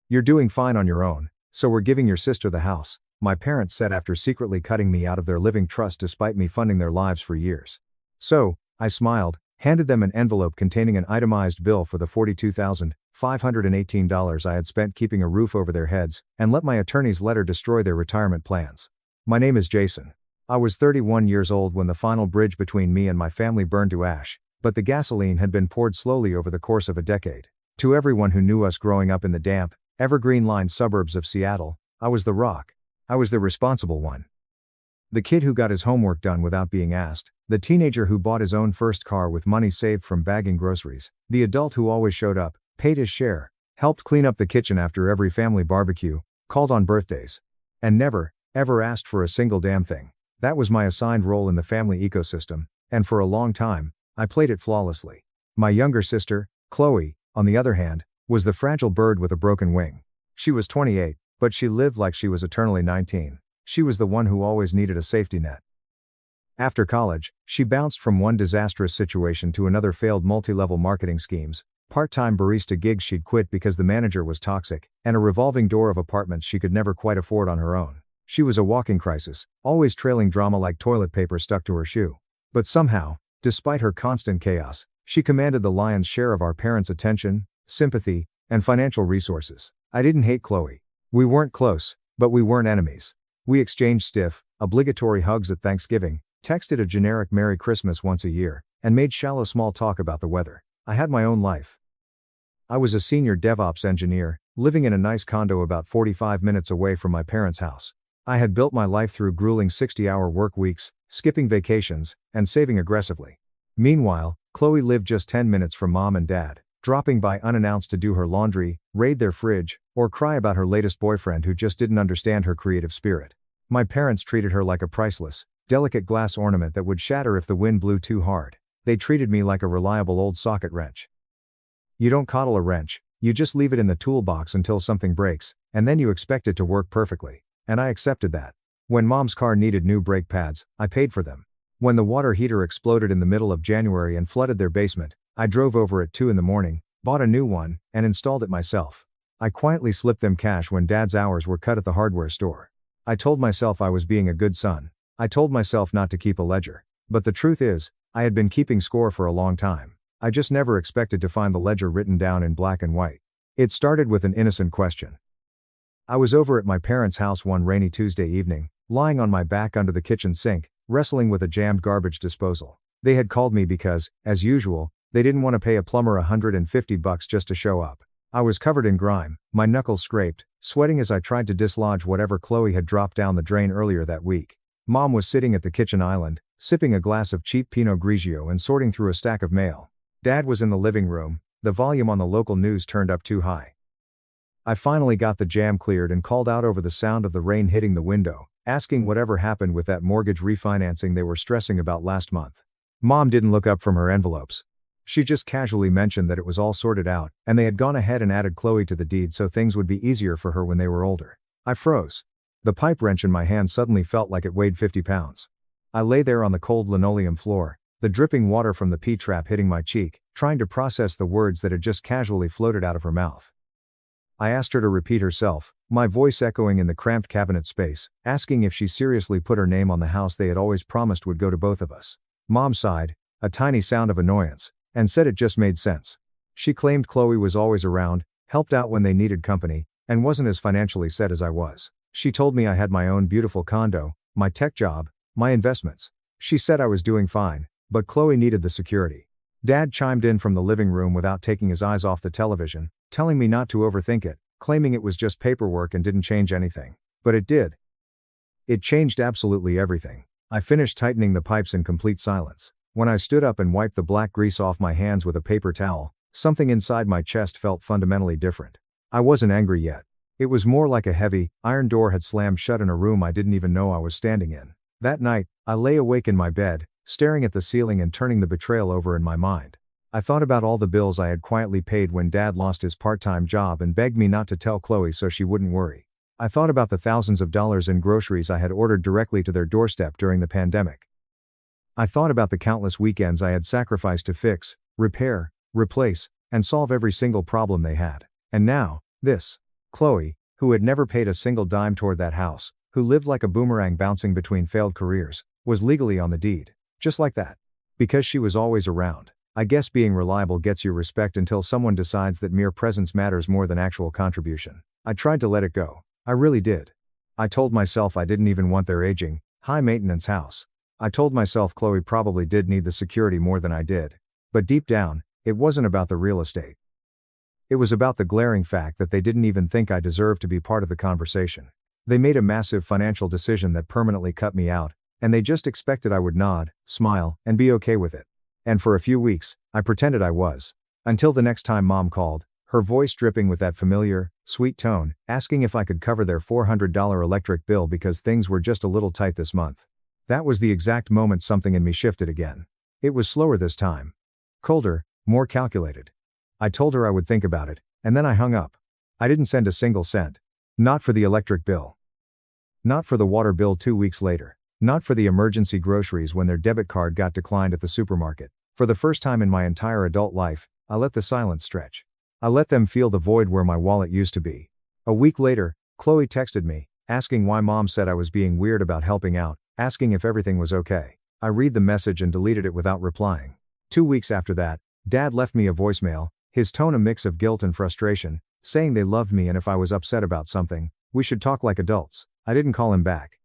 "You're doing fine on your own, so we're giving your sister the house," my parents said after secretly cutting me out of their living trust despite me funding their lives for years. So, I smiled, handed them an envelope containing an itemized bill for the $42,518 I had spent keeping a roof over their heads, and let my attorney's letter destroy their retirement plans. My name is Jason. I was 31 years old when the final bridge between me and my family burned to ash, but the gasoline had been poured slowly over the course of a decade. To everyone who knew us growing up in the damp, evergreen-lined suburbs of Seattle, I was the rock. I was the responsible one. The kid who got his homework done without being asked, the teenager who bought his own first car with money saved from bagging groceries, the adult who always showed up, paid his share, helped clean up the kitchen after every family barbecue, called on birthdays, and never, ever asked for a single damn thing. That was my assigned role in the family ecosystem, and for a long time, I played it flawlessly. My younger sister, Chloe, on the other hand, was the fragile bird with a broken wing. She was 28, but she lived like she was eternally 19. She was the one who always needed a safety net. After college, she bounced from one disastrous situation to another failed multi-level marketing schemes, part-time barista gigs she'd quit because the manager was toxic, and a revolving door of apartments she could never quite afford on her own. She was a walking crisis, always trailing drama like toilet paper stuck to her shoe. But somehow, despite her constant chaos, she commanded the lion's share of our parents' attention, sympathy, and financial resources. I didn't hate Chloe. We weren't close, but we weren't enemies. We exchanged stiff, obligatory hugs at Thanksgiving, texted a generic Merry Christmas once a year, and made shallow small talk about the weather. I had my own life. I was a senior DevOps engineer, living in a nice condo about 45 minutes away from my parents' house. I had built my life through grueling 60-hour work weeks, skipping vacations, and saving aggressively. Meanwhile, Chloe lived just 10 minutes from mom and dad, dropping by unannounced to do her laundry, raid their fridge, or cry about her latest boyfriend who just didn't understand her creative spirit. My parents treated her like a priceless, delicate glass ornament that would shatter if the wind blew too hard. They treated me like a reliable old socket wrench. You don't coddle a wrench, you just leave it in the toolbox until something breaks, and then you expect it to work perfectly. And I accepted that. When mom's car needed new brake pads, I paid for them. When the water heater exploded in the middle of January and flooded their basement, I drove over at 2 a.m, bought a new one, and installed it myself. I quietly slipped them cash when dad's hours were cut at the hardware store. I told myself I was being a good son. I told myself not to keep a ledger. But the truth is, I had been keeping score for a long time. I just never expected to find the ledger written down in black and white. It started with an innocent question. I was over at my parents' house one rainy Tuesday evening, lying on my back under the kitchen sink, wrestling with a jammed garbage disposal. They had called me because, as usual, they didn't want to pay a plumber $150 just to show up. I was covered in grime, my knuckles scraped, sweating as I tried to dislodge whatever Chloe had dropped down the drain earlier that week. Mom was sitting at the kitchen island, sipping a glass of cheap Pinot Grigio and sorting through a stack of mail. Dad was in the living room, the volume on the local news turned up too high. I finally got the jam cleared and called out over the sound of the rain hitting the window, asking whatever happened with that mortgage refinancing they were stressing about last month. Mom didn't look up from her envelopes. She just casually mentioned that it was all sorted out, and they had gone ahead and added Chloe to the deed so things would be easier for her when they were older. I froze. The pipe wrench in my hand suddenly felt like it weighed 50 pounds. I lay there on the cold linoleum floor, the dripping water from the P-trap hitting my cheek, trying to process the words that had just casually floated out of her mouth. I asked her to repeat herself, my voice echoing in the cramped cabinet space, asking if she seriously put her name on the house they had always promised would go to both of us. Mom sighed, a tiny sound of annoyance, and said it just made sense. She claimed Chloe was always around, helped out when they needed company, and wasn't as financially set as I was. She told me I had my own beautiful condo, my tech job, my investments. She said I was doing fine, but Chloe needed the security. Dad chimed in from the living room without taking his eyes off the television, telling me not to overthink it, claiming it was just paperwork and didn't change anything. But it did. It changed absolutely everything. I finished tightening the pipes in complete silence. When I stood up and wiped the black grease off my hands with a paper towel, something inside my chest felt fundamentally different. I wasn't angry yet. It was more like a heavy, iron door had slammed shut in a room I didn't even know I was standing in. That night, I lay awake in my bed, staring at the ceiling and turning the betrayal over in my mind. I thought about all the bills I had quietly paid when Dad lost his part-time job and begged me not to tell Chloe so she wouldn't worry. I thought about the thousands of dollars in groceries I had ordered directly to their doorstep during the pandemic. I thought about the countless weekends I had sacrificed to fix, repair, replace, and solve every single problem they had. And now, this. Chloe, who had never paid a single dime toward that house, who lived like a boomerang bouncing between failed careers, was legally on the deed. Just like that. Because she was always around. I guess being reliable gets you respect until someone decides that mere presence matters more than actual contribution. I tried to let it go. I really did. I told myself I didn't even want their aging, high-maintenance house. I told myself Chloe probably did need the security more than I did. But deep down, it wasn't about the real estate. It was about the glaring fact that they didn't even think I deserved to be part of the conversation. They made a massive financial decision that permanently cut me out, and they just expected I would nod, smile, and be okay with it. And for a few weeks, I pretended I was. Until the next time Mom called, her voice dripping with that familiar, sweet tone, asking if I could cover their $400 electric bill because things were just a little tight this month. That was the exact moment something in me shifted again. It was slower this time. Colder, more calculated. I told her I would think about it, and then I hung up. I didn't send a single cent. Not for the electric bill. Not for the water bill 2 weeks later. Not for the emergency groceries when their debit card got declined at the supermarket. For the first time in my entire adult life, I let the silence stretch. I let them feel the void where my wallet used to be. A week later, Chloe texted me, asking why Mom said I was being weird about helping out, asking if everything was okay. I read the message and deleted it without replying. 2 weeks after that, Dad left me a voicemail, his tone a mix of guilt and frustration, saying they loved me and if I was upset about something, we should talk like adults. I didn't call him back.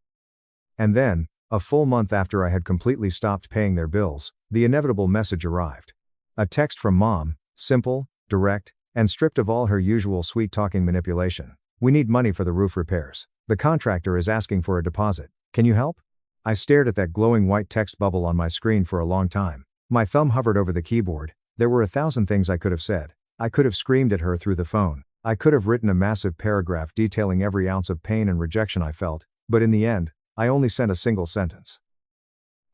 And then, a full month after I had completely stopped paying their bills, the inevitable message arrived. A text from Mom, simple, direct, and stripped of all her usual sweet-talking manipulation. We need money for the roof repairs. The contractor is asking for a deposit. Can you help? I stared at that glowing white text bubble on my screen for a long time. My thumb hovered over the keyboard. There were 1,000 things I could have said. I could have screamed at her through the phone. I could have written a massive paragraph detailing every ounce of pain and rejection I felt, but in the end, I only sent a single sentence.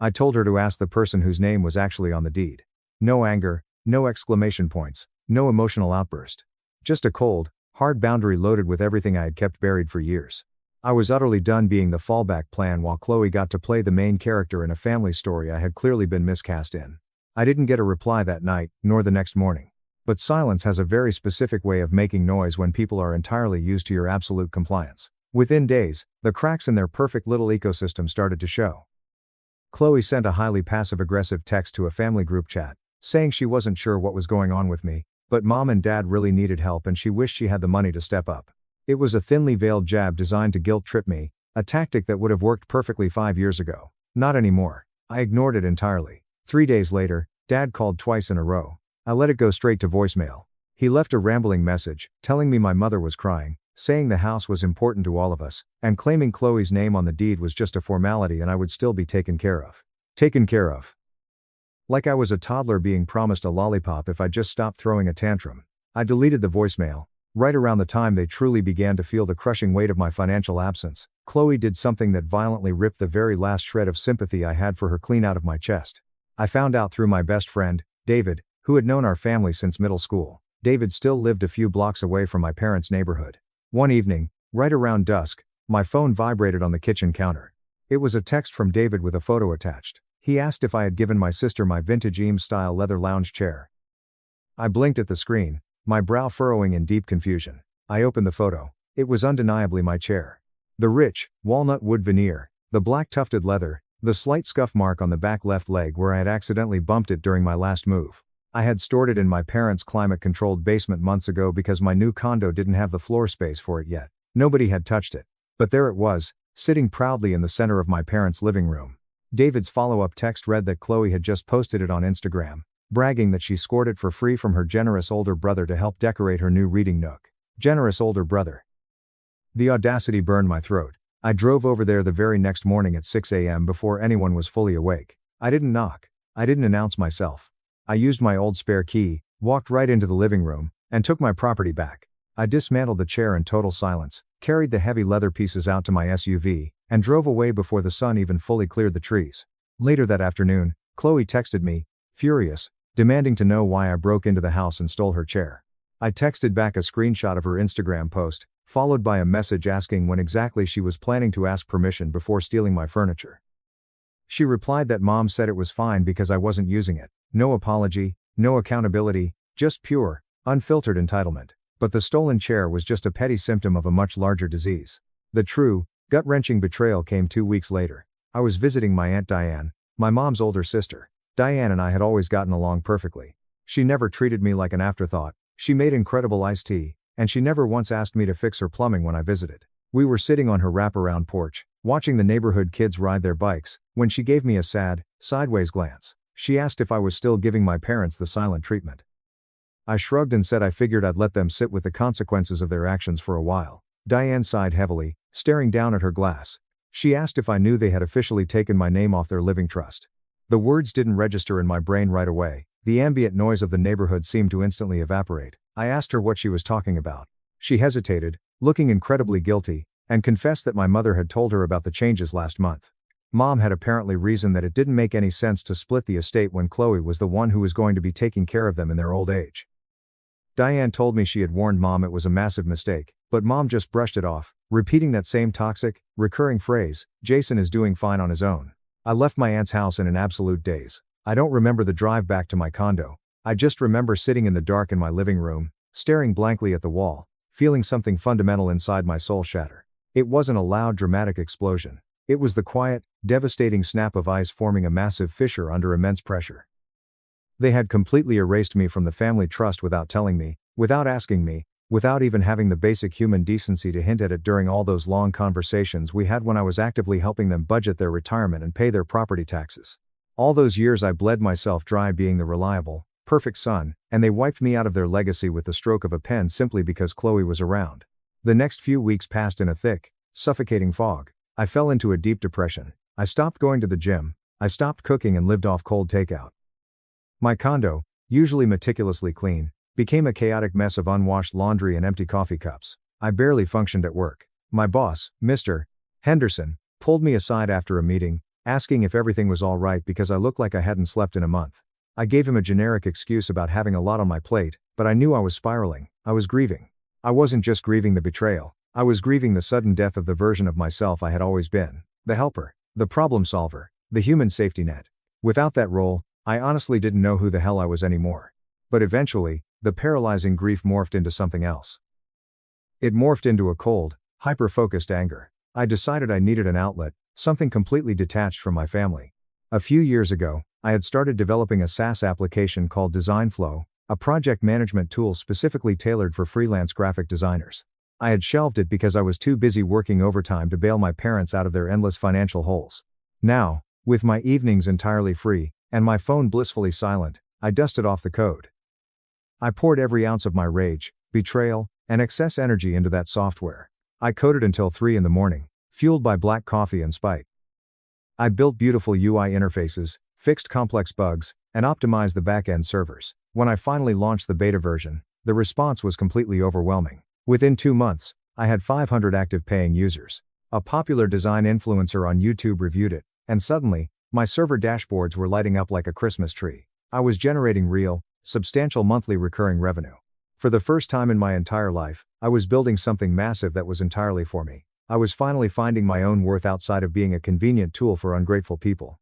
I told her to ask the person whose name was actually on the deed. No anger, no exclamation points, no emotional outburst. Just a cold, hard boundary loaded with everything I had kept buried for years. I was utterly done being the fallback plan while Chloe got to play the main character in a family story I had clearly been miscast in. I didn't get a reply that night, nor the next morning. But silence has a very specific way of making noise when people are entirely used to your absolute compliance. Within days, the cracks in their perfect little ecosystem started to show. Chloe sent a highly passive-aggressive text to a family group chat, saying she wasn't sure what was going on with me, but Mom and Dad really needed help and she wished she had the money to step up. It was a thinly veiled jab designed to guilt-trip me, a tactic that would have worked perfectly 5 years ago. Not anymore. I ignored it entirely. 3 days later, Dad called twice in a row. I let it go straight to voicemail. He left a rambling message, telling me my mother was crying, saying the house was important to all of us, and claiming Chloe's name on the deed was just a formality and I would still be taken care of. Taken care of. Like I was a toddler being promised a lollipop if I just stopped throwing a tantrum. I deleted the voicemail. Right around the time they truly began to feel the crushing weight of my financial absence, Chloe did something that violently ripped the very last shred of sympathy I had for her clean out of my chest. I found out through my best friend, David, who had known our family since middle school. David still lived a few blocks away from my parents' neighborhood. One evening, right around dusk, my phone vibrated on the kitchen counter. It was a text from David with a photo attached. He asked if I had given my sister my vintage Eames-style leather lounge chair. I blinked at the screen, my brow furrowing in deep confusion. I opened the photo. It was undeniably my chair. The rich, walnut wood veneer, the black tufted leather, the slight scuff mark on the back left leg where I had accidentally bumped it during my last move. I had stored it in my parents' climate-controlled basement months ago because my new condo didn't have the floor space for it yet. Nobody had touched it. But there it was, sitting proudly in the center of my parents' living room. David's follow-up text read that Chloe had just posted it on Instagram, bragging that she scored it for free from her generous older brother to help decorate her new reading nook. Generous older brother. The audacity burned my throat. I drove over there the very next morning at 6 a.m. before anyone was fully awake. I didn't knock. I didn't announce myself. I used my old spare key, walked right into the living room, and took my property back. I dismantled the chair in total silence, carried the heavy leather pieces out to my SUV, and drove away before the sun even fully cleared the trees. Later that afternoon, Chloe texted me, furious, demanding to know why I broke into the house and stole her chair. I texted back a screenshot of her Instagram post, followed by a message asking when exactly she was planning to ask permission before stealing my furniture. She replied that Mom said it was fine because I wasn't using it. No apology, no accountability, just pure, unfiltered entitlement. But the stolen chair was just a petty symptom of a much larger disease. The true, gut-wrenching betrayal came 2 weeks later. I was visiting my Aunt Diane, my mom's older sister. Diane and I had always gotten along perfectly. She never treated me like an afterthought, she made incredible iced tea, and she never once asked me to fix her plumbing when I visited. We were sitting on her wraparound porch, watching the neighborhood kids ride their bikes, when she gave me a sad, sideways glance. She asked if I was still giving my parents the silent treatment. I shrugged and said I figured I'd let them sit with the consequences of their actions for a while. Diane sighed heavily, staring down at her glass. She asked if I knew they had officially taken my name off their living trust. The words didn't register in my brain right away. The ambient noise of the neighborhood seemed to instantly evaporate. I asked her what she was talking about. She hesitated, looking incredibly guilty, and confessed that my mother had told her about the changes last month. Mom had apparently reasoned that it didn't make any sense to split the estate when Chloe was the one who was going to be taking care of them in their old age. Diane told me she had warned Mom it was a massive mistake, but Mom just brushed it off, repeating that same toxic, recurring phrase, "Jason is doing fine on his own." I left my aunt's house in an absolute daze. I don't remember the drive back to my condo. I just remember sitting in the dark in my living room, staring blankly at the wall, feeling something fundamental inside my soul shatter. It wasn't a loud dramatic explosion. It was the quiet, devastating snap of ice forming a massive fissure under immense pressure. They had completely erased me from the family trust without telling me, without asking me, without even having the basic human decency to hint at it during all those long conversations we had when I was actively helping them budget their retirement and pay their property taxes. All those years I bled myself dry being the reliable, perfect son, and they wiped me out of their legacy with the stroke of a pen simply because Chloe was around. The next few weeks passed in a thick, suffocating fog. I fell into a deep depression. I stopped going to the gym, I stopped cooking and lived off cold takeout. My condo, usually meticulously clean, became a chaotic mess of unwashed laundry and empty coffee cups. I barely functioned at work. My boss, Mr. Henderson, pulled me aside after a meeting, asking if everything was all right because I looked like I hadn't slept in a month. I gave him a generic excuse about having a lot on my plate, but I knew I was spiraling. I was grieving. I wasn't just grieving the betrayal, I was grieving the sudden death of the version of myself I had always been. The helper, the problem solver, the human safety net. Without that role, I honestly didn't know who the hell I was anymore. But eventually, the paralyzing grief morphed into something else. It morphed into a cold, hyper-focused anger. I decided I needed an outlet, something completely detached from my family. A few years ago, I had started developing a SaaS application called DesignFlow, a project management tool specifically tailored for freelance graphic designers. I had shelved it because I was too busy working overtime to bail my parents out of their endless financial holes. Now, with my evenings entirely free, and my phone blissfully silent, I dusted off the code. I poured every ounce of my rage, betrayal, and excess energy into that software. I coded until 3 in the morning, fueled by black coffee and spite. I built beautiful UI interfaces, fixed complex bugs, and optimized the back-end servers. When I finally launched the beta version, the response was completely overwhelming. Within 2 months, I had 500 active paying users. A popular design influencer on YouTube reviewed it, and suddenly, my server dashboards were lighting up like a Christmas tree. I was generating real, substantial monthly recurring revenue. For the first time in my entire life, I was building something massive that was entirely for me. I was finally finding my own worth outside of being a convenient tool for ungrateful people.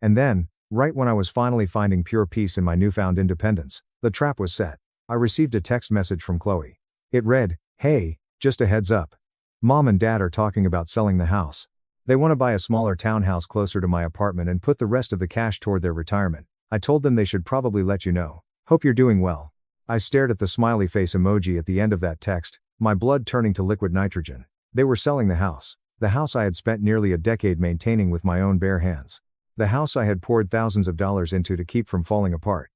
And then, right when I was finally finding pure peace in my newfound independence, the trap was set. I received a text message from Chloe. It read, "Hey, just a heads up. Mom and Dad are talking about selling the house. They want to buy a smaller townhouse closer to my apartment and put the rest of the cash toward their retirement. I told them they should probably let you know. Hope you're doing well." I stared at the smiley face emoji at the end of that text, my blood turning to liquid nitrogen. They were selling the house I had spent nearly a decade maintaining with my own bare hands. The house I had poured thousands of dollars into to keep from falling apart.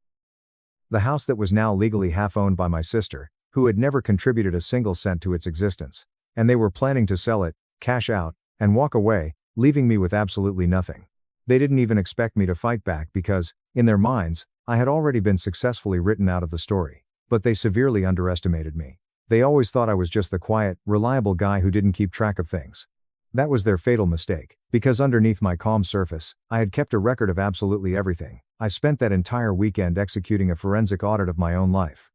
The house that was now legally half-owned by my sister, who had never contributed a single cent to its existence. And they were planning to sell it, cash out, and walk away, leaving me with absolutely nothing. They didn't even expect me to fight back because, in their minds, I had already been successfully written out of the story. But they severely underestimated me. They always thought I was just the quiet, reliable guy who didn't keep track of things. That was their fatal mistake, because underneath my calm surface, I had kept a record of absolutely everything. I spent that entire weekend executing a forensic audit of my own life.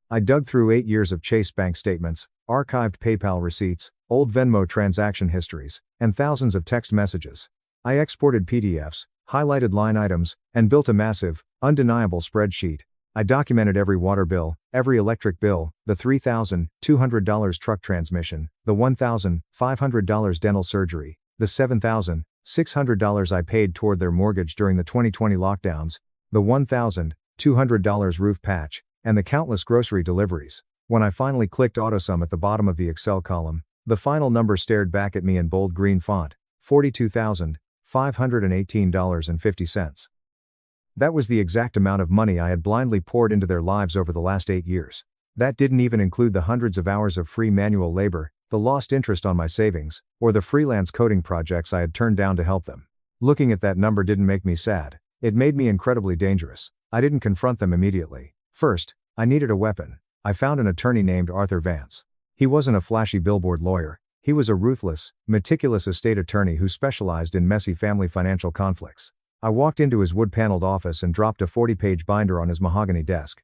I dug through 8 years of Chase bank statements, archived PayPal receipts, old Venmo transaction histories, and thousands of text messages. I exported PDFs, highlighted line items, and built a massive, undeniable spreadsheet. I documented every water bill, every electric bill, the $3,200 truck transmission, the $1,500 dental surgery, the $7,600 I paid toward their mortgage during the 2020 lockdowns, the $1,200 roof patch, and the countless grocery deliveries. When I finally clicked AutoSum at the bottom of the Excel column, the final number stared back at me in bold green font: $42,518.50. That was the exact amount of money I had blindly poured into their lives over the last 8 years. That didn't even include the hundreds of hours of free manual labor, the lost interest on my savings, or the freelance coding projects I had turned down to help them. Looking at that number didn't make me sad. It made me incredibly dangerous. I didn't confront them immediately. First, I needed a weapon. I found an attorney named Arthur Vance. He wasn't a flashy billboard lawyer. He was a ruthless, meticulous estate attorney who specialized in messy family financial conflicts. I walked into his wood-paneled office and dropped a 40-page binder on his mahogany desk.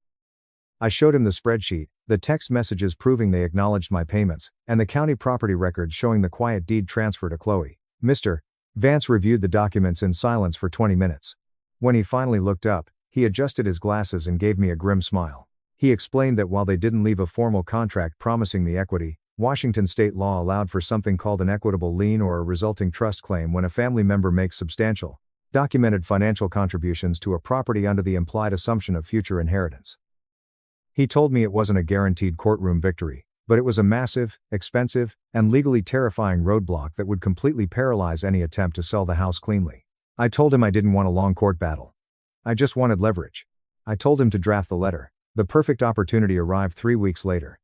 I showed him the spreadsheet, the text messages proving they acknowledged my payments, and the county property records showing the quiet deed transfer to Chloe. Mr. Vance reviewed the documents in silence for 20 minutes. When he finally looked up, he adjusted his glasses and gave me a grim smile. He explained that while they didn't leave a formal contract promising me equity, Washington state law allowed for something called an equitable lien or a resulting trust claim when a family member makes substantial, documented financial contributions to a property under the implied assumption of future inheritance. He told me it wasn't a guaranteed courtroom victory, but it was a massive, expensive, and legally terrifying roadblock that would completely paralyze any attempt to sell the house cleanly. I told him I didn't want a long court battle. I just wanted leverage. I told him to draft the letter. The perfect opportunity arrived 3 weeks later.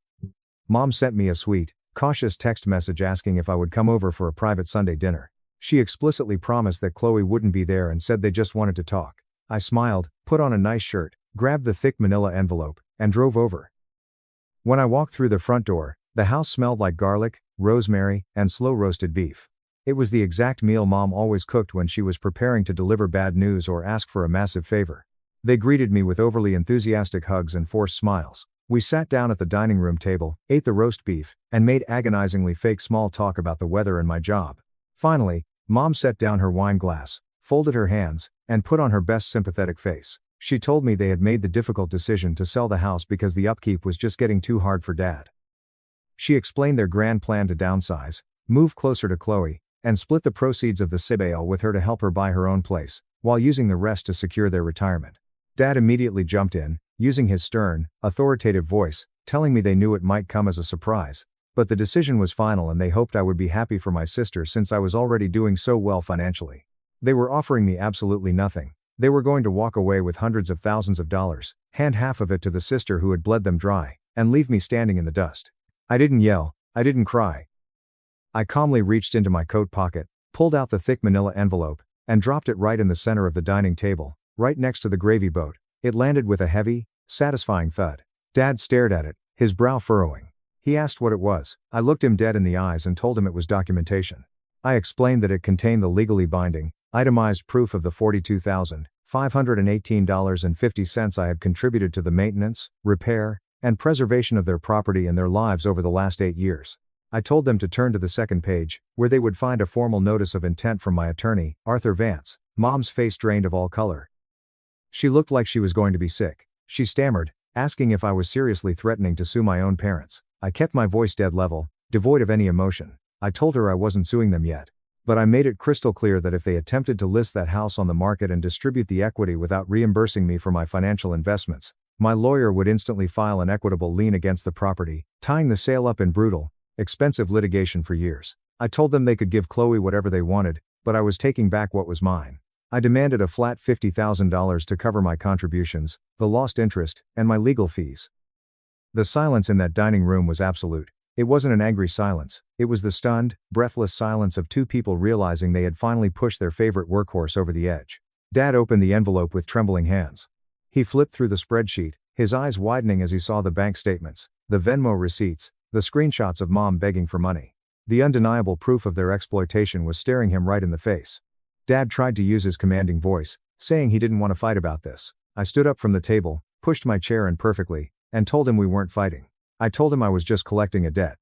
Mom sent me a sweet, cautious text message asking if I would come over for a private Sunday dinner. She explicitly promised that Chloe wouldn't be there and said they just wanted to talk. I smiled, put on a nice shirt, grabbed the thick manila envelope, and drove over. When I walked through the front door, the house smelled like garlic, rosemary, and slow-roasted beef. It was the exact meal Mom always cooked when she was preparing to deliver bad news or ask for a massive favor. They greeted me with overly enthusiastic hugs and forced smiles. We sat down at the dining room table, ate the roast beef, and made agonizingly fake small talk about the weather and my job. Finally, Mom set down her wine glass, folded her hands, and put on her best sympathetic face. She told me they had made the difficult decision to sell the house because the upkeep was just getting too hard for Dad. She explained their grand plan to downsize, move closer to Chloe, and split the proceeds of the sale with her to help her buy her own place, while using the rest to secure their retirement. Dad immediately jumped in, using his stern, authoritative voice, telling me they knew it might come as a surprise, but the decision was final and they hoped I would be happy for my sister since I was already doing so well financially. They were offering me absolutely nothing. They were going to walk away with hundreds of thousands of dollars, hand half of it to the sister who had bled them dry, and leave me standing in the dust. I didn't yell, I didn't cry. I calmly reached into my coat pocket, pulled out the thick manila envelope, and dropped it right in the center of the dining table, right next to the gravy boat. It landed with a heavy, satisfying thud. Dad stared at it, his brow furrowing. He asked what it was. I looked him dead in the eyes and told him it was documentation. I explained that it contained the legally binding, itemized proof of the $42,518.50 I had contributed to the maintenance, repair, and preservation of their property and their lives over the last 8 years. I told them to turn to the second page, where they would find a formal notice of intent from my attorney, Arthur Vance. Mom's face drained of all color. She looked like she was going to be sick. She stammered, asking if I was seriously threatening to sue my own parents. I kept my voice dead level, devoid of any emotion. I told her I wasn't suing them yet. But I made it crystal clear that if they attempted to list that house on the market and distribute the equity without reimbursing me for my financial investments, my lawyer would instantly file an equitable lien against the property, tying the sale up in brutal, expensive litigation for years. I told them they could give Chloe whatever they wanted, but I was taking back what was mine. I demanded a flat $50,000 to cover my contributions, the lost interest, and my legal fees. The silence in that dining room was absolute. It wasn't an angry silence, it was the stunned, breathless silence of two people realizing they had finally pushed their favorite workhorse over the edge. Dad opened the envelope with trembling hands. He flipped through the spreadsheet, his eyes widening as he saw the bank statements, the Venmo receipts, the screenshots of Mom begging for money. The undeniable proof of their exploitation was staring him right in the face. Dad tried to use his commanding voice, saying he didn't want to fight about this. I stood up from the table, pushed my chair in perfectly, and told him we weren't fighting. I told him I was just collecting a debt.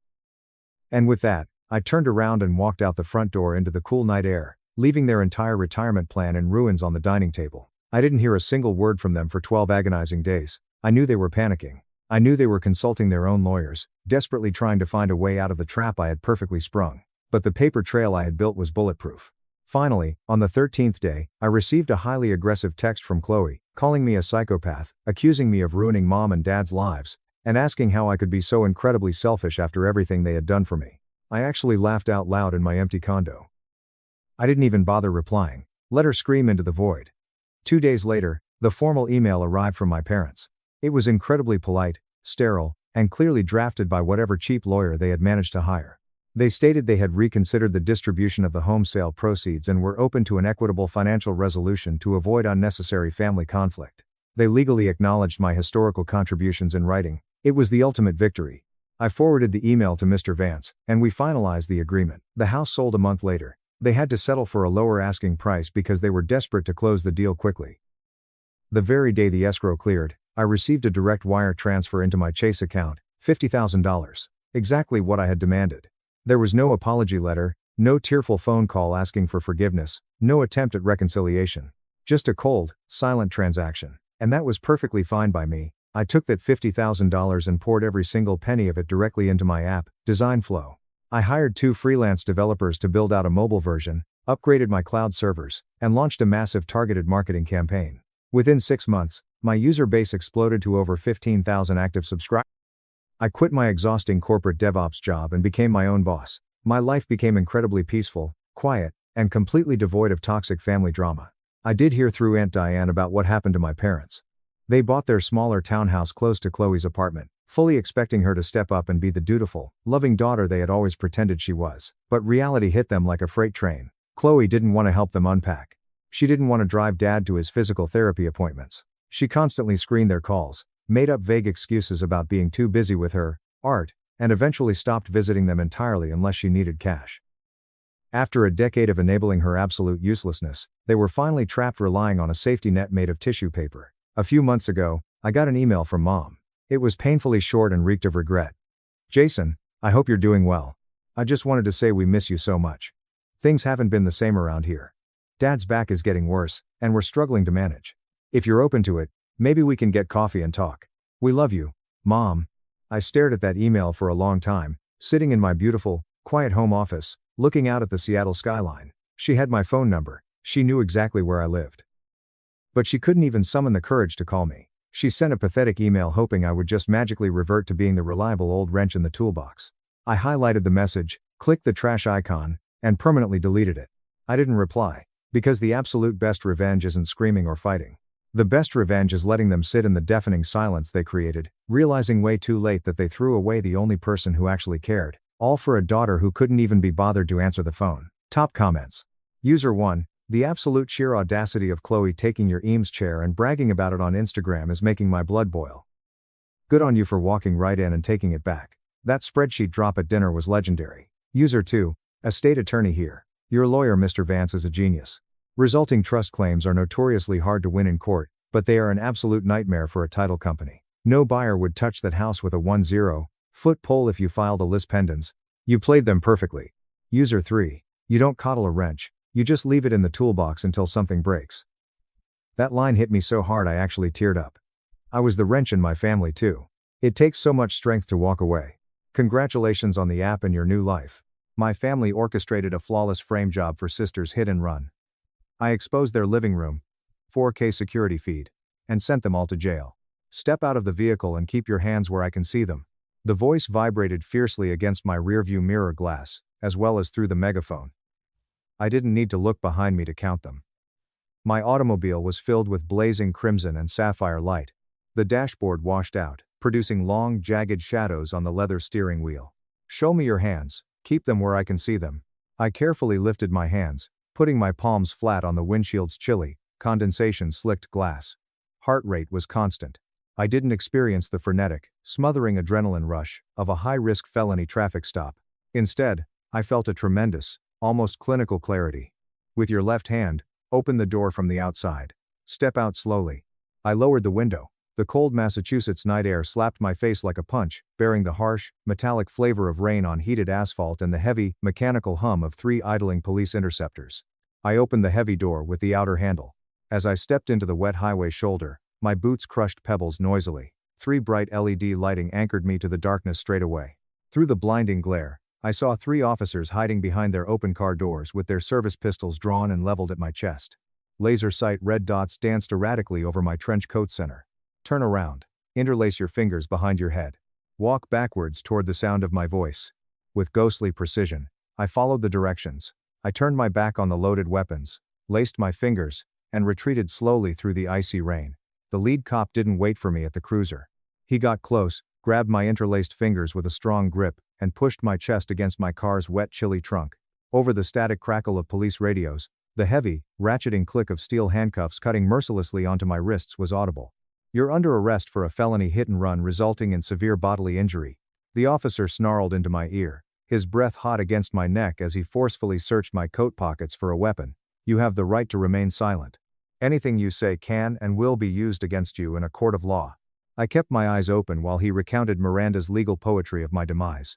And with that, I turned around and walked out the front door into the cool night air, leaving their entire retirement plan in ruins on the dining table. I didn't hear a single word from them for 12 agonizing days. I knew they were panicking. I knew they were consulting their own lawyers, desperately trying to find a way out of the trap I had perfectly sprung. But the paper trail I had built was bulletproof. Finally, on the 13th day, I received a highly aggressive text from Chloe, calling me a psychopath, accusing me of ruining mom and dad's lives, and asking how I could be so incredibly selfish after everything they had done for me. I actually laughed out loud in my empty condo. I didn't even bother replying. Let her scream into the void. 2 days later, the formal email arrived from my parents. It was incredibly polite, sterile, and clearly drafted by whatever cheap lawyer they had managed to hire. They stated they had reconsidered the distribution of the home sale proceeds and were open to an equitable financial resolution to avoid unnecessary family conflict. They legally acknowledged my historical contributions in writing. It was the ultimate victory. I forwarded the email to Mr. Vance, and we finalized the agreement. The house sold a month later. They had to settle for a lower asking price because they were desperate to close the deal quickly. The very day the escrow cleared, I received a direct wire transfer into my Chase account, $50,000. Exactly what I had demanded. There was no apology letter, no tearful phone call asking for forgiveness, no attempt at reconciliation. Just a cold, silent transaction. And that was perfectly fine by me. I took that $50,000 and poured every single penny of it directly into my app, Design Flow. I hired 2 freelance developers to build out a mobile version, upgraded my cloud servers, and launched a massive targeted marketing campaign. Within 6 months, my user base exploded to over 15,000 active subscribers. I quit my exhausting corporate DevOps job and became my own boss. My life became incredibly peaceful, quiet, and completely devoid of toxic family drama. I did hear through Aunt Diane about what happened to my parents. They bought their smaller townhouse close to Chloe's apartment, fully expecting her to step up and be the dutiful, loving daughter they had always pretended she was. But reality hit them like a freight train. Chloe didn't want to help them unpack. She didn't want to drive dad to his physical therapy appointments. She constantly screened their calls, made up vague excuses about being too busy with her art, and eventually stopped visiting them entirely unless she needed cash. After a decade of enabling her absolute uselessness, they were finally trapped relying on a safety net made of tissue paper. A few months ago, I got an email from Mom. It was painfully short and reeked of regret. "Jason, I hope you're doing well. I just wanted to say we miss you so much. Things haven't been the same around here. Dad's back is getting worse, and we're struggling to manage. If you're open to it, maybe we can get coffee and talk. We love you, Mom." I stared at that email for a long time, sitting in my beautiful, quiet home office, looking out at the Seattle skyline. She had my phone number. She knew exactly where I lived. But she couldn't even summon the courage to call me. She sent a pathetic email hoping I would just magically revert to being the reliable old wrench in the toolbox. I highlighted the message, clicked the trash icon, and permanently deleted it. I didn't reply, because the absolute best revenge isn't screaming or fighting. The best revenge is letting them sit in the deafening silence they created, realizing way too late that they threw away the only person who actually cared, all for a daughter who couldn't even be bothered to answer the phone. Top comments. User 1, the absolute sheer audacity of Chloe taking your Eames chair and bragging about it on Instagram is making my blood boil. Good on you for walking right in and taking it back. That spreadsheet drop at dinner was legendary. User 2, a state attorney here. Your lawyer Mr. Vance is a genius. Resulting trust claims are notoriously hard to win in court, but they are an absolute nightmare for a title company. No buyer would touch that house with a 10-foot pole if you filed a lis pendens. You played them perfectly. User 3, you don't coddle a wrench, you just leave it in the toolbox until something breaks. That line hit me so hard I actually teared up. I was the wrench in my family too. It takes so much strength to walk away. Congratulations on the app and your new life. My family orchestrated a flawless frame job for Sister's hit and run. I exposed their living room, 4K security feed, and sent them all to jail. Step out of the vehicle and keep your hands where I can see them. The voice vibrated fiercely against my rearview mirror glass, as well as through the megaphone. I didn't need to look behind me to count them. My automobile was filled with blazing crimson and sapphire light. The dashboard washed out, producing long, jagged shadows on the leather steering wheel. "Show me your hands, keep them where I can see them." I carefully lifted my hands, putting my palms flat on the windshield's chilly, condensation-slicked glass. Heart rate was constant. I didn't experience the frenetic, smothering adrenaline rush of a high-risk felony traffic stop. Instead, I felt a tremendous, almost clinical clarity. With your left hand, open the door from the outside. Step out slowly. I lowered the window. The cold Massachusetts night air slapped my face like a punch, bearing the harsh, metallic flavor of rain on heated asphalt and the heavy, mechanical hum of 3 idling police interceptors. I opened the heavy door with the outer handle. As I stepped into the wet highway shoulder, My boots crushed pebbles noisily. 3 bright LED lighting anchored me to the darkness straight away. Through the blinding glare, I saw 3 officers hiding behind their open car doors with their service pistols drawn and leveled at my chest. Laser sight red dots danced erratically over my trench coat center. Turn around. Interlace your fingers behind your head. Walk backwards toward the sound of my voice. With ghostly precision, I followed the directions. I turned my back on the loaded weapons, laced my fingers, and retreated slowly through the icy rain. The lead cop didn't wait for me at the cruiser. He got close, grabbed my interlaced fingers with a strong grip, and pushed my chest against my car's wet, chilly trunk. Over the static crackle of police radios, the heavy, ratcheting click of steel handcuffs cutting mercilessly onto my wrists was audible. You're under arrest for a felony hit and run resulting in severe bodily injury. The officer snarled into my ear, his breath hot against my neck as he forcefully searched my coat pockets for a weapon. You have the right to remain silent. Anything you say can and will be used against you in a court of law. I kept my eyes open while he recounted Miranda's legal poetry of my demise.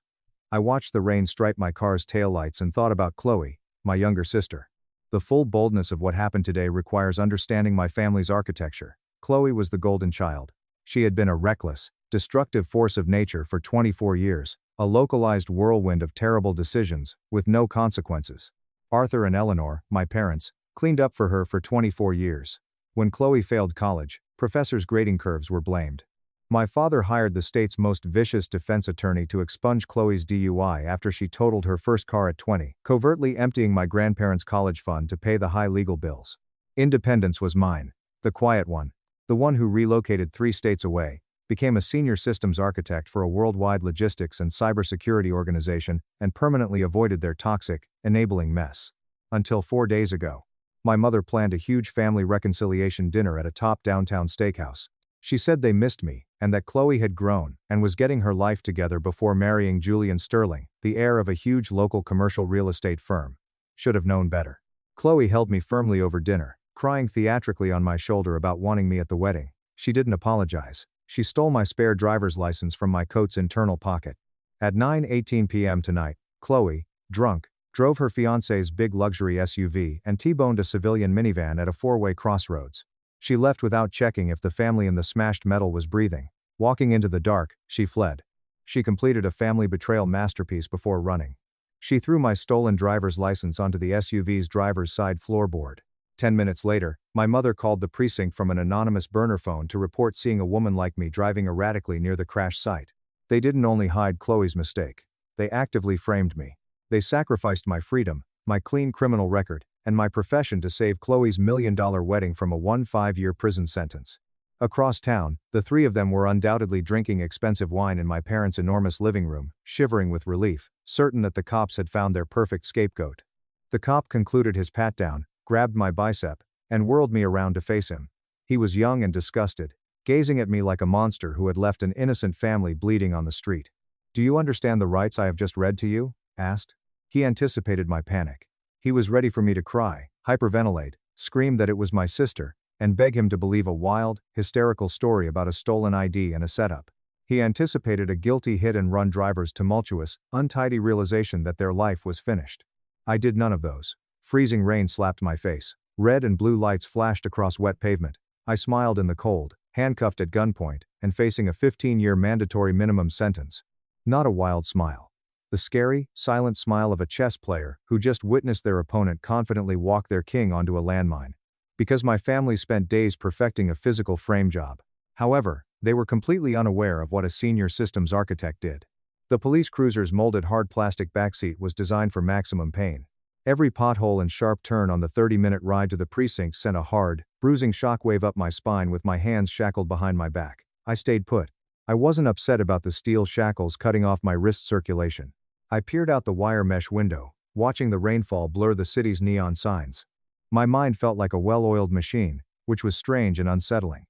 I watched the rain stripe my car's taillights and thought about Chloe, my younger sister. The full boldness of what happened today requires understanding my family's architecture. Chloe was the golden child. She had been a reckless, destructive force of nature for 24 years, a localized whirlwind of terrible decisions, with no consequences. Arthur and Eleanor, my parents, cleaned up for her for 24 years. When Chloe failed college, professors' grading curves were blamed. My father hired the state's most vicious defense attorney to expunge Chloe's DUI after she totaled her first car at 20, covertly emptying my grandparents' college fund to pay the high legal bills. Independence was mine, the quiet one, the one who relocated 3 states away, became a senior systems architect for a worldwide logistics and cybersecurity organization, and permanently avoided their toxic, enabling mess. Until 4 days ago. My mother planned a huge family reconciliation dinner at a top downtown steakhouse. She said they missed me, and that Chloe had grown, and was getting her life together before marrying Julian Sterling, the heir of a huge local commercial real estate firm. Should have known better. Chloe held me firmly over dinner, crying theatrically on my shoulder about wanting me at the wedding. She didn't apologize. She stole my spare driver's license from my coat's internal pocket. At 9:18 p.m. tonight, Chloe, drunk, drove her fiancé's big luxury SUV and T-boned a civilian minivan at a 4-way crossroads. She left without checking if the family in the smashed metal was breathing. Walking into the dark, she fled. She completed a family betrayal masterpiece before running. She threw my stolen driver's license onto the SUV's driver's side floorboard. 10 minutes later, my mother called the precinct from an anonymous burner phone to report seeing a woman like me driving erratically near the crash site. They didn't only hide Chloe's mistake. They actively framed me. They sacrificed my freedom, my clean criminal record, and my profession to save Chloe's $1 million wedding from a 5-year prison sentence. Across town, the 3 of them were undoubtedly drinking expensive wine in my parents' enormous living room, shivering with relief, certain that the cops had found their perfect scapegoat. The cop concluded his pat-down, grabbed my bicep, and whirled me around to face him. He was young and disgusted, gazing at me like a monster who had left an innocent family bleeding on the street. "Do you understand the rights I have just read to you?" asked. He anticipated my panic. He was ready for me to cry, hyperventilate, scream that it was my sister, and beg him to believe a wild, hysterical story about a stolen ID and a setup. He anticipated a guilty hit-and-run driver's tumultuous, untidy realization that their life was finished. I did none of those. Freezing rain slapped my face. Red and blue lights flashed across wet pavement. I smiled in the cold, handcuffed at gunpoint, and facing a 15-year mandatory minimum sentence. Not a wild smile. The scary, silent smile of a chess player who just witnessed their opponent confidently walk their king onto a landmine. Because my family spent days perfecting a physical frame job. However, they were completely unaware of what a senior systems architect did. The police cruiser's molded hard plastic backseat was designed for maximum pain. Every pothole and sharp turn on the 30-minute ride to the precinct sent a hard, bruising shockwave up my spine with my hands shackled behind my back. I stayed put. I wasn't upset about the steel shackles cutting off my wrist circulation. I peered out the wire mesh window, watching the rainfall blur the city's neon signs. My mind felt like a well-oiled machine, which was strange and unsettling.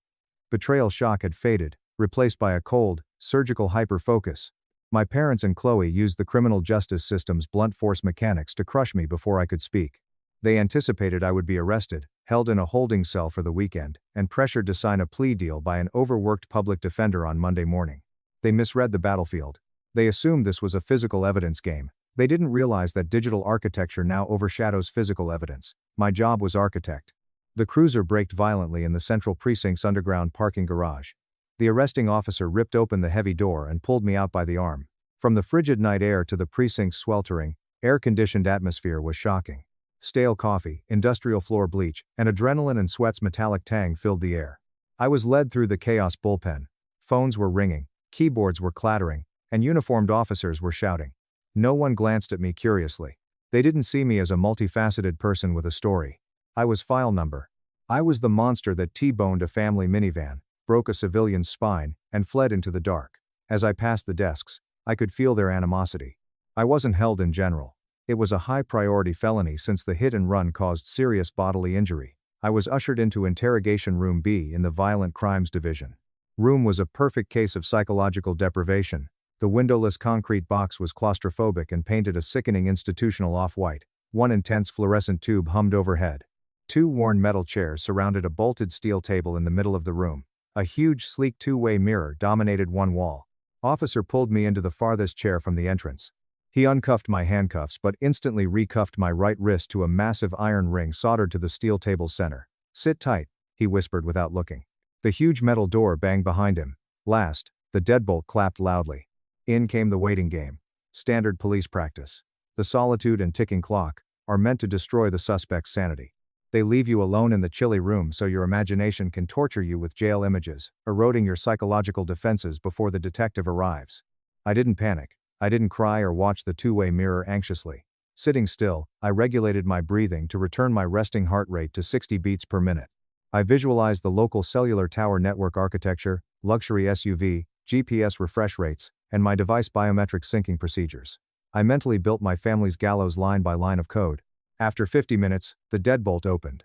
Betrayal shock had faded, replaced by a cold, surgical hyper-focus. My parents and Chloe used the criminal justice system's blunt force mechanics to crush me before I could speak. They anticipated I would be arrested, held in a holding cell for the weekend, and pressured to sign a plea deal by an overworked public defender on Monday morning. They misread the battlefield. They assumed this was a physical evidence game. They didn't realize that digital architecture now overshadows physical evidence. My job was architect. The cruiser braked violently in the Central Precinct's underground parking garage. The arresting officer ripped open the heavy door and pulled me out by the arm. From the frigid night air to the precinct's sweltering, air-conditioned atmosphere was shocking. Stale coffee, industrial floor bleach, and adrenaline and sweat's metallic tang filled the air. I was led through the chaos bullpen. Phones were ringing, keyboards were clattering, and uniformed officers were shouting. No one glanced at me curiously. They didn't see me as a multifaceted person with a story. I was file number. I was the monster that T-boned a family minivan, broke a civilian's spine, and fled into the dark. As I passed the desks, I could feel their animosity. I wasn't held in general. It was a high-priority felony since the hit and run caused serious bodily injury. I was ushered into Interrogation Room B in the Violent Crimes Division. Room was a perfect case of psychological deprivation. The windowless concrete box was claustrophobic and painted a sickening institutional off-white. One intense fluorescent tube hummed overhead. 2 worn metal chairs surrounded a bolted steel table in the middle of the room. A huge, sleek two-way mirror dominated one wall. Officer pulled me into the farthest chair from the entrance. He uncuffed my handcuffs but instantly recuffed my right wrist to a massive iron ring soldered to the steel table's center. "Sit tight," he whispered without looking. The huge metal door banged behind him. Last, the deadbolt clapped loudly. In came the waiting game. Standard police practice. The solitude and ticking clock are meant to destroy the suspect's sanity. They leave you alone in the chilly room so your imagination can torture you with jail images, eroding your psychological defenses before the detective arrives. I didn't panic. I didn't cry or watch the two-way mirror anxiously. Sitting still, I regulated my breathing to return my resting heart rate to 60 beats per minute. I visualized the local cellular tower network architecture, luxury SUV, GPS refresh rates, and my device biometric syncing procedures. I mentally built my family's gallows line by line of code. After 50 minutes, the deadbolt opened.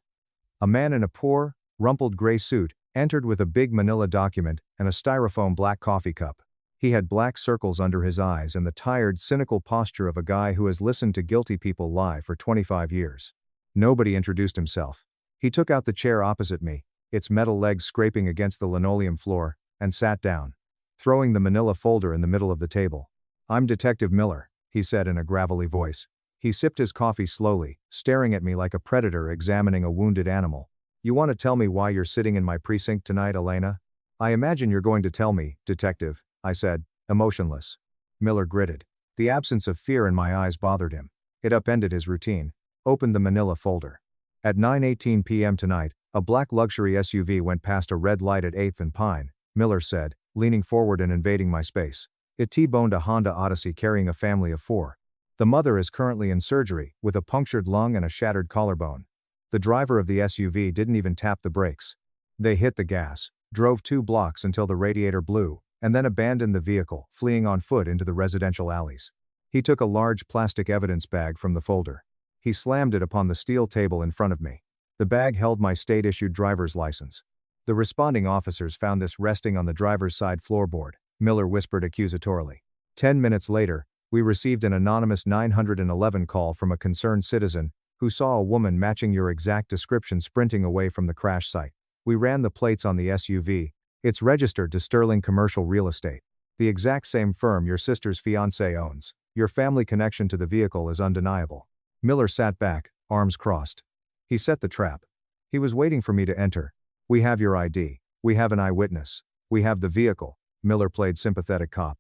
A man in a poor, rumpled gray suit entered with a big manila document and a styrofoam black coffee cup. He had black circles under his eyes and the tired, cynical posture of a guy who has listened to guilty people lie for 25 years. Nobody introduced himself. He took out the chair opposite me, its metal legs scraping against the linoleum floor, and sat down, throwing the manila folder in the middle of the table. "I'm Detective Miller," he said in a gravelly voice. He sipped his coffee slowly, staring at me like a predator examining a wounded animal. "You want to tell me why you're sitting in my precinct tonight, Elena?" "I imagine you're going to tell me, Detective," I said, emotionless. Miller gritted. The absence of fear in my eyes bothered him. It upended his routine. Opened the manila folder. At 9:18 p.m. tonight, a black luxury SUV went past a red light at 8th and Pine, Miller said, leaning forward and invading my space. It T-boned a Honda Odyssey carrying a family of 4. The mother is currently in surgery, with a punctured lung and a shattered collarbone. The driver of the SUV didn't even tap the brakes. They hit the gas, drove 2 blocks until the radiator blew, and then abandoned the vehicle, fleeing on foot into the residential alleys. He took a large plastic evidence bag from the folder. He slammed it upon the steel table in front of me. The bag held my state-issued driver's license. "The responding officers found this resting on the driver's side floorboard," Miller whispered accusatorily. 10 minutes later, we received an anonymous 911 call from a concerned citizen who saw a woman matching your exact description sprinting away from the crash site. We ran the plates on the SUV. It's registered to Sterling Commercial Real Estate, the exact same firm your sister's fiancé owns. Your family connection to the vehicle is undeniable." Miller sat back, arms crossed. He set the trap. He was waiting for me to enter. "We have your ID. We have an eyewitness. We have the vehicle." Miller played sympathetic cop.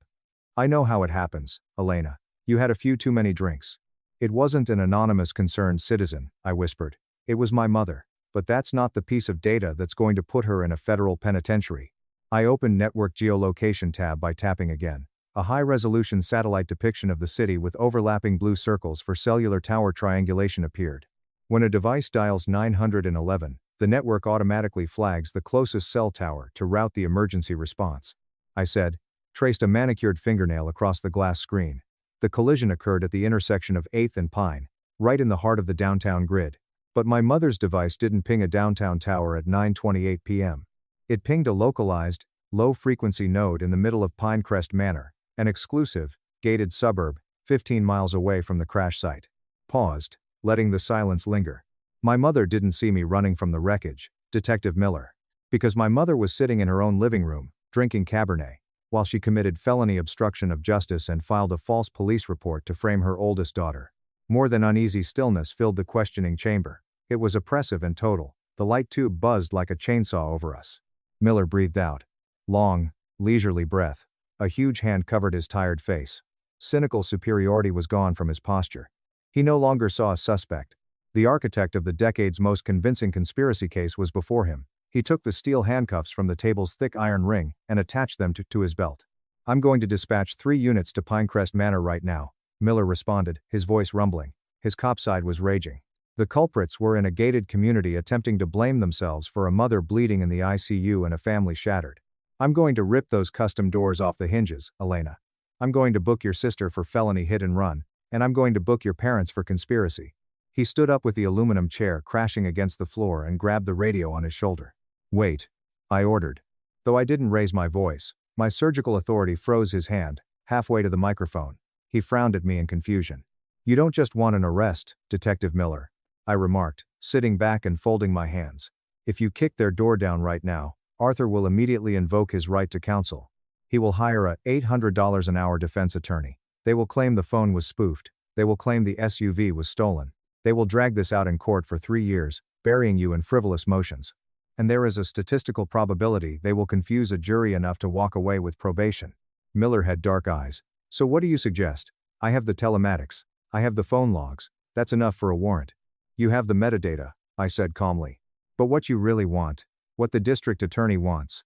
"I know how it happens, Elena. You had a few too many drinks." "It wasn't an anonymous concerned citizen," I whispered. "It was my mother. But that's not the piece of data that's going to put her in a federal penitentiary." I opened Network Geolocation tab by tapping again. A high-resolution satellite depiction of the city with overlapping blue circles for cellular tower triangulation appeared. When a device dials 911, the network automatically flags the closest cell tower to route the emergency response. I said, traced a manicured fingernail across the glass screen. The collision occurred at the intersection of 8th and Pine, right in the heart of the downtown grid. But my mother's device didn't ping a downtown tower at 9:28 p.m. It pinged a localized, low-frequency node in the middle of Pinecrest Manor, an exclusive, gated suburb, 15 miles away from the crash site. Paused, letting the silence linger. "My mother didn't see me running from the wreckage, Detective Miller. Because my mother was sitting in her own living room, drinking Cabernet, while she committed felony obstruction of justice and filed a false police report to frame her oldest daughter." More than uneasy stillness filled the questioning chamber. It was oppressive and total. The light tube buzzed like a chainsaw over us. Miller breathed out. Long, leisurely breath. A huge hand covered his tired face. Cynical superiority was gone from his posture. He no longer saw a suspect. The architect of the decade's most convincing conspiracy case was before him. He took the steel handcuffs from the table's thick iron ring and attached them to his belt. "I'm going to dispatch 3 units to Pinecrest Manor right now," Miller responded, his voice rumbling. His cop side was raging. The culprits were in a gated community attempting to blame themselves for a mother bleeding in the ICU and a family shattered. "I'm going to rip those custom doors off the hinges, Elena. I'm going to book your sister for felony hit and run, and I'm going to book your parents for conspiracy." He stood up with the aluminum chair crashing against the floor and grabbed the radio on his shoulder. "Wait," I ordered. Though I didn't raise my voice, my surgical authority froze his hand, halfway to the microphone. He frowned at me in confusion. "You don't just want an arrest, Detective Miller," I remarked, sitting back and folding my hands. "If you kick their door down right now, Arthur will immediately invoke his right to counsel. He will hire a $800 an hour defense attorney. They will claim the phone was spoofed. They will claim the SUV was stolen. They will drag this out in court for 3 years, burying you in frivolous motions. And there is a statistical probability they will confuse a jury enough to walk away with probation." Miller had dark eyes. "So what do you suggest? I have the telematics. I have the phone logs. That's enough for a warrant." "You have the metadata," I said calmly. "But what you really want, what the district attorney wants,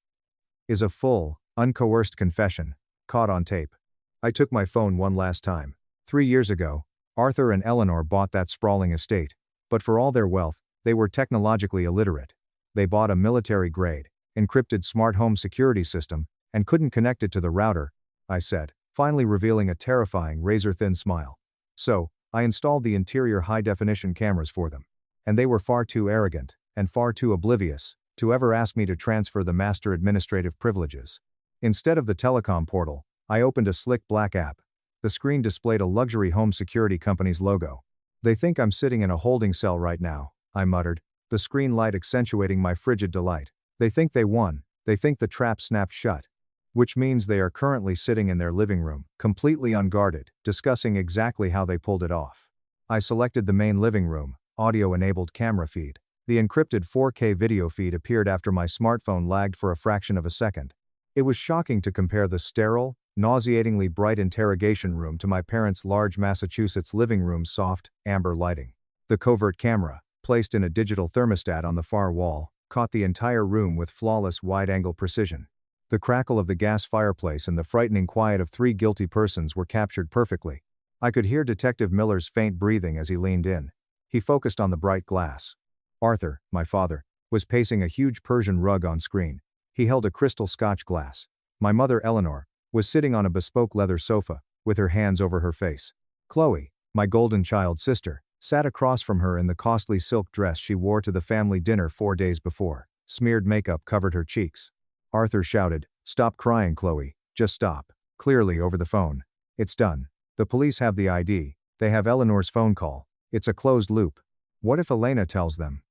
is a full, uncoerced confession, caught on tape." I took my phone one last time. 3 years ago, Arthur and Eleanor bought that sprawling estate, but for all their wealth, they were technologically illiterate. They bought a military-grade, encrypted smart home security system, and couldn't connect it to the router, I said, finally revealing a terrifying razor-thin smile. "So, I installed the interior high-definition cameras for them. And they were far too arrogant, and far too oblivious, to ever ask me to transfer the master administrative privileges. Instead of the telecom portal, I opened a slick black app. The screen displayed a luxury home security company's logo. They think I'm sitting in a holding cell right now," I muttered, the screen light accentuating my frigid delight. "They think they won. They think the trap snapped shut. Which means they are currently sitting in their living room, completely unguarded, discussing exactly how they pulled it off." I selected the main living room, audio-enabled camera feed. The encrypted 4K video feed appeared after my smartphone lagged for a fraction of a second. It was shocking to compare the sterile, nauseatingly bright interrogation room to my parents' large Massachusetts living room's soft, amber lighting. The covert camera, placed in a digital thermostat on the far wall, caught the entire room with flawless wide-angle precision. The crackle of the gas fireplace and the frightening quiet of 3 guilty persons were captured perfectly. I could hear Detective Miller's faint breathing as he leaned in. He focused on the bright glass. Arthur, my father, was pacing a huge Persian rug on screen. He held a crystal Scotch glass. My mother, Eleanor, was sitting on a bespoke leather sofa, with her hands over her face. Chloe, my golden child sister, sat across from her in the costly silk dress she wore to the family dinner 4 days before. Smeared makeup covered her cheeks. Arthur shouted, "Stop crying, Chloe, just stop." Clearly over the phone. "It's done. The police have the ID, they have Eleanor's phone call. It's a closed loop. What if Elena tells them?"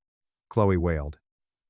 Chloe wailed.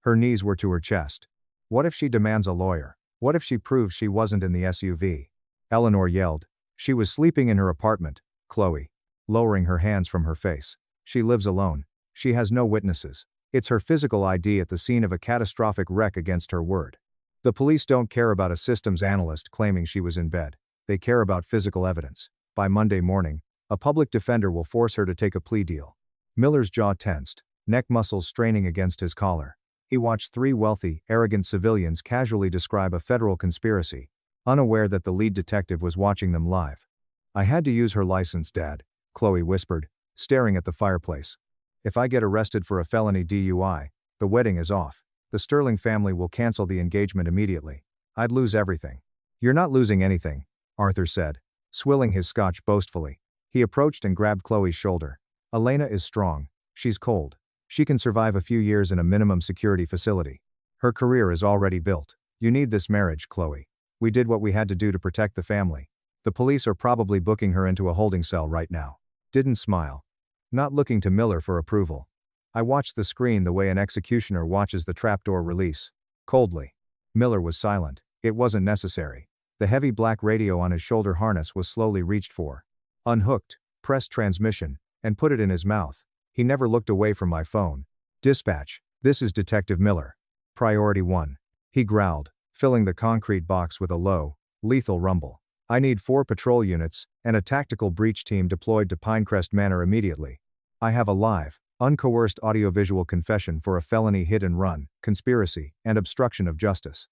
Her knees were to her chest. "What if she demands a lawyer? What if she proves she wasn't in the SUV?" Eleanor yelled. "She was sleeping in her apartment, Chloe," lowering her hands from her face. "She lives alone. She has no witnesses. It's her physical ID at the scene of a catastrophic wreck against her word. The police don't care about a systems analyst claiming she was in bed. They care about physical evidence. By Monday morning, a public defender will force her to take a plea deal." Miller's jaw tensed, neck muscles straining against his collar. He watched 3 wealthy, arrogant civilians casually describe a federal conspiracy, unaware that the lead detective was watching them live. "I had to use her license, Dad," Chloe whispered, staring at the fireplace. "If I get arrested for a felony DUI, the wedding is off. The Sterling family will cancel the engagement immediately. I'd lose everything." "You're not losing anything," Arthur said, swilling his scotch boastfully. He approached and grabbed Chloe's shoulder. "Elena is strong. She's cold. She can survive a few years in a minimum security facility. Her career is already built. You need this marriage, Chloe. We did what we had to do to protect the family. The police are probably booking her into a holding cell right now." Didn't smile. Not looking to Miller for approval. I watched the screen the way an executioner watches the trapdoor release. Coldly. Miller was silent. It wasn't necessary. The heavy black radio on his shoulder harness was slowly reached for. Unhooked, pressed transmission, and put it in his mouth. He never looked away from my phone. "Dispatch," This is Detective Miller. Priority 1. He growled, filling the concrete box with a low, lethal rumble. I need 4 patrol units and a tactical breach team deployed to Pinecrest Manor immediately. I have a live, uncoerced audiovisual confession for a felony hit and run, conspiracy, and obstruction of justice.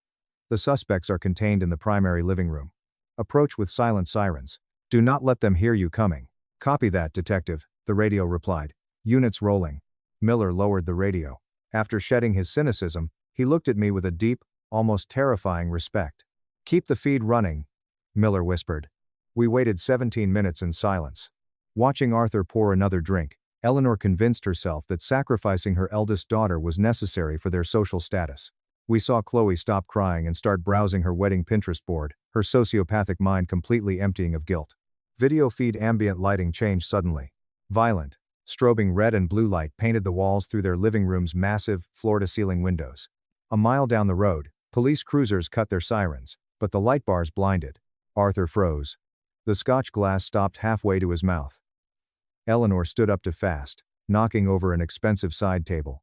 The suspects are contained in the primary living room. Approach with silent sirens. Do not let them hear you coming. Copy that, detective, the radio replied. Units rolling. Miller lowered the radio. After shedding his cynicism, he looked at me with a deep, almost terrifying respect. Keep the feed running, Miller whispered. We waited 17 minutes in silence. Watching Arthur pour another drink, Eleanor convinced herself that sacrificing her eldest daughter was necessary for their social status. We saw Chloe stop crying and start browsing her wedding Pinterest board, her sociopathic mind completely emptying of guilt. Video feed ambient lighting changed suddenly. Violent, strobing red and blue light painted the walls through their living room's massive, floor-to-ceiling windows. A mile down the road, police cruisers cut their sirens, but the light bars blinded. Arthur froze. The Scotch glass stopped halfway to his mouth. Eleanor stood up to fast, knocking over an expensive side table.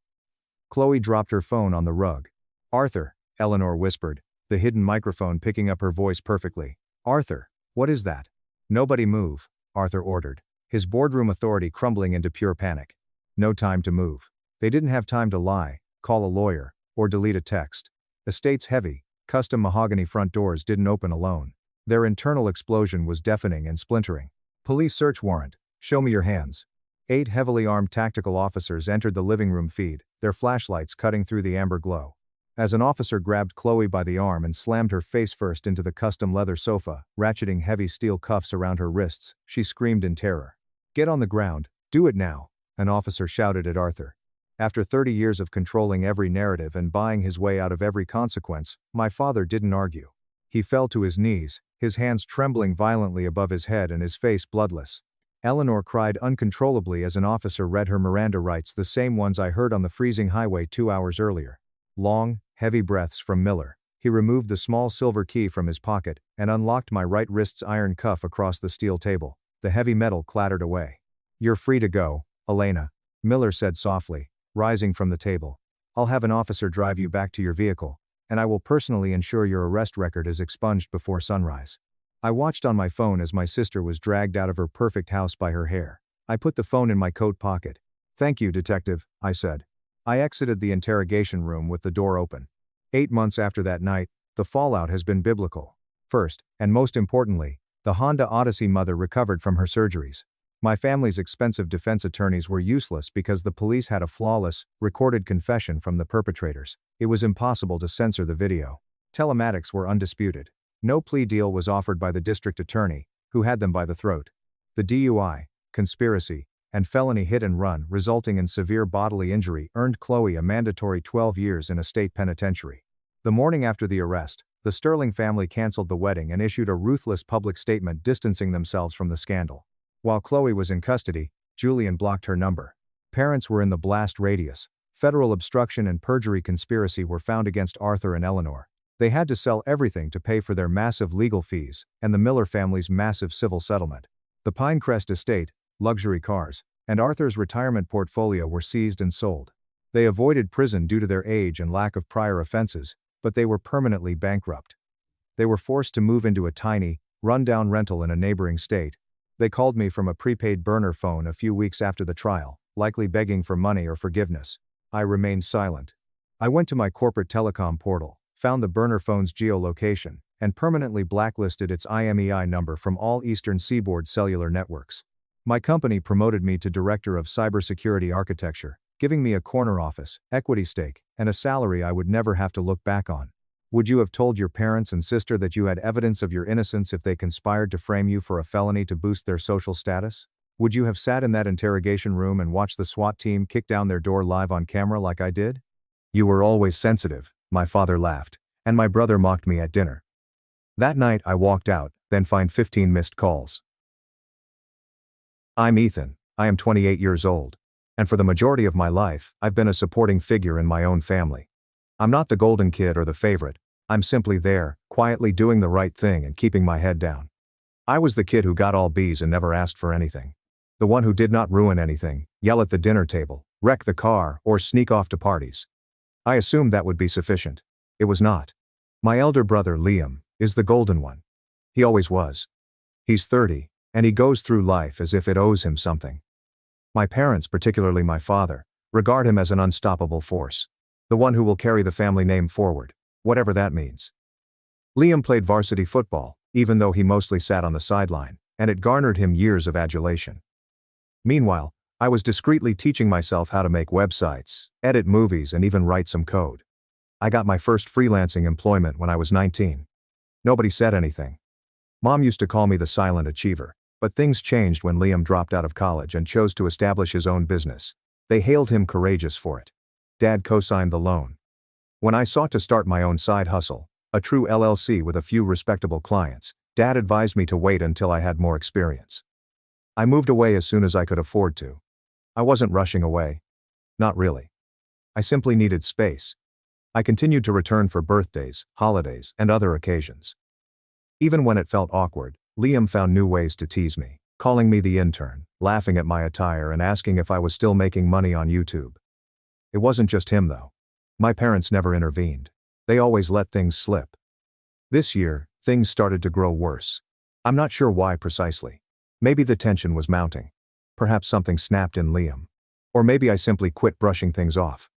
Chloe dropped her phone on the rug. Arthur, Eleanor whispered, the hidden microphone picking up her voice perfectly. Arthur, what is that? Nobody move, Arthur ordered, his boardroom authority crumbling into pure panic. No time to move. They didn't have time to lie, call a lawyer, or delete a text. Estates heavy, custom mahogany front doors didn't open alone. Their internal explosion was deafening and splintering. Police search warrant. Show me your hands. 8 heavily armed tactical officers entered the living room feed, their flashlights cutting through the amber glow. As an officer grabbed Chloe by the arm and slammed her face first into the custom leather sofa, ratcheting heavy steel cuffs around her wrists, she screamed in terror. Get on the ground, do it now, an officer shouted at Arthur. After 30 years of controlling every narrative and buying his way out of every consequence, my father didn't argue. He fell to his knees, his hands trembling violently above his head and his face bloodless. Eleanor cried uncontrollably as an officer read her Miranda rights, the same ones I heard on the freezing highway 2 hours earlier. Long, heavy breaths from Miller. He removed the small silver key from his pocket and unlocked my right wrist's iron cuff across the steel table. The heavy metal clattered away. You're free to go, Elena, Miller said softly, rising from the table. I'll have an officer drive you back to your vehicle, and I will personally ensure your arrest record is expunged before sunrise. I watched on my phone as my sister was dragged out of her perfect house by her hair. I put the phone in my coat pocket. Thank you, detective, I said. I exited the interrogation room with the door open. 8 months after that night, the fallout has been biblical. First, and most importantly, the Honda Odyssey mother recovered from her surgeries. My family's expensive defense attorneys were useless because the police had a flawless, recorded confession from the perpetrators. It was impossible to censor the video. Telematics were undisputed. No plea deal was offered by the district attorney, who had them by the throat. The DUI, conspiracy, and felony hit and run resulting in severe bodily injury earned Chloe a mandatory 12 years in a state penitentiary. The morning after the arrest, the Sterling family canceled the wedding and issued a ruthless public statement distancing themselves from the scandal. While Chloe was in custody, Julian blocked her number. Parents were in the blast radius. Federal obstruction and perjury conspiracy were found against Arthur and Eleanor. They had to sell everything to pay for their massive legal fees and the Miller family's massive civil settlement. The Pinecrest estate, luxury cars, and Arthur's retirement portfolio were seized and sold. They avoided prison due to their age and lack of prior offenses, but they were permanently bankrupt. They were forced to move into a tiny, run-down rental in a neighboring state. They called me from a prepaid burner phone a few weeks after the trial, likely begging for money or forgiveness. I remained silent. I went to my corporate telecom portal, found the burner phone's geolocation, and permanently blacklisted its IMEI number from all Eastern Seaboard cellular networks. My company promoted me to Director of Cybersecurity Architecture, giving me a corner office, equity stake, and a salary I would never have to look back on. Would you have told your parents and sister that you had evidence of your innocence if they conspired to frame you for a felony to boost their social status? Would you have sat in that interrogation room and watched the SWAT team kick down their door live on camera like I did? You were always sensitive, my father laughed, and my brother mocked me at dinner. That night I walked out, then find 15 missed calls. I'm Ethan, I am 28 years old. And for the majority of my life, I've been a supporting figure in my own family. I'm not the golden kid or the favorite, I'm simply there, quietly doing the right thing and keeping my head down. I was the kid who got all B's and never asked for anything. The one who did not ruin anything, yell at the dinner table, wreck the car, or sneak off to parties. I assumed that would be sufficient. It was not. My elder brother, Liam, is the golden one. He always was. He's 30, and he goes through life as if it owes him something. My parents, particularly my father, regard him as an unstoppable force. The one who will carry the family name forward, whatever that means. Liam played varsity football, even though he mostly sat on the sideline, and it garnered him years of adulation. Meanwhile, I was discreetly teaching myself how to make websites, edit movies, and even write some code. I got my first freelancing employment when I was 19. Nobody said anything. Mom used to call me the silent achiever, but things changed when Liam dropped out of college and chose to establish his own business. They hailed him courageous for it. Dad co-signed the loan. When I sought to start my own side hustle, a true LLC with a few respectable clients, Dad advised me to wait until I had more experience. I moved away as soon as I could afford to. I wasn't rushing away. Not really. I simply needed space. I continued to return for birthdays, holidays, and other occasions. Even when it felt awkward, Liam found new ways to tease me, calling me the intern, laughing at my attire, and asking if I was still making money on YouTube. It wasn't just him though. My parents never intervened. They always let things slip. This year, things started to grow worse. I'm not sure why precisely. Maybe the tension was mounting. Perhaps something snapped in Liam. Or maybe I simply quit brushing things off.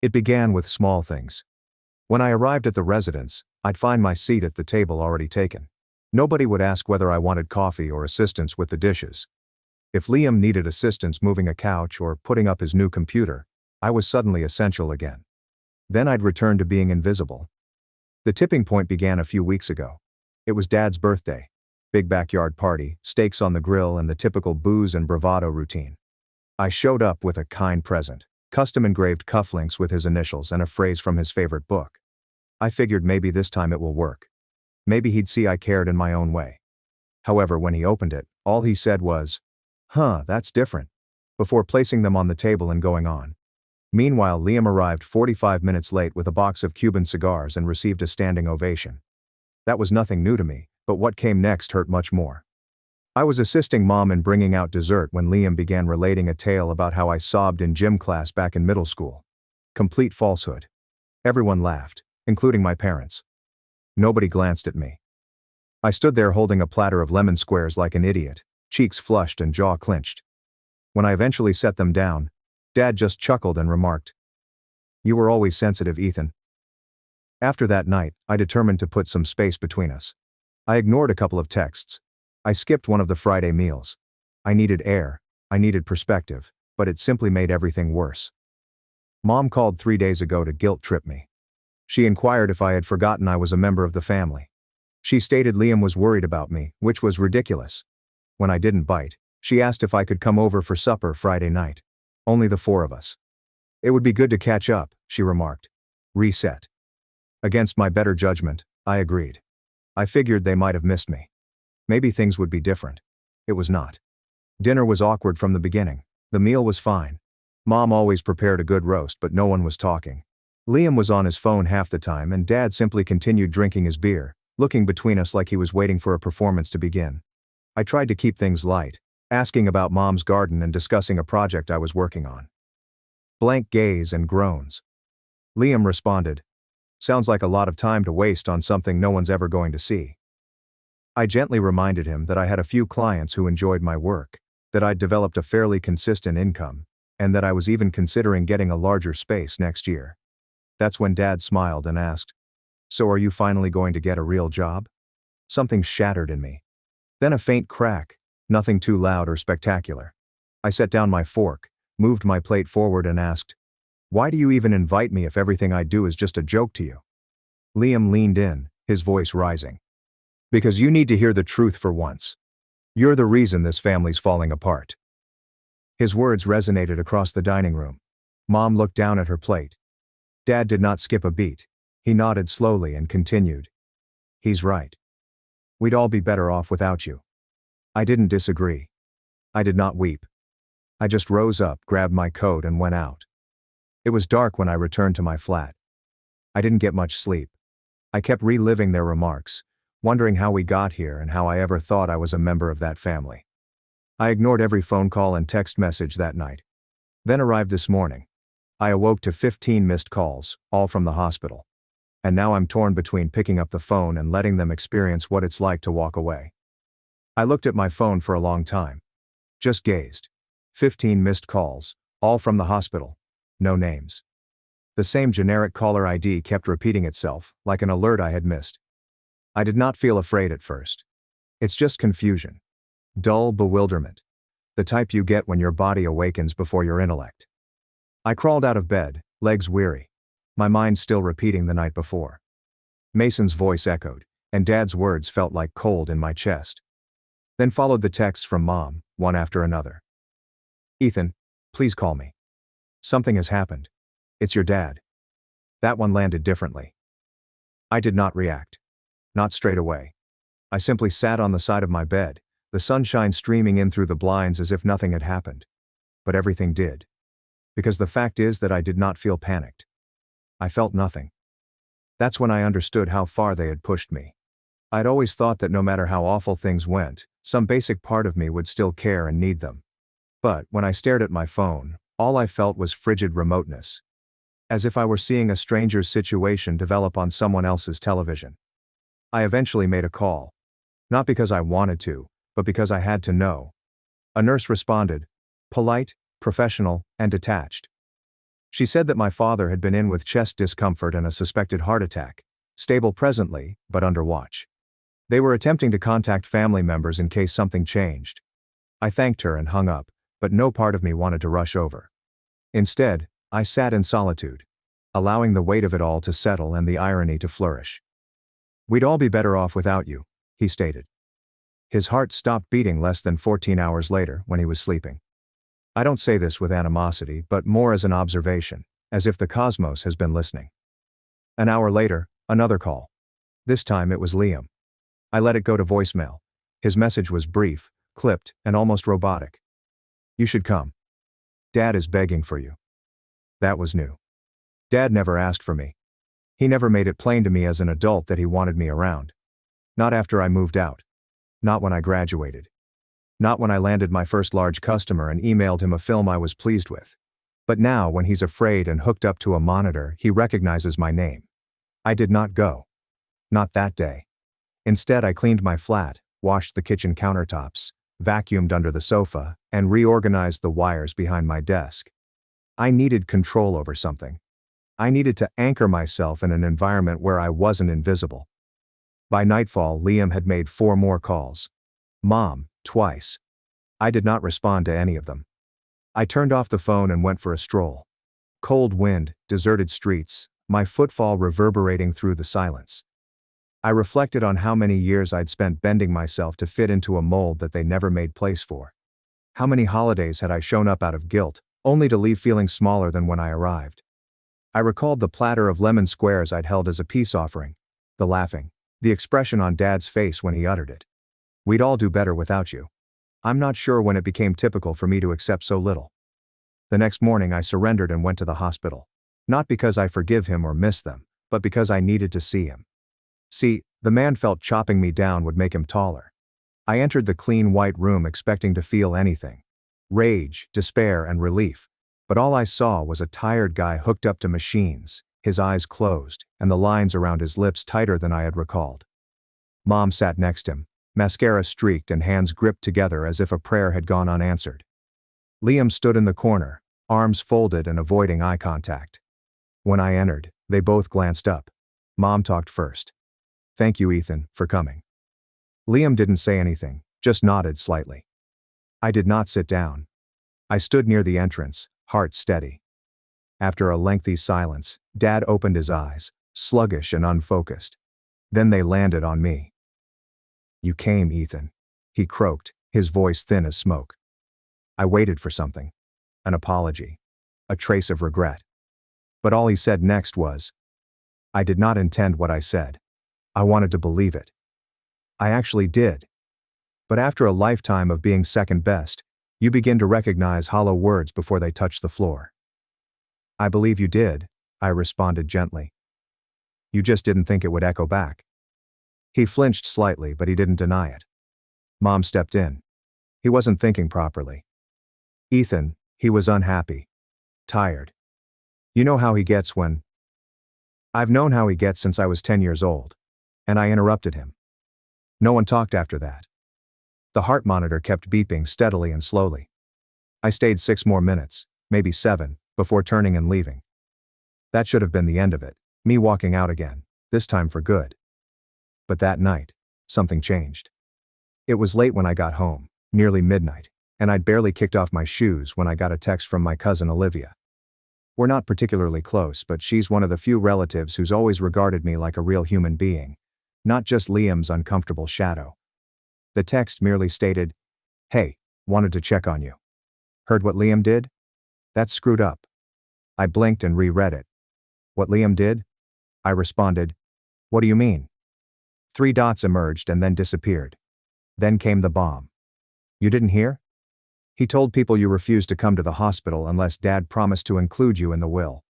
It began with small things. When I arrived at the residence, I'd find my seat at the table already taken. Nobody would ask whether I wanted coffee or assistance with the dishes. If Liam needed assistance moving a couch or putting up his new computer, I was suddenly essential again. Then I'd return to being invisible. The tipping point began a few weeks ago. It was Dad's birthday. Big backyard party, steaks on the grill, and the typical booze and bravado routine. I showed up with a kind present, custom engraved cufflinks with his initials and a phrase from his favorite book. I figured maybe this time it will work. Maybe he'd see I cared in my own way. However, when he opened it, all he said was, "Huh, that's different," before placing them on the table and going on. Meanwhile, Liam arrived 45 minutes late with a box of Cuban cigars and received a standing ovation. That was nothing new to me, but what came next hurt much more. I was assisting Mom in bringing out dessert when Liam began relating a tale about how I sobbed in gym class back in middle school. Complete falsehood. Everyone laughed, including my parents. Nobody glanced at me. I stood there holding a platter of lemon squares like an idiot, cheeks flushed and jaw clenched. When I eventually set them down, Dad just chuckled and remarked, "You were always sensitive, Ethan." After that night, I determined to put some space between us. I ignored a couple of texts. I skipped one of the Friday meals. I needed air, I needed perspective, but it simply made everything worse. Mom called 3 days ago to guilt trip me. She inquired if I had forgotten I was a member of the family. She stated Liam was worried about me, which was ridiculous. When I didn't bite, she asked if I could come over for supper Friday night. Only the 4 of us. It would be good to catch up, she remarked. Reset. Against my better judgment, I agreed. I figured they might have missed me. Maybe things would be different. It was not. Dinner was awkward from the beginning. The meal was fine. Mom always prepared a good roast, but no one was talking. Liam was on his phone half the time, and Dad simply continued drinking his beer, looking between us like he was waiting for a performance to begin. I tried to keep things light, asking about Mom's garden and discussing a project I was working on. Blank gaze and groans. Liam responded, "Sounds like a lot of time to waste on something no one's ever going to see." I gently reminded him that I had a few clients who enjoyed my work, that I'd developed a fairly consistent income, and that I was even considering getting a larger space next year. That's when Dad smiled and asked, "So are you finally going to get a real job?" Something shattered in me. Then a faint crack, nothing too loud or spectacular. I set down my fork, moved my plate forward and asked, "Why do you even invite me if everything I do is just a joke to you?" Liam leaned in, his voice rising. "Because you need to hear the truth for once. You're the reason this family's falling apart." His words resonated across the dining room. Mom looked down at her plate. Dad did not skip a beat. He nodded slowly and continued. "He's right. We'd all be better off without you." I didn't disagree. I did not weep. I just rose up, grabbed my coat and went out. It was dark when I returned to my flat. I didn't get much sleep. I kept reliving their remarks, wondering how we got here and how I ever thought I was a member of that family. I ignored every phone call and text message that night. Then arrived this morning. I awoke to 15 missed calls, all from the hospital. And now I'm torn between picking up the phone and letting them experience what it's like to walk away. I looked at my phone for a long time. Just gazed. 15 missed calls, all from the hospital. No names. The same generic caller ID kept repeating itself, like an alert I had missed. I did not feel afraid at first. It's just confusion. Dull bewilderment. The type you get when your body awakens before your intellect. I crawled out of bed, legs weary. My mind still repeating the night before. Mason's voice echoed, and Dad's words felt like cold in my chest. Then followed the texts from Mom, one after another. Ethan, please call me. Something has happened. It's your dad. That one landed differently. I did not react. Not straight away. I simply sat on the side of my bed, the sunshine streaming in through the blinds as if nothing had happened. But everything did. Because the fact is that I did not feel panicked. I felt nothing. That's when I understood how far they had pushed me. I'd always thought that no matter how awful things went, some basic part of me would still care and need them. But when I stared at my phone, all I felt was frigid remoteness. As if I were seeing a stranger's situation develop on someone else's television. I eventually made a call. Not because I wanted to, but because I had to know. A nurse responded, polite, professional, and detached. She said that my father had been in with chest discomfort and a suspected heart attack, stable presently, but under watch. They were attempting to contact family members in case something changed. I thanked her and hung up, but no part of me wanted to rush over. Instead, I sat in solitude, allowing the weight of it all to settle and the irony to flourish. We'd all be better off without you, he stated. His heart stopped beating less than 14 hours later when he was sleeping. I don't say this with animosity, but more as an observation, as if the cosmos has been listening. An hour later, another call. This time it was Liam. I let it go to voicemail. His message was brief, clipped, and almost robotic. You should come. Dad is begging for you. That was new. Dad never asked for me. He never made it plain to me as an adult that he wanted me around. Not after I moved out. Not when I graduated. Not when I landed my first large customer and emailed him a film I was pleased with. But now when he's afraid and hooked up to a monitor, he recognizes my name. I did not go. Not that day. Instead, I cleaned my flat, washed the kitchen countertops, vacuumed under the sofa, and reorganized the wires behind my desk. I needed control over something. I needed to anchor myself in an environment where I wasn't invisible. By nightfall, Liam had made 4 more calls. Mom, twice. I did not respond to any of them. I turned off the phone and went for a stroll. Cold wind, deserted streets, my footfall reverberating through the silence. I reflected on how many years I'd spent bending myself to fit into a mold that they never made place for. How many holidays had I shown up out of guilt, only to leave feeling smaller than when I arrived. I recalled the platter of lemon squares I'd held as a peace offering, the laughing, the expression on Dad's face when he uttered it. We'd all do better without you. I'm not sure when it became typical for me to accept so little. The next morning I surrendered and went to the hospital. Not because I forgive him or miss them, but because I needed to see him. See, the man felt chopping me down would make him taller. I entered the clean white room expecting to feel anything. Rage, despair, and relief. But all I saw was a tired guy hooked up to machines, his eyes closed, and the lines around his lips tighter than I had recalled. Mom sat next him, mascara streaked and hands gripped together as if a prayer had gone unanswered. Liam stood in the corner, arms folded and avoiding eye contact. When I entered, they both glanced up. Mom talked first. Thank you, Ethan, for coming. Liam didn't say anything, just nodded slightly. I did not sit down. I stood near the entrance, heart steady. After a lengthy silence, Dad opened his eyes, sluggish and unfocused. Then they landed on me. You came, Ethan, he croaked, his voice thin as smoke. I waited for something. An apology. A trace of regret. But all he said next was, I did not intend what I said. I wanted to believe it. I actually did. But after a lifetime of being second best, you begin to recognize hollow words before they touch the floor. I believe you did, I responded gently. You just didn't think it would echo back. He flinched slightly, but he didn't deny it. Mom stepped in. He wasn't thinking properly. Ethan, he was unhappy. Tired. You know how he gets when. I've known how he gets since I was 10 years old. And I interrupted him. No one talked after that. The heart monitor kept beeping steadily and slowly. I stayed 6 more minutes, maybe 7, before turning and leaving. That should have been the end of it, me walking out again, this time for good. But that night, something changed. It was late when I got home, nearly midnight, and I'd barely kicked off my shoes when I got a text from my cousin Olivia. We're not particularly close, but she's one of the few relatives who's always regarded me like a real human being, not just Liam's uncomfortable shadow. The text merely stated, "Hey, wanted to check on you. Heard what Liam did? That's screwed up." I blinked and reread it. "What Liam did?" I responded. "What do you mean?" 3 dots emerged and then disappeared. Then came the bomb. "You didn't hear? He told people you refused to come to the hospital unless Dad promised to include you in the will."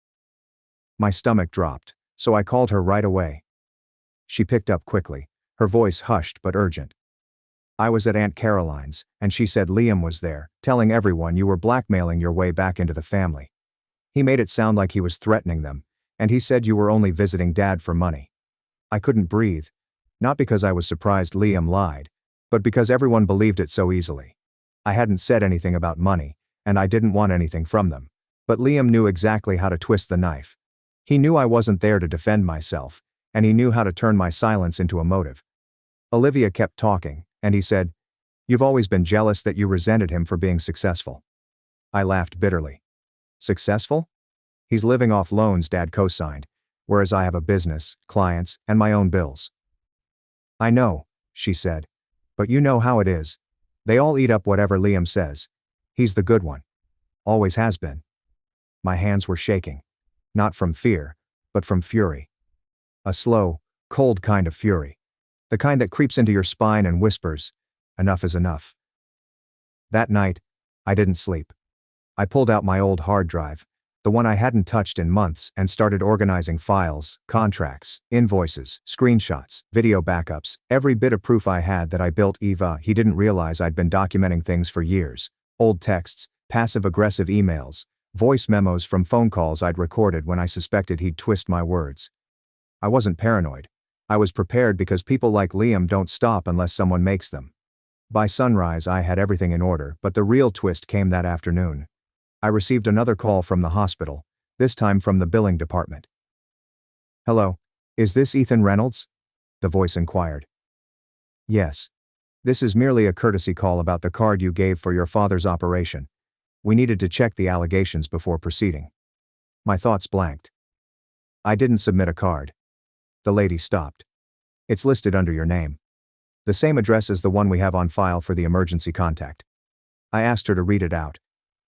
My stomach dropped, so I called her right away. She picked up quickly, her voice hushed but urgent. "I was at Aunt Caroline's, and she said Liam was there, telling everyone you were blackmailing your way back into the family. He made it sound like he was threatening them, and he said you were only visiting Dad for money." I couldn't breathe, not because I was surprised Liam lied, but because everyone believed it so easily. I hadn't said anything about money, and I didn't want anything from them. But Liam knew exactly how to twist the knife. He knew I wasn't there to defend myself, and he knew how to turn my silence into a motive. Olivia kept talking, and he said, "You've always been jealous that you resented him for being successful." I laughed bitterly. "Successful? He's living off loans Dad co-signed, whereas I have a business, clients, and my own bills." "I know," she said. "But you know how it is. They all eat up whatever Liam says. He's the good one. Always has been." My hands were shaking. Not from fear, but from fury. A slow, cold kind of fury. The kind that creeps into your spine and whispers, "Enough is enough." That night, I didn't sleep. I pulled out my old hard drive, the one I hadn't touched in months, and started organizing files, contracts, invoices, screenshots, video backups, every bit of proof I had that I built Eva. He didn't realize I'd been documenting things for years. Old texts, passive-aggressive emails, voice memos from phone calls I'd recorded when I suspected he'd twist my words. I wasn't paranoid. I was prepared because people like Liam don't stop unless someone makes them. By sunrise I had everything in order, but the real twist came that afternoon. I received another call from the hospital, this time from the billing department. "Hello, is this Ethan Reynolds?" the voice inquired. "Yes. This is merely a courtesy call about the card you gave for your father's operation. We needed to check the allegations before proceeding." My thoughts blanked. "I didn't submit a card." The lady stopped. "It's listed under your name. The same address as the one we have on file for the emergency contact." I asked her to read it out.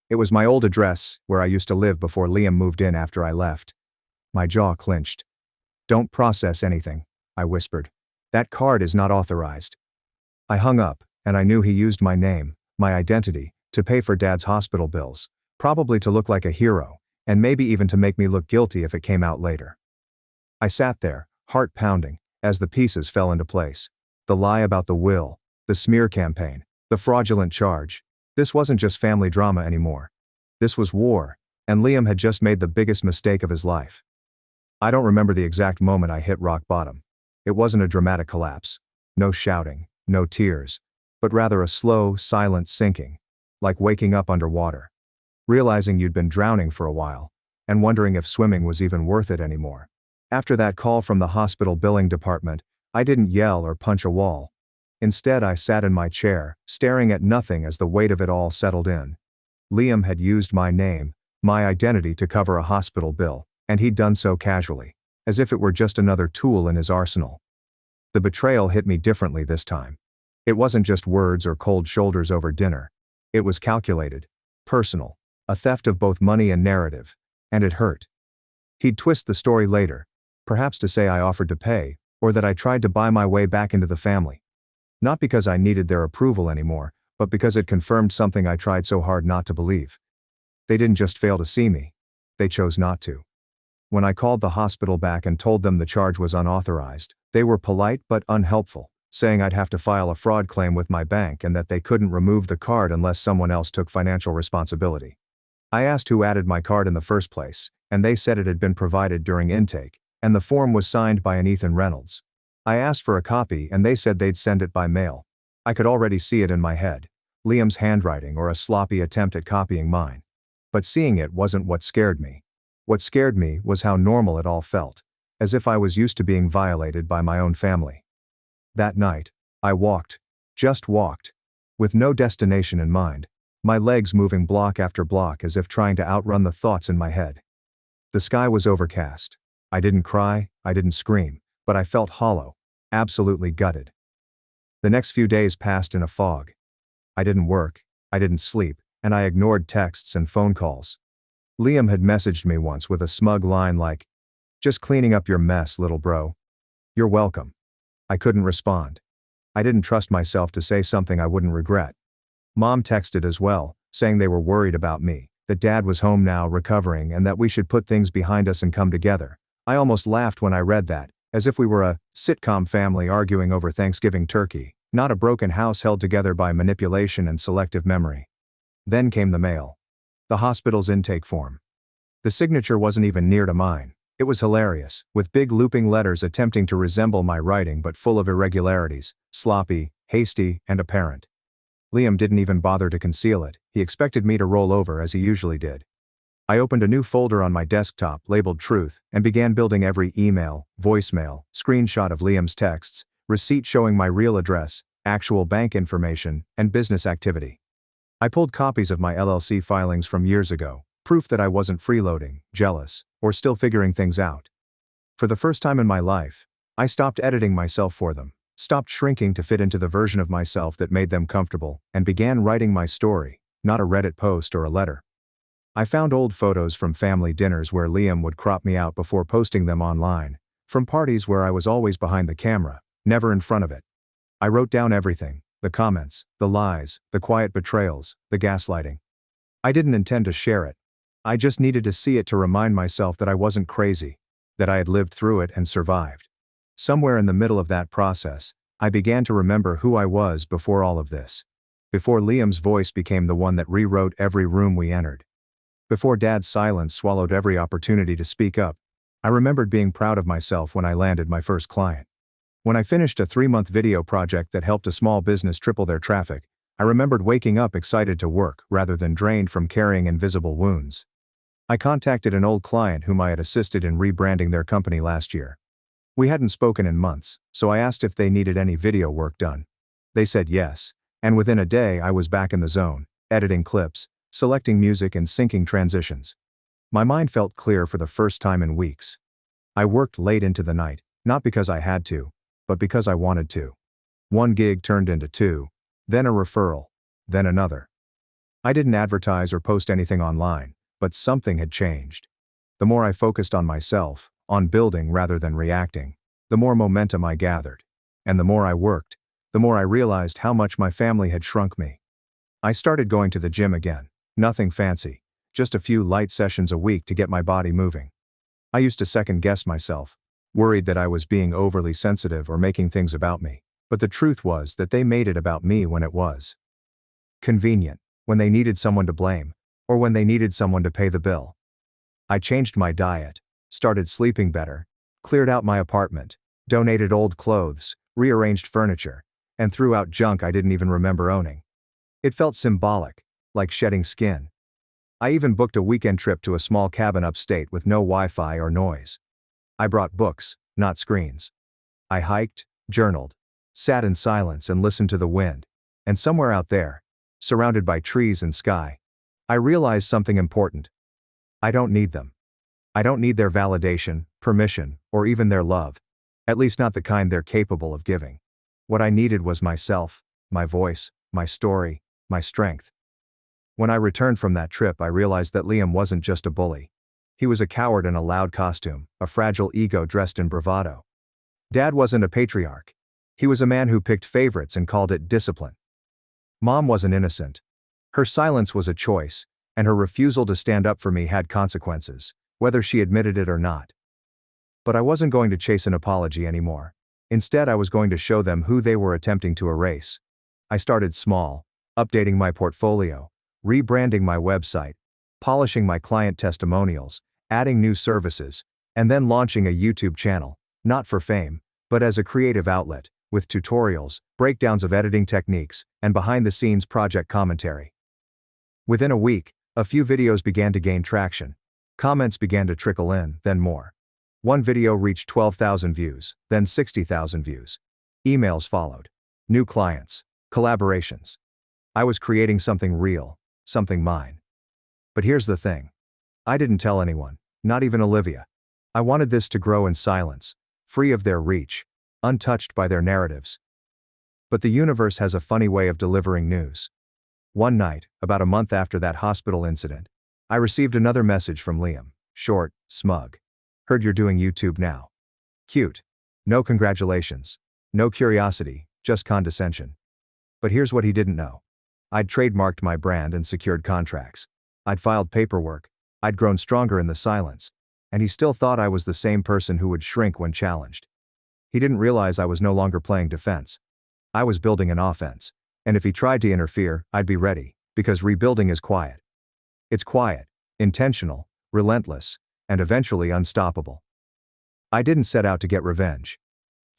It was my old address, where I used to live before Liam moved in after I left. My jaw clenched. "Don't process anything," I whispered. "That card is not authorized." I hung up, and I knew he used my name, my identity, to pay for Dad's hospital bills, probably to look like a hero, and maybe even to make me look guilty if it came out later. I sat there, heart pounding, as the pieces fell into place. The lie about the will, the smear campaign, the fraudulent charge. This wasn't just family drama anymore. This was war, and Liam had just made the biggest mistake of his life. I don't remember the exact moment I hit rock bottom. It wasn't a dramatic collapse. No shouting, no tears, but rather a slow, silent sinking, like waking up underwater. Realizing you'd been drowning for a while, and wondering if swimming was even worth it anymore. After that call from the hospital billing department, I didn't yell or punch a wall. Instead, I sat in my chair, staring at nothing as the weight of it all settled in. Liam had used my name, my identity to cover a hospital bill, and he'd done so casually, as if it were just another tool in his arsenal. The betrayal hit me differently this time. It wasn't just words or cold shoulders over dinner. It was calculated, personal, a theft of both money and narrative, and it hurt. He'd twist the story later, perhaps to say I offered to pay, or that I tried to buy my way back into the family. Not because I needed their approval anymore, but because it confirmed something I tried so hard not to believe. They didn't just fail to see me. They chose not to. When I called the hospital back and told them the charge was unauthorized, they were polite but unhelpful, saying I'd have to file a fraud claim with my bank and that they couldn't remove the card unless someone else took financial responsibility. I asked who added my card in the first place, and they said it had been provided during intake, and the form was signed by an Ethan Reynolds. I asked for a copy and they said they'd send it by mail. I could already see it in my head. Liam's handwriting or a sloppy attempt at copying mine. But seeing it wasn't what scared me. What scared me was how normal it all felt, as if I was used to being violated by my own family. That night, I walked, just walked, with no destination in mind, my legs moving block after block as if trying to outrun the thoughts in my head. The sky was overcast. I didn't cry, I didn't scream, but I felt hollow, absolutely gutted. The next few days passed in a fog. I didn't work, I didn't sleep, and I ignored texts and phone calls. Liam had messaged me once with a smug line like, "Just cleaning up your mess, little bro. You're welcome." I couldn't respond. I didn't trust myself to say something I wouldn't regret. Mom texted as well, saying they were worried about me, that Dad was home now recovering and that we should put things behind us and come together. I almost laughed when I read that, as if we were a sitcom family arguing over Thanksgiving turkey, not a broken house held together by manipulation and selective memory. Then came the mail. The hospital's intake form. The signature wasn't even near to mine. It was hilarious, with big looping letters attempting to resemble my writing but full of irregularities, sloppy, hasty, and apparent. Liam didn't even bother to conceal it, he expected me to roll over as he usually did. I opened a new folder on my desktop labeled Truth and began building every email, voicemail, screenshot of Liam's texts, receipt showing my real address, actual bank information, and business activity. I pulled copies of my LLC filings from years ago, proof that I wasn't freeloading, jealous, or still figuring things out. For the first time in my life, I stopped editing myself for them, stopped shrinking to fit into the version of myself that made them comfortable, and began writing my story, not a Reddit post or a letter. I found old photos from family dinners where Liam would crop me out before posting them online, from parties where I was always behind the camera, never in front of it. I wrote down everything, the comments, the lies, the quiet betrayals, the gaslighting. I didn't intend to share it. I just needed to see it to remind myself that I wasn't crazy, that I had lived through it and survived. Somewhere in the middle of that process, I began to remember who I was before all of this. Before Liam's voice became the one that rewrote every room we entered. Before Dad's silence swallowed every opportunity to speak up, I remembered being proud of myself when I landed my first client. When I finished a 3-month video project that helped a small business triple their traffic, I remembered waking up excited to work rather than drained from carrying invisible wounds. I contacted an old client whom I had assisted in rebranding their company last year. We hadn't spoken in months, so I asked if they needed any video work done. They said yes, and within a day I was back in the zone, editing clips, selecting music and syncing transitions. My mind felt clear for the first time in weeks. I worked late into the night, not because I had to, but because I wanted to. One gig turned into 2, then a referral, then another. I didn't advertise or post anything online, but something had changed. The more I focused on myself, on building rather than reacting, the more momentum I gathered. And the more I worked, the more I realized how much my family had shrunk me. I started going to the gym again. Nothing fancy, just a few light sessions a week to get my body moving. I used to second-guess myself, worried that I was being overly sensitive or making things about me, but the truth was that they made it about me when it was convenient, when they needed someone to blame, or when they needed someone to pay the bill. I changed my diet, started sleeping better, cleared out my apartment, donated old clothes, rearranged furniture, and threw out junk I didn't even remember owning. It felt symbolic, like shedding skin. I even booked a weekend trip to a small cabin upstate with no Wi-Fi or noise. I brought books, not screens. I hiked, journaled, sat in silence and listened to the wind. And somewhere out there, surrounded by trees and sky, I realized something important. I don't need them. I don't need their validation, permission, or even their love. At least not the kind they're capable of giving. What I needed was myself, my voice, my story, my strength. When I returned from that trip, I realized that Liam wasn't just a bully. He was a coward in a loud costume, a fragile ego dressed in bravado. Dad wasn't a patriarch. He was a man who picked favorites and called it discipline. Mom wasn't innocent. Her silence was a choice, and her refusal to stand up for me had consequences, whether she admitted it or not. But I wasn't going to chase an apology anymore. Instead, I was going to show them who they were attempting to erase. I started small, updating my portfolio, rebranding my website, polishing my client testimonials, adding new services, and then launching a YouTube channel, not for fame, but as a creative outlet, with tutorials, breakdowns of editing techniques, and behind-the-scenes project commentary. Within a week, a few videos began to gain traction. Comments began to trickle in, then more. One video reached 12,000 views, then 60,000 views. Emails followed. New clients, collaborations. I was creating something real, something mine. But here's the thing. I didn't tell anyone, not even Olivia. I wanted this to grow in silence, free of their reach, untouched by their narratives. But the universe has a funny way of delivering news. One night, about a month after that hospital incident, I received another message from Liam, short, smug. Heard you're doing YouTube now. Cute. No congratulations. No curiosity, just condescension. But here's what he didn't know. I'd trademarked my brand and secured contracts. I'd filed paperwork. I'd grown stronger in the silence. And he still thought I was the same person who would shrink when challenged. He didn't realize I was no longer playing defense. I was building an offense. And if he tried to interfere, I'd be ready, because rebuilding is quiet. It's quiet, intentional, relentless, and eventually unstoppable. I didn't set out to get revenge.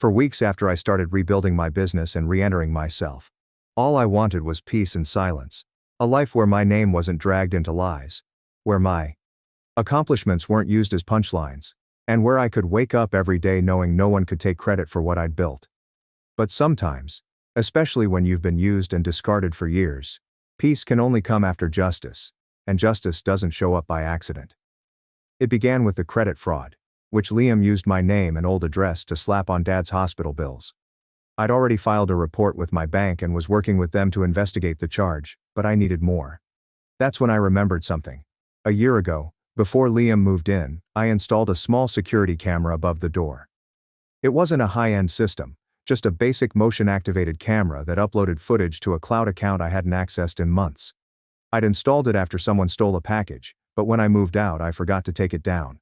For weeks after I started rebuilding my business and re-entering myself, all I wanted was peace and silence. A life where my name wasn't dragged into lies. Where my accomplishments weren't used as punchlines. And where I could wake up every day knowing no one could take credit for what I'd built. But sometimes, especially when you've been used and discarded for years, peace can only come after justice, and justice doesn't show up by accident. It began with the credit fraud, which Liam used my name and old address to slap on Dad's hospital bills. I'd already filed a report with my bank and was working with them to investigate the charge, but I needed more. That's when I remembered something. A year ago, before Liam moved in, I installed a small security camera above the door. It wasn't a high-end system, just a basic motion-activated camera that uploaded footage to a cloud account I hadn't accessed in months. I'd installed it after someone stole a package, but when I moved out I forgot to take it down.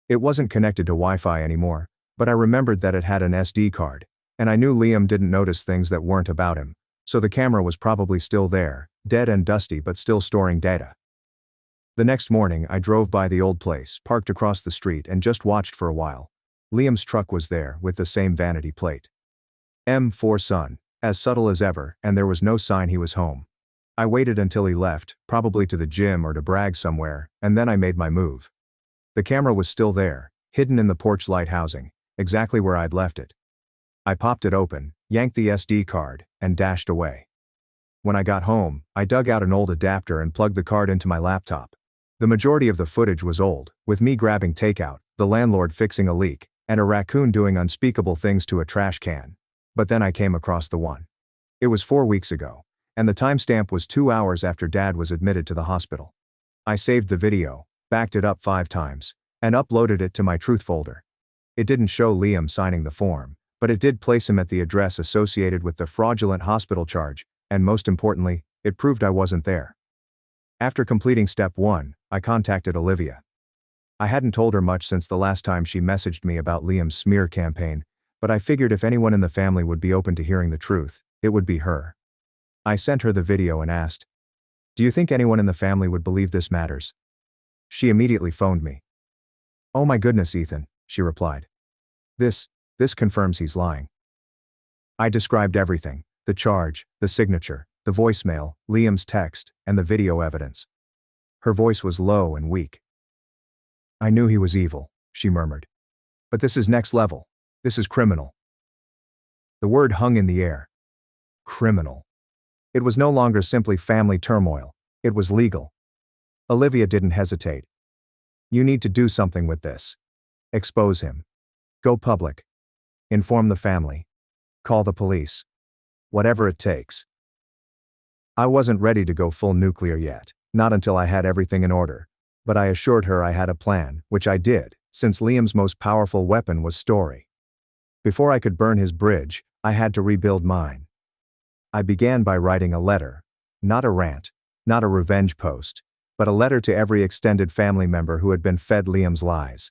It wasn't connected to Wi-Fi anymore, but I remembered that it had an SD card, and I knew Liam didn't notice things that weren't about him, so the camera was probably still there, dead and dusty but still storing data. The next morning I drove by the old place, parked across the street and just watched for a while. Liam's truck was there, with the same vanity plate. M4 Son, as subtle as ever, and there was no sign he was home. I waited until he left, probably to the gym or to brag somewhere, and then I made my move. The camera was still there, hidden in the porch light housing, exactly where I'd left it. I popped it open, yanked the SD card, and dashed away. When I got home, I dug out an old adapter and plugged the card into my laptop. The majority of the footage was old, with me grabbing takeout, the landlord fixing a leak, and a raccoon doing unspeakable things to a trash can. But then I came across the one. It was 4 weeks ago, and the timestamp was 2 hours after Dad was admitted to the hospital. I saved the video, backed it up 5 times, and uploaded it to my truth folder. It didn't show Liam signing the form, but it did place him at the address associated with the fraudulent hospital charge, and most importantly, it proved I wasn't there. After completing step 1, I contacted Olivia. I hadn't told her much since the last time she messaged me about Liam's smear campaign, but I figured if anyone in the family would be open to hearing the truth, it would be her. I sent her the video and asked, "Do you think anyone in the family would believe this matters?" She immediately phoned me. "Oh my goodness, Ethan," she replied. This confirms he's lying." I described everything, the charge, the signature, the voicemail, Liam's text, and the video evidence. Her voice was low and weak. "I knew he was evil," she murmured. "But this is next level. This is criminal." The word hung in the air. Criminal. It was no longer simply family turmoil, it was legal. Olivia didn't hesitate. "You need to do something with this. Expose him. Go public. Inform the family. Call the police. Whatever it takes." I wasn't ready to go full nuclear yet, not until I had everything in order, but I assured her I had a plan, which I did, since Liam's most powerful weapon was story. Before I could burn his bridge, I had to rebuild mine. I began by writing a letter, not a rant, not a revenge post, but a letter to every extended family member who had been fed Liam's lies.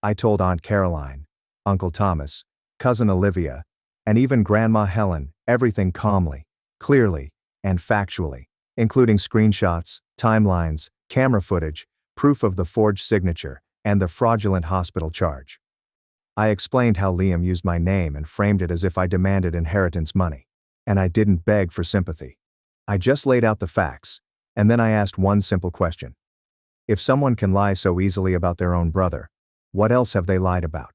I told Aunt Caroline, Uncle Thomas, Cousin Olivia, and even Grandma Helen, everything calmly, clearly, and factually, including screenshots, timelines, camera footage, proof of the forged signature, and the fraudulent hospital charge. I explained how Liam used my name and framed it as if I demanded inheritance money. And I didn't beg for sympathy. I just laid out the facts, and then I asked one simple question. If someone can lie so easily about their own brother, what else have they lied about?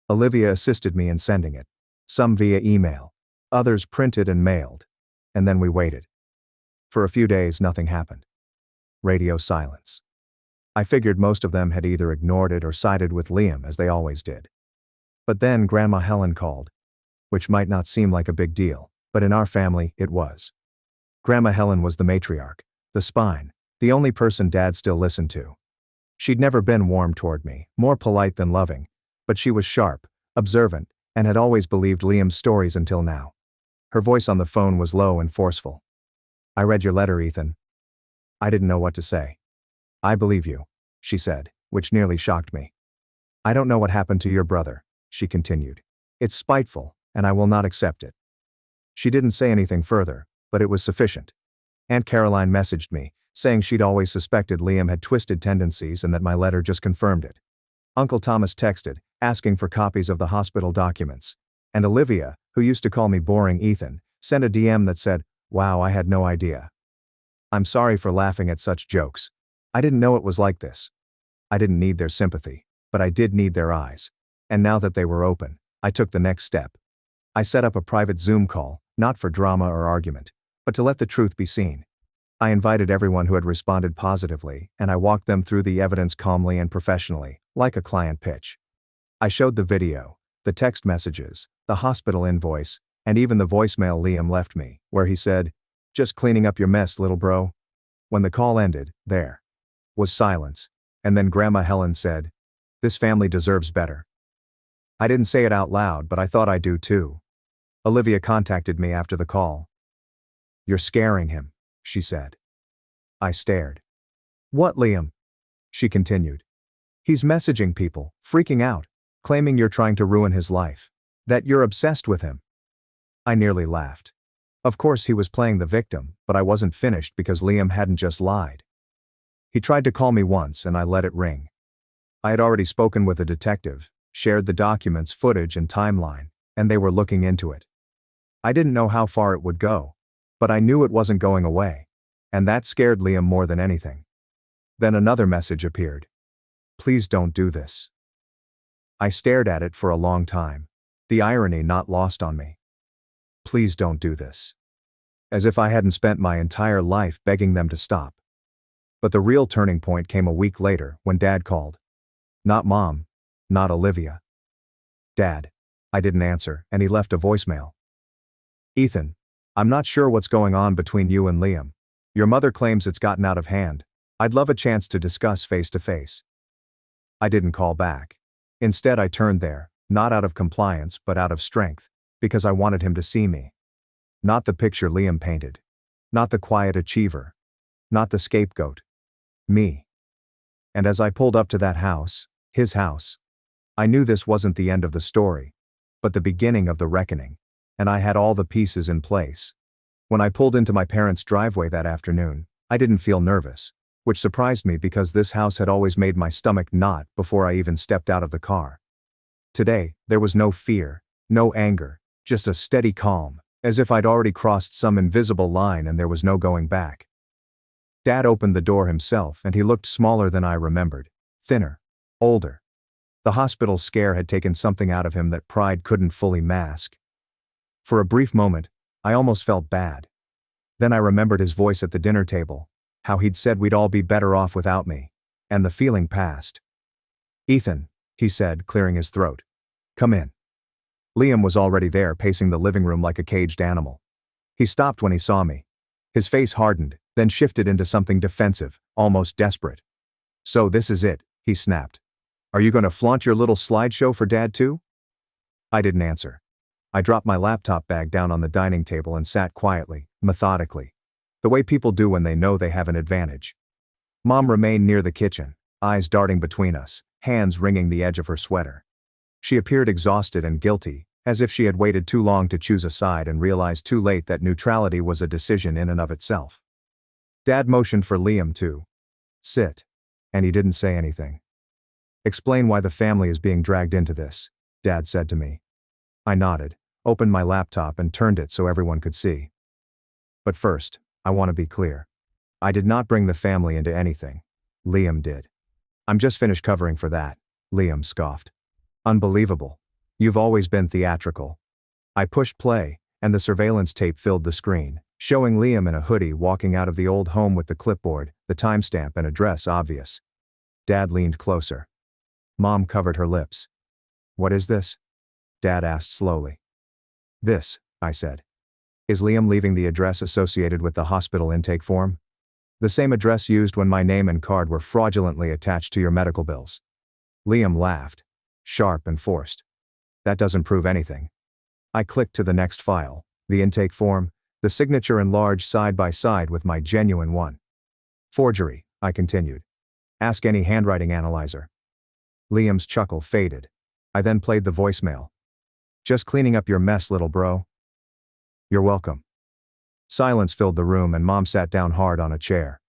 Olivia assisted me in sending it, some via email, others printed and mailed, and then we waited. For a few days, nothing happened. Radio silence. I figured most of them had either ignored it or sided with Liam as they always did. But then Grandma Helen called, which might not seem like a big deal, but in our family, it was. Grandma Helen was the matriarch, the spine, the only person Dad still listened to. She'd never been warm toward me, more polite than loving, but she was sharp, observant, and had always believed Liam's stories until now. Her voice on the phone was low and forceful. "I read your letter, Ethan." I didn't know what to say. "I believe you," she said, which nearly shocked me. "I don't know what happened to your brother," she continued. "It's spiteful, and I will not accept it." She didn't say anything further, but it was sufficient. Aunt Caroline messaged me, saying she'd always suspected Liam had twisted tendencies and that my letter just confirmed it. Uncle Thomas texted, asking for copies of the hospital documents. And Olivia, who used to call me boring Ethan, sent a DM that said, "Wow, I had no idea. I'm sorry for laughing at such jokes. I didn't know it was like this." I didn't need their sympathy, but I did need their eyes. And now that they were open, I took the next step. I set up a private Zoom call, not for drama or argument, but to let the truth be seen. I invited everyone who had responded positively, and I walked them through the evidence calmly and professionally, like a client pitch. I showed the video, the text messages, the hospital invoice, and even the voicemail Liam left me, where he said, "Just cleaning up your mess, little bro." When the call ended, there was silence, and then Grandma Helen said, "This family deserves better." I didn't say it out loud, but I thought I do too. Olivia contacted me after the call. "You're scaring him," she said. I stared. "What, Liam?" she continued. "He's messaging people, freaking out, claiming you're trying to ruin his life, that you're obsessed with him." I nearly laughed. Of course he was playing the victim, but I wasn't finished because Liam hadn't just lied. He tried to call me once and I let it ring. I had already spoken with a detective, shared the documents, footage and timeline, and they were looking into it. I didn't know how far it would go, but I knew it wasn't going away, and that scared Liam more than anything. Then another message appeared. "Please don't do this." I stared at it for a long time, the irony not lost on me. Please don't do this. As if I hadn't spent my entire life begging them to stop. But the real turning point came a week later when Dad called. Not Mom, not Olivia. Dad. I didn't answer, and he left a voicemail. "Ethan, I'm not sure what's going on between you and Liam. Your mother claims it's gotten out of hand. I'd love a chance to discuss face to face." I didn't call back. Instead I turned there, not out of compliance but out of strength, because I wanted him to see me. Not the picture Liam painted. Not the quiet achiever. Not the scapegoat. Me. And as I pulled up to that house, his house, I knew this wasn't the end of the story, but the beginning of the reckoning, and I had all the pieces in place. When I pulled into my parents' driveway that afternoon, I didn't feel nervous, which surprised me because this house had always made my stomach knot before I even stepped out of the car. Today, there was no fear, no anger, just a steady calm, as if I'd already crossed some invisible line and there was no going back. Dad opened the door himself and he looked smaller than I remembered, thinner, older. The hospital scare had taken something out of him that pride couldn't fully mask. For a brief moment, I almost felt bad. Then I remembered his voice at the dinner table, how he'd said we'd all be better off without me, and the feeling passed. "Ethan," he said, clearing his throat. "Come in." Liam was already there, pacing the living room like a caged animal. He stopped when he saw me. His face hardened, then shifted into something defensive, almost desperate. "So this is it," he snapped. "Are you going to flaunt your little slideshow for Dad too?" I didn't answer. I dropped my laptop bag down on the dining table and sat quietly, methodically, the way people do when they know they have an advantage. Mom remained near the kitchen, eyes darting between us, hands wringing the edge of her sweater. She appeared exhausted and guilty, as if she had waited too long to choose a side and realized too late that neutrality was a decision in and of itself. Dad motioned for Liam to Sit. And he didn't say anything. Explain why the family is being dragged into this, Dad said to me. I nodded, opened my laptop and turned it so everyone could see. But first, I want to be clear. I did not bring the family into anything. Liam did. I'm just finished covering for that, Liam scoffed. Unbelievable. You've always been theatrical. I pushed play, and the surveillance tape filled the screen, showing Liam in a hoodie walking out of the old home with the clipboard, the timestamp and address obvious. Dad leaned closer. Mom covered her lips. What is this? Dad asked slowly. This, I said. Is Liam leaving the address associated with the hospital intake form? The same address used when my name and card were fraudulently attached to your medical bills. Liam laughed, sharp and forced. That doesn't prove anything. I clicked to the next file, the intake form, the signature enlarged side by side with my genuine one. Forgery, I continued. Ask any handwriting analyzer. Liam's chuckle faded. I then played the voicemail. Just cleaning up your mess, little bro. You're welcome. Silence filled the room and Mom sat down hard on a chair.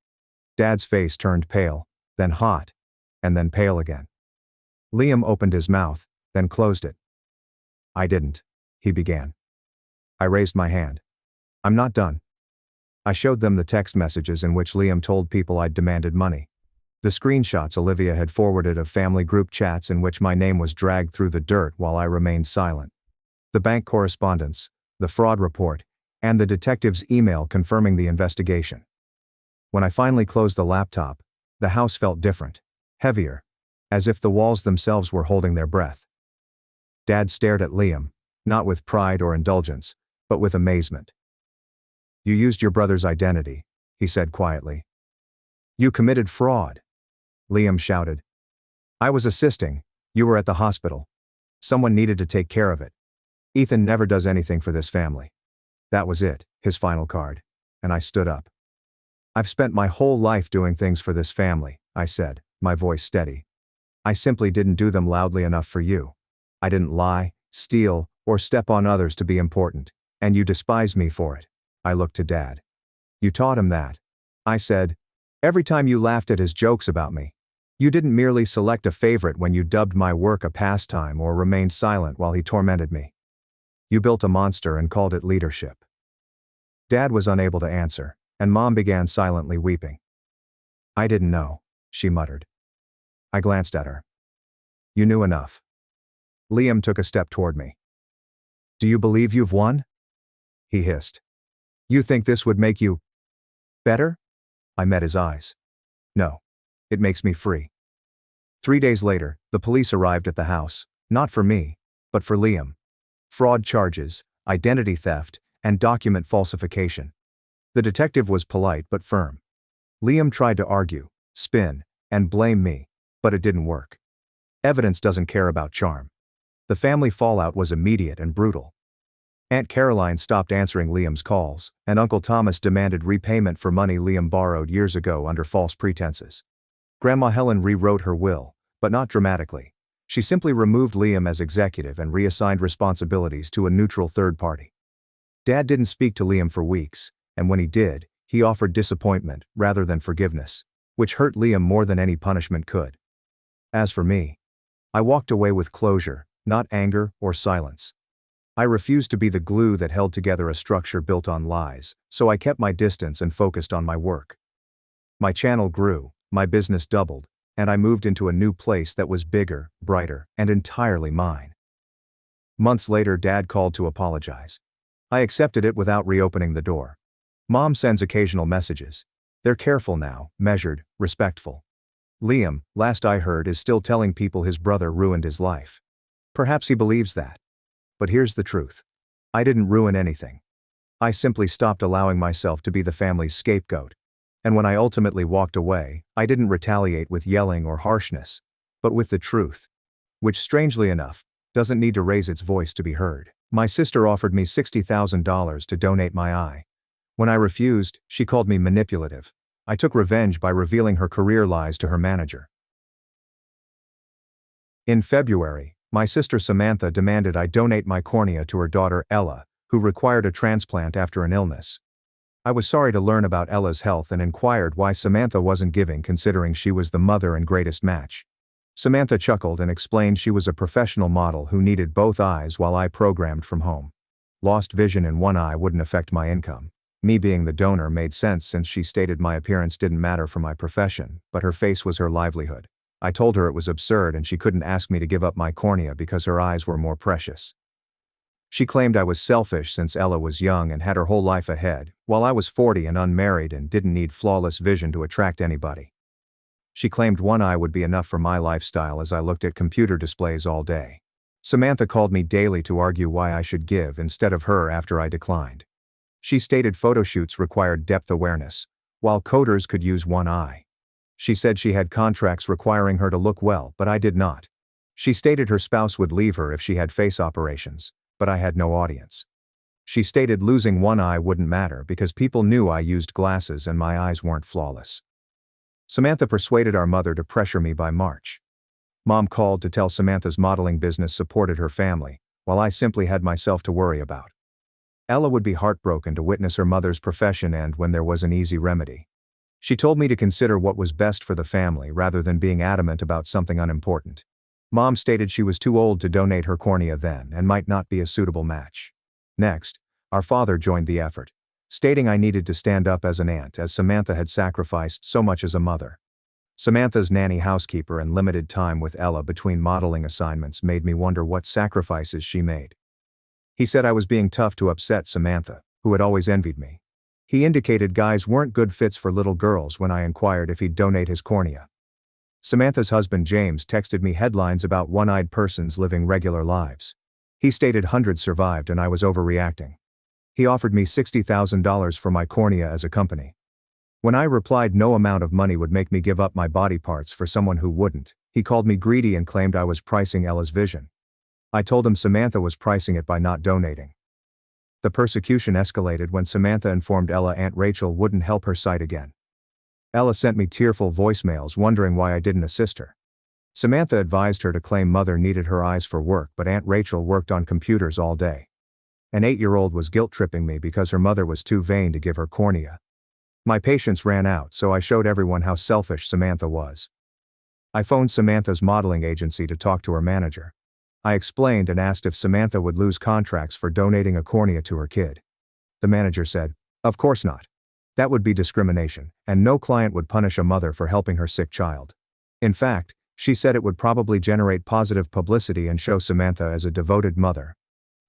Dad's face turned pale, then hot, and then pale again. Liam opened his mouth, then closed it. I didn't, he began. I raised my hand. I'm not done. I showed them the text messages in which Liam told people I'd demanded money. The screenshots Olivia had forwarded of family group chats in which my name was dragged through the dirt while I remained silent. The bank correspondence, the fraud report, and the detective's email confirming the investigation. When I finally closed the laptop, the house felt different, heavier, as if the walls themselves were holding their breath. Dad stared at Liam, not with pride or indulgence, but with amazement. You used your brother's identity, he said quietly. You committed fraud. Liam shouted. I was assisting, you were at the hospital. Someone needed to take care of it. Ethan never does anything for this family. That was it, his final card, and I stood up. I've spent my whole life doing things for this family, I said, my voice steady. I simply didn't do them loudly enough for you. I didn't lie, steal, or step on others to be important, and you despise me for it. I looked to Dad. You taught him that. I said. Every time you laughed at his jokes about me. You didn't merely select a favorite when you dubbed my work a pastime or remained silent while he tormented me. You built a monster and called it leadership. Dad was unable to answer, and Mom began silently weeping. I didn't know, she muttered. I glanced at her. You knew enough. Liam took a step toward me. Do you believe you've won? He hissed. You think this would make you better? I met his eyes. No. It makes me free. 3 days later, the police arrived at the house, not for me, but for Liam. Fraud charges, identity theft, and document falsification. The detective was polite but firm. Liam tried to argue, spin, and blame me, but it didn't work. Evidence doesn't care about charm. The family fallout was immediate and brutal. Aunt Caroline stopped answering Liam's calls, and Uncle Thomas demanded repayment for money Liam borrowed years ago under false pretenses. Grandma Helen rewrote her will, but not dramatically. She simply removed Liam as executive and reassigned responsibilities to a neutral third party. Dad didn't speak to Liam for weeks, and when he did, he offered disappointment rather than forgiveness, which hurt Liam more than any punishment could. As for me, I walked away with closure, not anger or silence. I refused to be the glue that held together a structure built on lies, so I kept my distance and focused on my work. My channel grew. My business doubled, and I moved into a new place that was bigger, brighter, and entirely mine. Months later, Dad called to apologize. I accepted it without reopening the door. Mom sends occasional messages. They're careful now, measured, respectful. Liam, last I heard, is still telling people his brother ruined his life. Perhaps he believes that. But here's the truth. I didn't ruin anything. I simply stopped allowing myself to be the family's scapegoat. And when I ultimately walked away, I didn't retaliate with yelling or harshness, but with the truth, which strangely enough, doesn't need to raise its voice to be heard. My sister offered me $60,000 to donate my eye. When I refused, she called me manipulative. I took revenge by revealing her career lies to her manager. In February, my sister Samantha demanded I donate my cornea to her daughter Ella, who required a transplant after an illness. I was sorry to learn about Ella's health and inquired why Samantha wasn't giving, considering she was the mother and greatest match. Samantha chuckled and explained she was a professional model who needed both eyes while I programmed from home. Lost vision in one eye wouldn't affect my income. Me being the donor made sense since she stated my appearance didn't matter for my profession, but her face was her livelihood. I told her it was absurd and she couldn't ask me to give up my cornea because her eyes were more precious. She claimed I was selfish since Ella was young and had her whole life ahead, while I was 40 and unmarried and didn't need flawless vision to attract anybody. She claimed one eye would be enough for my lifestyle as I looked at computer displays all day. Samantha called me daily to argue why I should give instead of her after I declined. She stated photoshoots required depth awareness, while coders could use one eye. She said she had contracts requiring her to look well, but I did not. She stated her spouse would leave her if she had face operations, but I had no audience. She stated losing one eye wouldn't matter because people knew I used glasses and my eyes weren't flawless. Samantha persuaded our mother to pressure me by March. Mom called to tell Samantha's modeling business supported her family, while I simply had myself to worry about. Ella would be heartbroken to witness her mother's profession end when there was an easy remedy. She told me to consider what was best for the family rather than being adamant about something unimportant. Mom stated she was too old to donate her cornea then and might not be a suitable match. Next, our father joined the effort, stating I needed to stand up as an aunt as Samantha had sacrificed so much as a mother. Samantha's nanny housekeeper and limited time with Ella between modeling assignments made me wonder what sacrifices she made. He said I was being tough to upset Samantha, who had always envied me. He indicated guys weren't good fits for little girls when I inquired if he'd donate his cornea. Samantha's husband James texted me headlines about one-eyed persons living regular lives. He stated hundreds survived and I was overreacting. He offered me $60,000 for my cornea as a company. When I replied no amount of money would make me give up my body parts for someone who wouldn't, he called me greedy and claimed I was pricing Ella's vision. I told him Samantha was pricing it by not donating. The persecution escalated when Samantha informed Ella Aunt Rachel wouldn't help her sight again. Ella sent me tearful voicemails wondering why I didn't assist her. Samantha advised her to claim mother needed her eyes for work, but Aunt Rachel worked on computers all day. An 8-year-old was guilt-tripping me because her mother was too vain to give her cornea. My patience ran out, so I showed everyone how selfish Samantha was. I phoned Samantha's modeling agency to talk to her manager. I explained and asked if Samantha would lose contracts for donating a cornea to her kid. The manager said, "Of course not. That would be discrimination, and no client would punish a mother for helping her sick child." In fact, she said it would probably generate positive publicity and show Samantha as a devoted mother.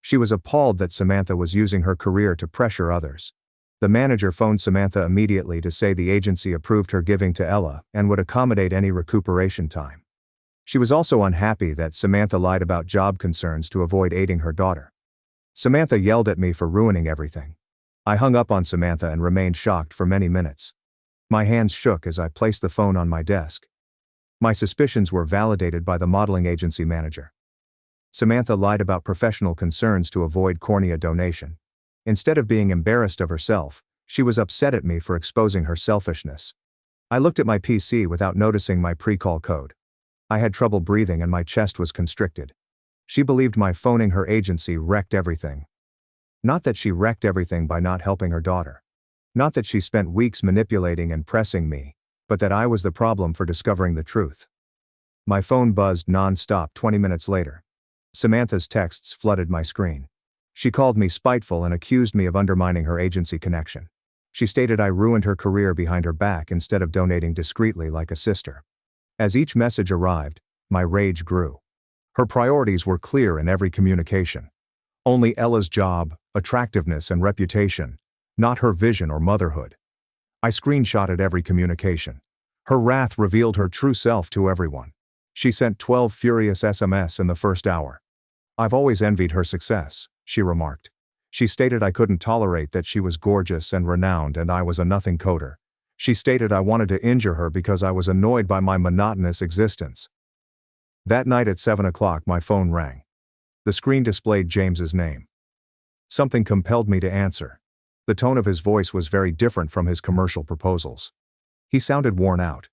She was appalled that Samantha was using her career to pressure others. The manager phoned Samantha immediately to say the agency approved her giving to Ella and would accommodate any recuperation time. She was also unhappy that Samantha lied about job concerns to avoid aiding her daughter. Samantha yelled at me for ruining everything. I hung up on Samantha and remained shocked for many minutes. My hands shook as I placed the phone on my desk. My suspicions were validated by the modeling agency manager. Samantha lied about professional concerns to avoid cornea donation. Instead of being embarrassed of herself, she was upset at me for exposing her selfishness. I looked at my PC without noticing my pre-call code. I had trouble breathing and my chest was constricted. She believed my phoning her agency wrecked everything. Not that she wrecked everything by not helping her daughter. Not that she spent weeks manipulating and pressing me, but that I was the problem for discovering the truth. My phone buzzed non-stop 20 minutes later. Samantha's texts flooded my screen. She called me spiteful and accused me of undermining her agency connection. She stated I ruined her career behind her back instead of donating discreetly like a sister. As each message arrived, my rage grew. Her priorities were clear in every communication. Only Ella's job, attractiveness and reputation, not her vision or motherhood. I screenshotted every communication. Her wrath revealed her true self to everyone. She sent 12 furious SMS in the first hour. "I've always envied her success," she remarked. She stated I couldn't tolerate that she was gorgeous and renowned and I was a nothing coder. She stated I wanted to injure her because I was annoyed by my monotonous existence. That night at 7 o'clock my phone rang. The screen displayed James's name. Something compelled me to answer. The tone of his voice was very different from his commercial proposals. He sounded worn out.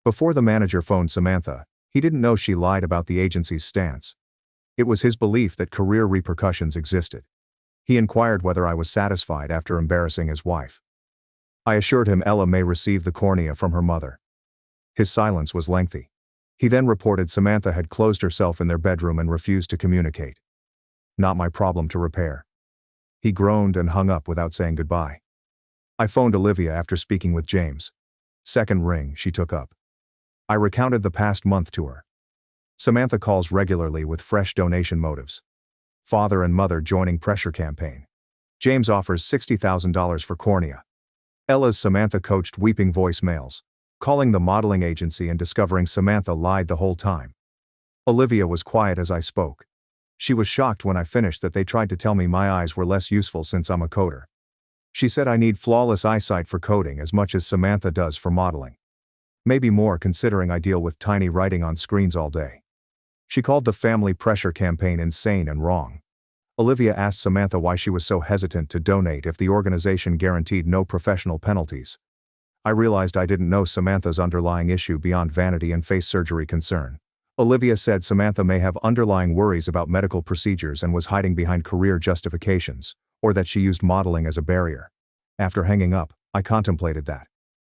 Before the manager phoned Samantha, he didn't know she lied about the agency's stance. It was his belief that career repercussions existed. He inquired whether I was satisfied after embarrassing his wife. I assured him Ella may receive the cornea from her mother. His silence was lengthy. He then reported Samantha had closed herself in their bedroom and refused to communicate. Not my problem to repair. He groaned and hung up without saying goodbye. I phoned Olivia after speaking with James. Second ring, she took up. I recounted the past month to her. Samantha calls regularly with fresh donation motives. Father and mother joining pressure campaign. James offers $60,000 for cornea. Ella's Samantha coached weeping voicemails, calling the modeling agency and discovering Samantha lied the whole time. Olivia was quiet as I spoke. She was shocked when I finished that they tried to tell me my eyes were less useful since I'm a coder. She said I need flawless eyesight for coding as much as Samantha does for modeling. Maybe more considering I deal with tiny writing on screens all day. She called the family pressure campaign insane and wrong. Olivia asked Samantha why she was so hesitant to donate if the organization guaranteed no professional penalties. I realized I didn't know Samantha's underlying issue beyond vanity and face surgery concern. Olivia said Samantha may have underlying worries about medical procedures and was hiding behind career justifications, or that she used modeling as a barrier. After hanging up, I contemplated that.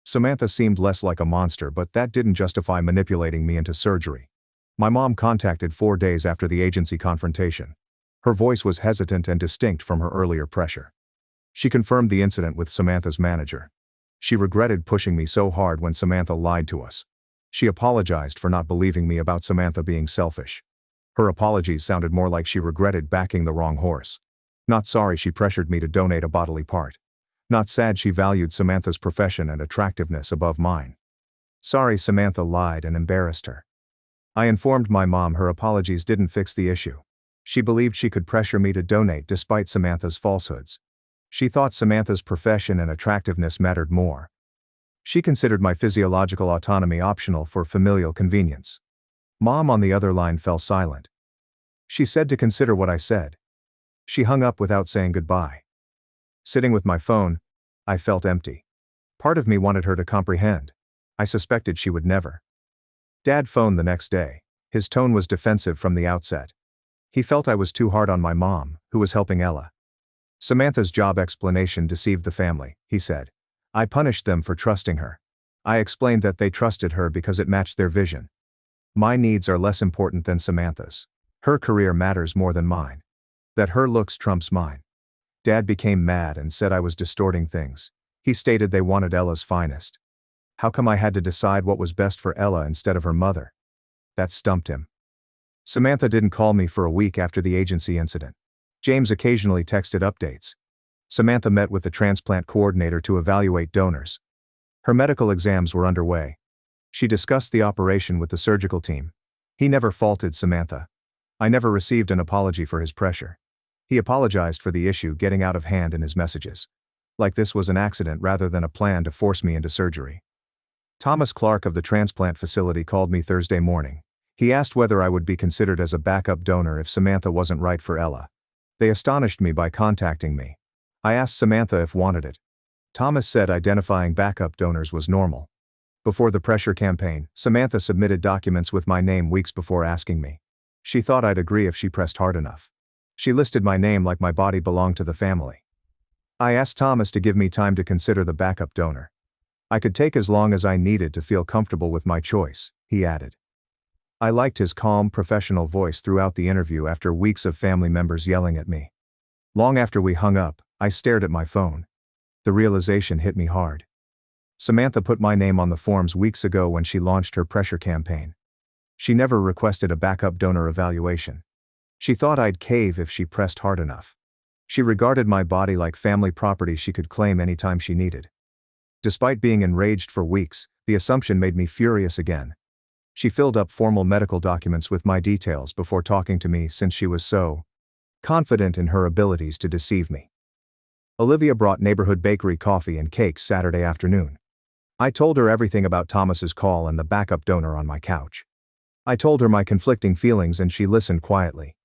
Samantha seemed less like a monster, but that didn't justify manipulating me into surgery. My mom contacted 4 days after the agency confrontation. Her voice was hesitant and distinct from her earlier pressure. She confirmed the incident with Samantha's manager. She regretted pushing me so hard when Samantha lied to us. She apologized for not believing me about Samantha being selfish. Her apologies sounded more like she regretted backing the wrong horse. Not sorry she pressured me to donate a bodily part. Not sad she valued Samantha's profession and attractiveness above mine. Sorry Samantha lied and embarrassed her. I informed my mom her apologies didn't fix the issue. She believed she could pressure me to donate despite Samantha's falsehoods. She thought Samantha's profession and attractiveness mattered more. She considered my physiological autonomy optional for familial convenience. Mom on the other line fell silent. She said to consider what I said. She hung up without saying goodbye. Sitting with my phone, I felt empty. Part of me wanted her to comprehend. I suspected she would never. Dad phoned the next day. His tone was defensive from the outset. He felt I was too hard on my mom, who was helping Ella. Samantha's job explanation deceived the family, he said. I punished them for trusting her. I explained that they trusted her because it matched their vision. My needs are less important than Samantha's. Her career matters more than mine. That her looks trumps mine. Dad became mad and said I was distorting things. He stated they wanted Ella's finest. How come I had to decide what was best for Ella instead of her mother? That stumped him. Samantha didn't call me for a week after the agency incident. James occasionally texted updates. Samantha met with the transplant coordinator to evaluate donors. Her medical exams were underway. She discussed the operation with the surgical team. He never faulted Samantha. I never received an apology for his pressure. He apologized for the issue getting out of hand in his messages. Like this was an accident rather than a plan to force me into surgery. Thomas Clark of the transplant facility called me Thursday morning. He asked whether I would be considered as a backup donor if Samantha wasn't right for Ella. They astonished me by contacting me. I asked Samantha if wanted it. Thomas said identifying backup donors was normal. Before the pressure campaign, Samantha submitted documents with my name weeks before asking me. She thought I'd agree if she pressed hard enough. She listed my name like my body belonged to the family. I asked Thomas to give me time to consider the backup donor. I could take as long as I needed to feel comfortable with my choice, he added. I liked his calm, professional voice throughout the interview after weeks of family members yelling at me. Long after we hung up, I stared at my phone. The realization hit me hard. Samantha put my name on the forms weeks ago when she launched her pressure campaign. She never requested a backup donor evaluation. She thought I'd cave if she pressed hard enough. She regarded my body like family property she could claim anytime she needed. Despite being enraged for weeks, the assumption made me furious again. She filled up formal medical documents with my details before talking to me since she was so confident in her abilities to deceive me. Olivia brought neighborhood bakery coffee and cakes Saturday afternoon. I told her everything about Thomas's call and the backup donor on my couch. I told her my conflicting feelings and she listened quietly.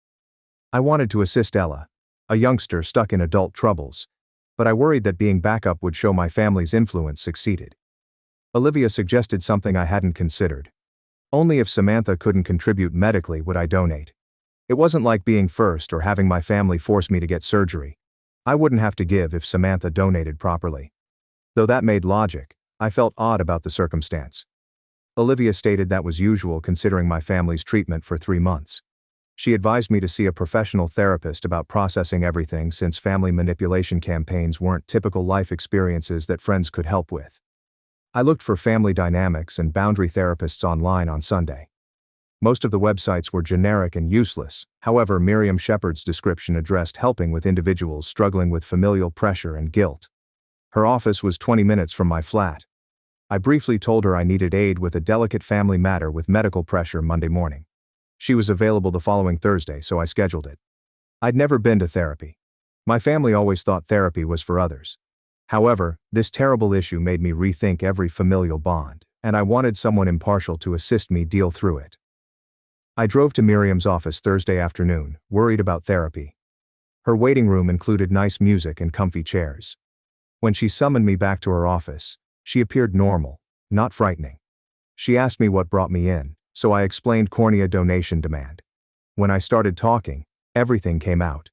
I wanted to assist Ella, a youngster stuck in adult troubles, but I worried that being backup would show my family's influence succeeded. Olivia suggested something I hadn't considered. Only if Samantha couldn't contribute medically would I donate. It wasn't like being first or having my family force me to get surgery. I wouldn't have to give if Samantha donated properly. Though that made logic, I felt odd about the circumstance. Olivia stated that was usual considering my family's treatment for 3 months. She advised me to see a professional therapist about processing everything since family manipulation campaigns weren't typical life experiences that friends could help with. I looked for family dynamics and boundary therapists online on Sunday. Most of the websites were generic and useless, however, Miriam Shepard's description addressed helping with individuals struggling with familial pressure and guilt. Her office was 20 minutes from my flat. I briefly told her I needed aid with a delicate family matter with medical pressure Monday morning. She was available the following Thursday, so I scheduled it. I'd never been to therapy. My family always thought therapy was for others. However, this terrible issue made me rethink every familial bond, and I wanted someone impartial to assist me deal through it. I drove to Miriam's office Thursday afternoon, worried about therapy. Her waiting room included nice music and comfy chairs. When she summoned me back to her office, she appeared normal, not frightening. She asked me what brought me in, so I explained cornea donation demand. When I started talking, everything came out.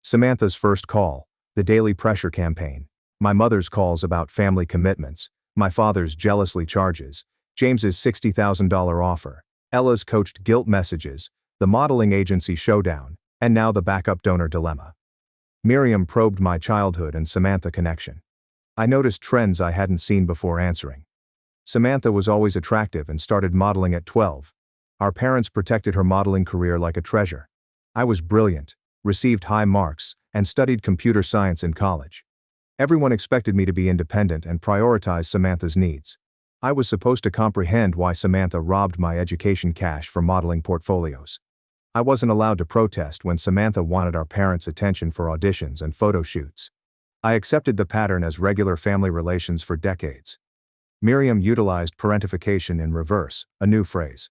Samantha's first call, the daily pressure campaign, my mother's calls about family commitments, my father's jealously charges, James's $60,000 offer, Ella's coached guilt messages, the modeling agency showdown, and now the backup donor dilemma. Miriam probed my childhood and Samantha connection. I noticed trends I hadn't seen before answering. Samantha was always attractive and started modeling at 12. Our parents protected her modeling career like a treasure. I was brilliant, received high marks, and studied computer science in college. Everyone expected me to be independent and prioritize Samantha's needs. I was supposed to comprehend why Samantha robbed my education cash for modeling portfolios. I wasn't allowed to protest when Samantha wanted our parents' attention for auditions and photo shoots. I accepted the pattern as regular family relations for decades. Miriam utilized parentification in reverse, a new phrase.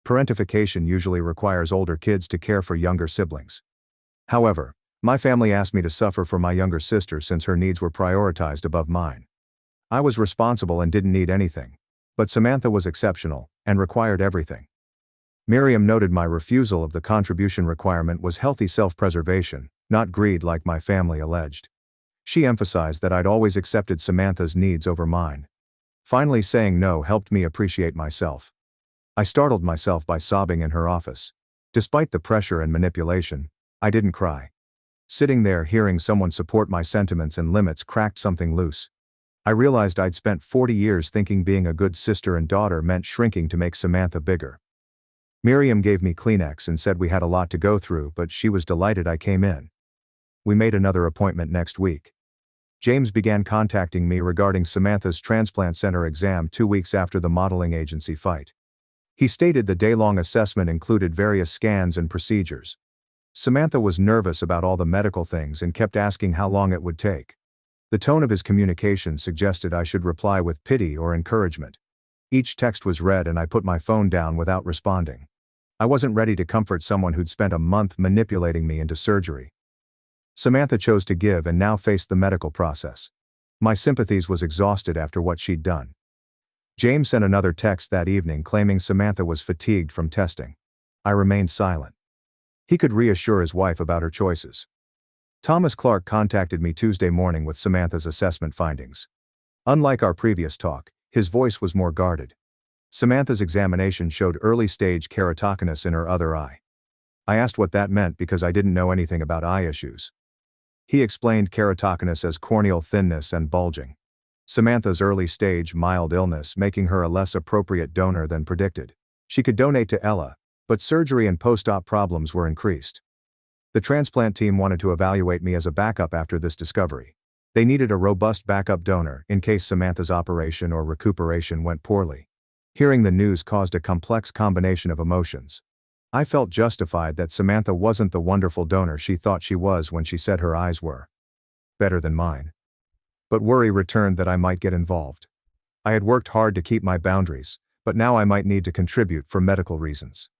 Parentification usually requires older kids to care for younger siblings. However, my family asked me to suffer for my younger sister since her needs were prioritized above mine. I was responsible and didn't need anything. But Samantha was exceptional and required everything. Miriam noted my refusal of the contribution requirement was healthy self-preservation, not greed like my family alleged. She emphasized that I'd always accepted Samantha's needs over mine. Finally saying no helped me appreciate myself. I startled myself by sobbing in her office. Despite the pressure and manipulation, I didn't cry. Sitting there hearing someone support my sentiments and limits cracked something loose. I realized I'd spent 40 years thinking being a good sister and daughter meant shrinking to make Samantha bigger. Miriam gave me Kleenex and said we had a lot to go through, but she was delighted I came in. We made another appointment next week. James began contacting me regarding Samantha's transplant center exam 2 weeks after the modeling agency fight. He stated the day-long assessment included various scans and procedures. Samantha was nervous about all the medical things and kept asking how long it would take. The tone of his communication suggested I should reply with pity or encouragement. Each text was read and I put my phone down without responding. I wasn't ready to comfort someone who'd spent a month manipulating me into surgery. Samantha chose to give and now faced the medical process. My sympathies was exhausted after what she'd done. James sent another text that evening claiming Samantha was fatigued from testing. I remained silent. He could reassure his wife about her choices. Thomas Clark contacted me Tuesday morning with Samantha's assessment findings. Unlike our previous talk, his voice was more guarded. Samantha's examination showed early-stage keratoconus in her other eye. I asked what that meant because I didn't know anything about eye issues. He explained keratoconus as corneal thinness and bulging. Samantha's early-stage mild illness making her a less appropriate donor than predicted. She could donate to Ella, but surgery and post-op problems were increased. The transplant team wanted to evaluate me as a backup after this discovery. They needed a robust backup donor in case Samantha's operation or recuperation went poorly. Hearing the news caused a complex combination of emotions. I felt justified that Samantha wasn't the wonderful donor she thought she was when she said her eyes were better than mine. But worry returned that I might get involved. I had worked hard to keep my boundaries, but now I might need to contribute for medical reasons.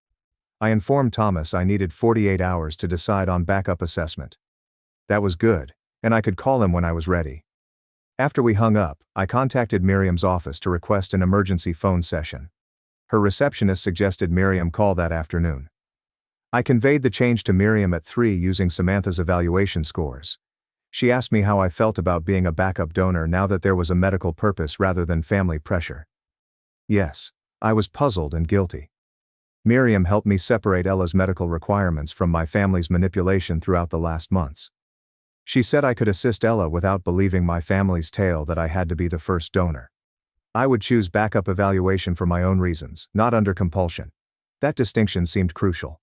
I informed Thomas I needed 48 hours to decide on backup assessment. That was good, and I could call him when I was ready. After we hung up, I contacted Miriam's office to request an emergency phone session. Her receptionist suggested Miriam call that afternoon. I conveyed the change to Miriam at 3 using Samantha's evaluation scores. She asked me how I felt about being a backup donor now that there was a medical purpose rather than family pressure. Yes, I was puzzled and guilty. Miriam helped me separate Ella's medical requirements from my family's manipulation throughout the last months. She said I could assist Ella without believing my family's tale that I had to be the first donor. I would choose backup evaluation for my own reasons, not under compulsion. That distinction seemed crucial.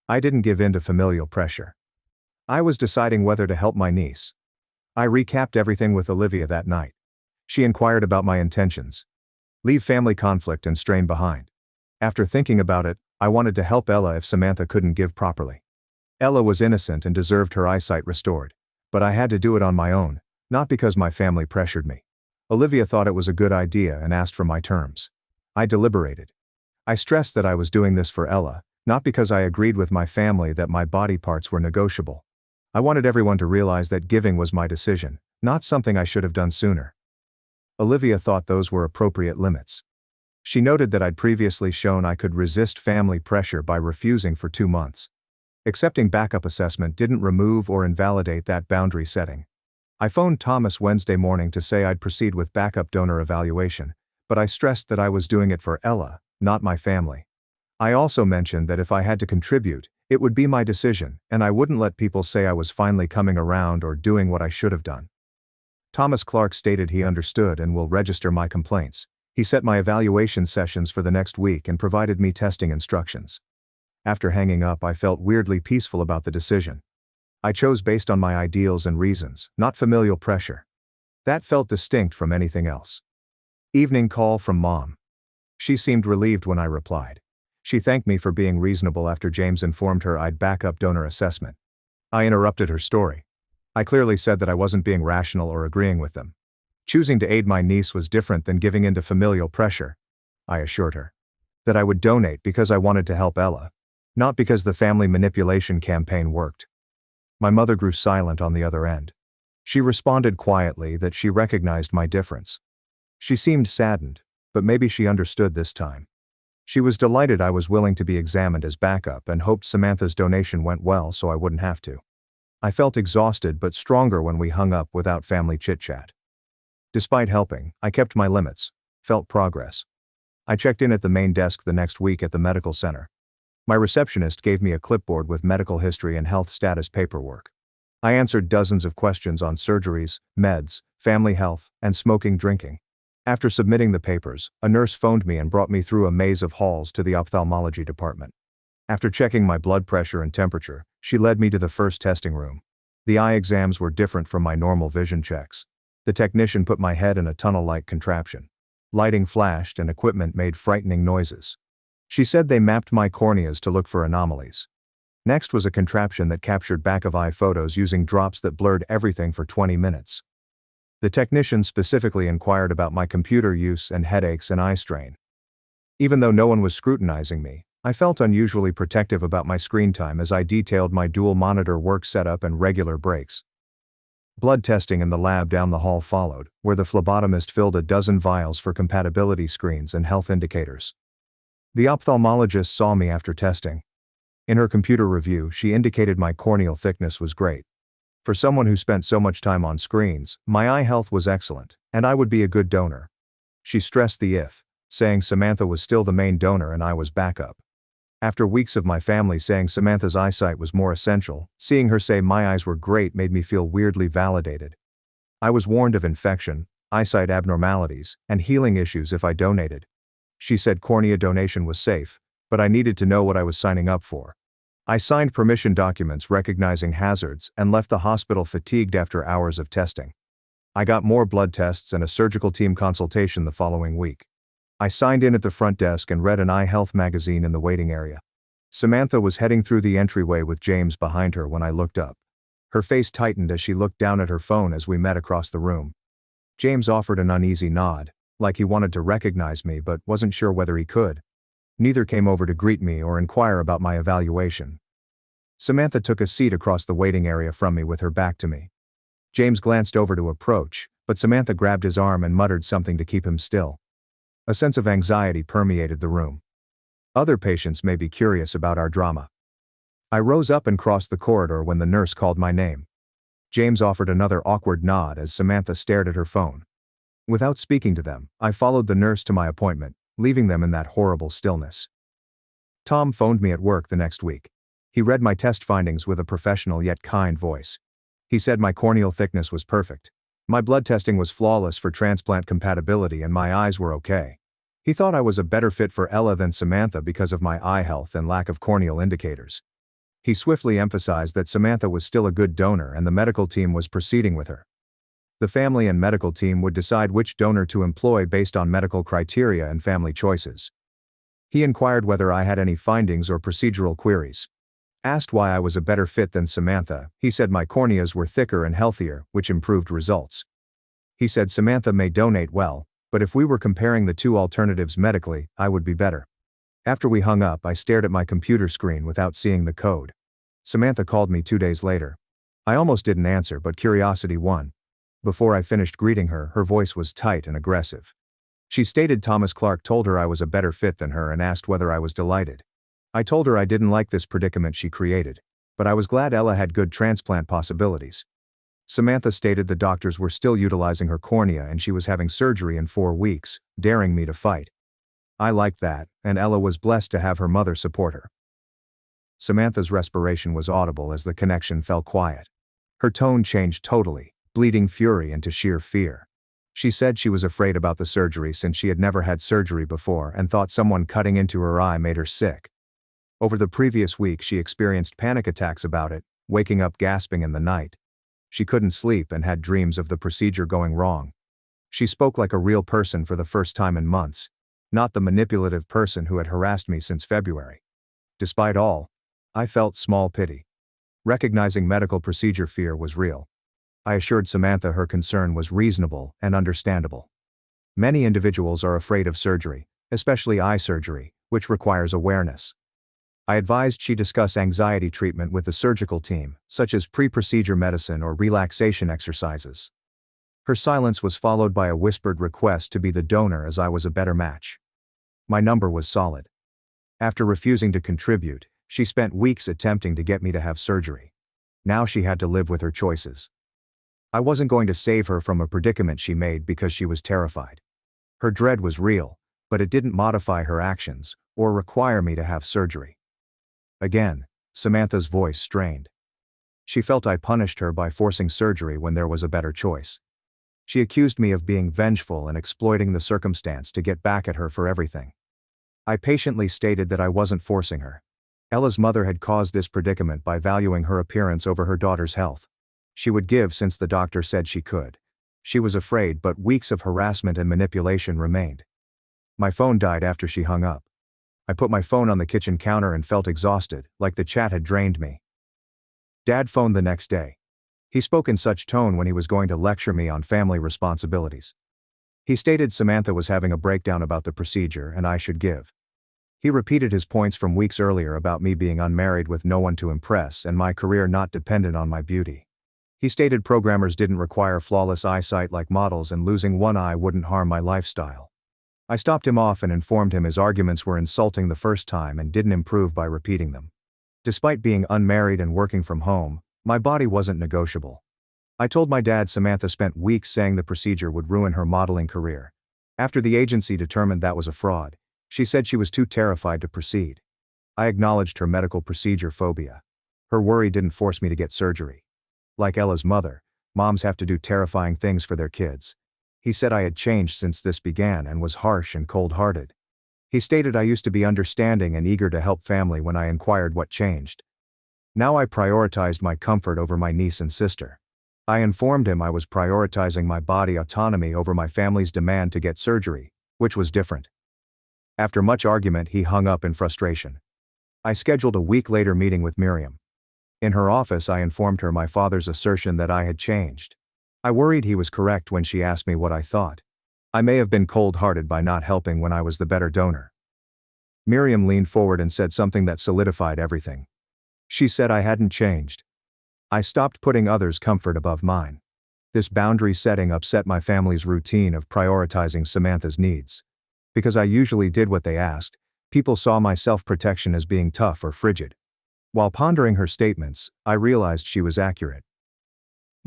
I didn't give in to familial pressure. I was deciding whether to help my niece. I recapped everything with Olivia that night. She inquired about my intentions. Leave family conflict and strain behind. After thinking about it, I wanted to help Ella if Samantha couldn't give properly. Ella was innocent and deserved her eyesight restored. But I had to do it on my own, not because my family pressured me. Olivia thought it was a good idea and asked for my terms. I deliberated. I stressed that I was doing this for Ella, not because I agreed with my family that my body parts were negotiable. I wanted everyone to realize that giving was my decision, not something I should have done sooner. Olivia thought those were appropriate limits. She noted that I'd previously shown I could resist family pressure by refusing for 2 months. Accepting backup assessment didn't remove or invalidate that boundary setting. I phoned Thomas Wednesday morning to say I'd proceed with backup donor evaluation, but I stressed that I was doing it for Ella, not my family. I also mentioned that if I had to contribute, it would be my decision, and I wouldn't let people say I was finally coming around or doing what I should have done. Thomas Clark stated he understood and will register my complaints. He set my evaluation sessions for the next week and provided me testing instructions. After hanging up, I felt weirdly peaceful about the decision. I chose based on my ideals and reasons, not familial pressure. That felt distinct from anything else. Evening call from Mom. She seemed relieved when I replied. She thanked me for being reasonable after James informed her I'd back up donor assessment. I interrupted her story. I clearly said that I wasn't being rational or agreeing with them. Choosing to aid my niece was different than giving in to familial pressure. I assured her that I would donate because I wanted to help Ella, not because the family manipulation campaign worked. My mother grew silent on the other end. She responded quietly that she recognized my difference. She seemed saddened, but maybe she understood this time. She was delighted I was willing to be examined as backup and hoped Samantha's donation went well so I wouldn't have to. I felt exhausted but stronger when we hung up without family chit-chat. Despite helping, I kept my limits, felt progress. I checked in at the main desk the next week at the medical center. My receptionist gave me a clipboard with medical history and health status paperwork. I answered dozens of questions on surgeries, meds, family health, and smoking drinking. After submitting the papers, a nurse phoned me and brought me through a maze of halls to the ophthalmology department. After checking my blood pressure and temperature, she led me to the first testing room. The eye exams were different from my normal vision checks. The technician put my head in a tunnel-like contraption. Lighting flashed and equipment made frightening noises. She said they mapped my corneas to look for anomalies. Next was a contraption that captured back-of-eye photos using drops that blurred everything for 20 minutes. The technician specifically inquired about my computer use and headaches and eye strain. Even though no one was scrutinizing me, I felt unusually protective about my screen time as I detailed my dual-monitor work setup and regular breaks. Blood testing in the lab down the hall followed, where the phlebotomist filled a dozen vials for compatibility screens and health indicators. The ophthalmologist saw me after testing. In her computer review, she indicated my corneal thickness was great. For someone who spent so much time on screens, my eye health was excellent, and I would be a good donor. She stressed the if, saying Samantha was still the main donor and I was backup. After weeks of my family saying Samantha's eyesight was more essential, seeing her say my eyes were great made me feel weirdly validated. I was warned of infection, eyesight abnormalities, and healing issues if I donated. She said cornea donation was safe, but I needed to know what I was signing up for. I signed permission documents recognizing hazards and left the hospital fatigued after hours of testing. I got more blood tests and a surgical team consultation the following week. I signed in at the front desk and read an eye health magazine in the waiting area. Samantha was heading through the entryway with James behind her when I looked up. Her face tightened as she looked down at her phone as we met across the room. James offered an uneasy nod, like he wanted to recognize me but wasn't sure whether he could. Neither came over to greet me or inquire about my evaluation. Samantha took a seat across the waiting area from me with her back to me. James glanced over to approach, but Samantha grabbed his arm and muttered something to keep him still. A sense of anxiety permeated the room. Other patients may be curious about our drama. I rose up and crossed the corridor when the nurse called my name. James offered another awkward nod as Samantha stared at her phone. Without speaking to them, I followed the nurse to my appointment, leaving them in that horrible stillness. Tom phoned me at work the next week. He read my test findings with a professional yet kind voice. He said my corneal thickness was perfect. My blood testing was flawless for transplant compatibility and my eyes were okay. He thought I was a better fit for Ella than Samantha because of my eye health and lack of corneal indicators. He swiftly emphasized that Samantha was still a good donor and the medical team was proceeding with her. The family and medical team would decide which donor to employ based on medical criteria and family choices. He inquired whether I had any findings or procedural queries. Asked why I was a better fit than Samantha, he said my corneas were thicker and healthier, which improved results. He said Samantha may donate well, but if we were comparing the two alternatives medically, I would be better. After we hung up, I stared at my computer screen without seeing the code. Samantha called me 2 days later. I almost didn't answer, but curiosity won. Before I finished greeting her, her voice was tight and aggressive. She stated Thomas Clark told her I was a better fit than her and asked whether I was delighted. I told her I didn't like this predicament she created, but I was glad Ella had good transplant possibilities. Samantha stated the doctors were still utilizing her cornea and she was having surgery in 4 weeks, daring me to fight. I liked that, and Ella was blessed to have her mother support her. Samantha's respiration was audible as the connection fell quiet. Her tone changed totally, bleeding fury into sheer fear. She said she was afraid about the surgery since she had never had surgery before and thought someone cutting into her eye made her sick. Over the previous week she experienced panic attacks about it, waking up gasping in the night. She couldn't sleep and had dreams of the procedure going wrong. She spoke like a real person for the first time in months, not the manipulative person who had harassed me since February. Despite all, I felt small pity. Recognizing medical procedure fear was real. I assured Samantha her concern was reasonable and understandable. Many individuals are afraid of surgery, especially eye surgery, which requires awareness. I advised she discuss anxiety treatment with the surgical team, such as pre-procedure medicine or relaxation exercises. Her silence was followed by a whispered request to be the donor as I was a better match. My number was solid. After refusing to contribute, she spent weeks attempting to get me to have surgery. Now she had to live with her choices. I wasn't going to save her from a predicament she made because she was terrified. Her dread was real, but it didn't modify her actions or require me to have surgery. Again, Samantha's voice strained. She felt I punished her by forcing surgery when there was a better choice. She accused me of being vengeful and exploiting the circumstance to get back at her for everything. I patiently stated that I wasn't forcing her. Ella's mother had caused this predicament by valuing her appearance over her daughter's health. She would give since the doctor said she could. She was afraid, but weeks of harassment and manipulation remained. My phone died after she hung up. I put my phone on the kitchen counter and felt exhausted, like the chat had drained me. Dad phoned the next day. He spoke in such tone when he was going to lecture me on family responsibilities. He stated Samantha was having a breakdown about the procedure and I should give. He repeated his points from weeks earlier about me being unmarried with no one to impress and my career not dependent on my beauty. He stated programmers didn't require flawless eyesight like models and losing one eye wouldn't harm my lifestyle. I stopped him off and informed him his arguments were insulting the first time and didn't improve by repeating them. Despite being unmarried and working from home, my body wasn't negotiable. I told my dad Samantha spent weeks saying the procedure would ruin her modeling career. After the agency determined that was a fraud, she said she was too terrified to proceed. I acknowledged her medical procedure phobia. Her worry didn't force me to get surgery. Like Ella's mother, moms have to do terrifying things for their kids. He said I had changed since this began and was harsh and cold-hearted. He stated I used to be understanding and eager to help family when I inquired what changed. Now I prioritized my comfort over my niece and sister. I informed him I was prioritizing my body autonomy over my family's demand to get surgery, which was different. After much argument, he hung up in frustration. I scheduled a week later meeting with Miriam. In her office, I informed her my father's assertion that I had changed. I worried he was correct when she asked me what I thought. I may have been cold-hearted by not helping when I was the better donor. Miriam leaned forward and said something that solidified everything. She said I hadn't changed. I stopped putting others' comfort above mine. This boundary setting upset my family's routine of prioritizing Samantha's needs. Because I usually did what they asked, people saw my self-protection as being tough or frigid. While pondering her statements, I realized she was accurate.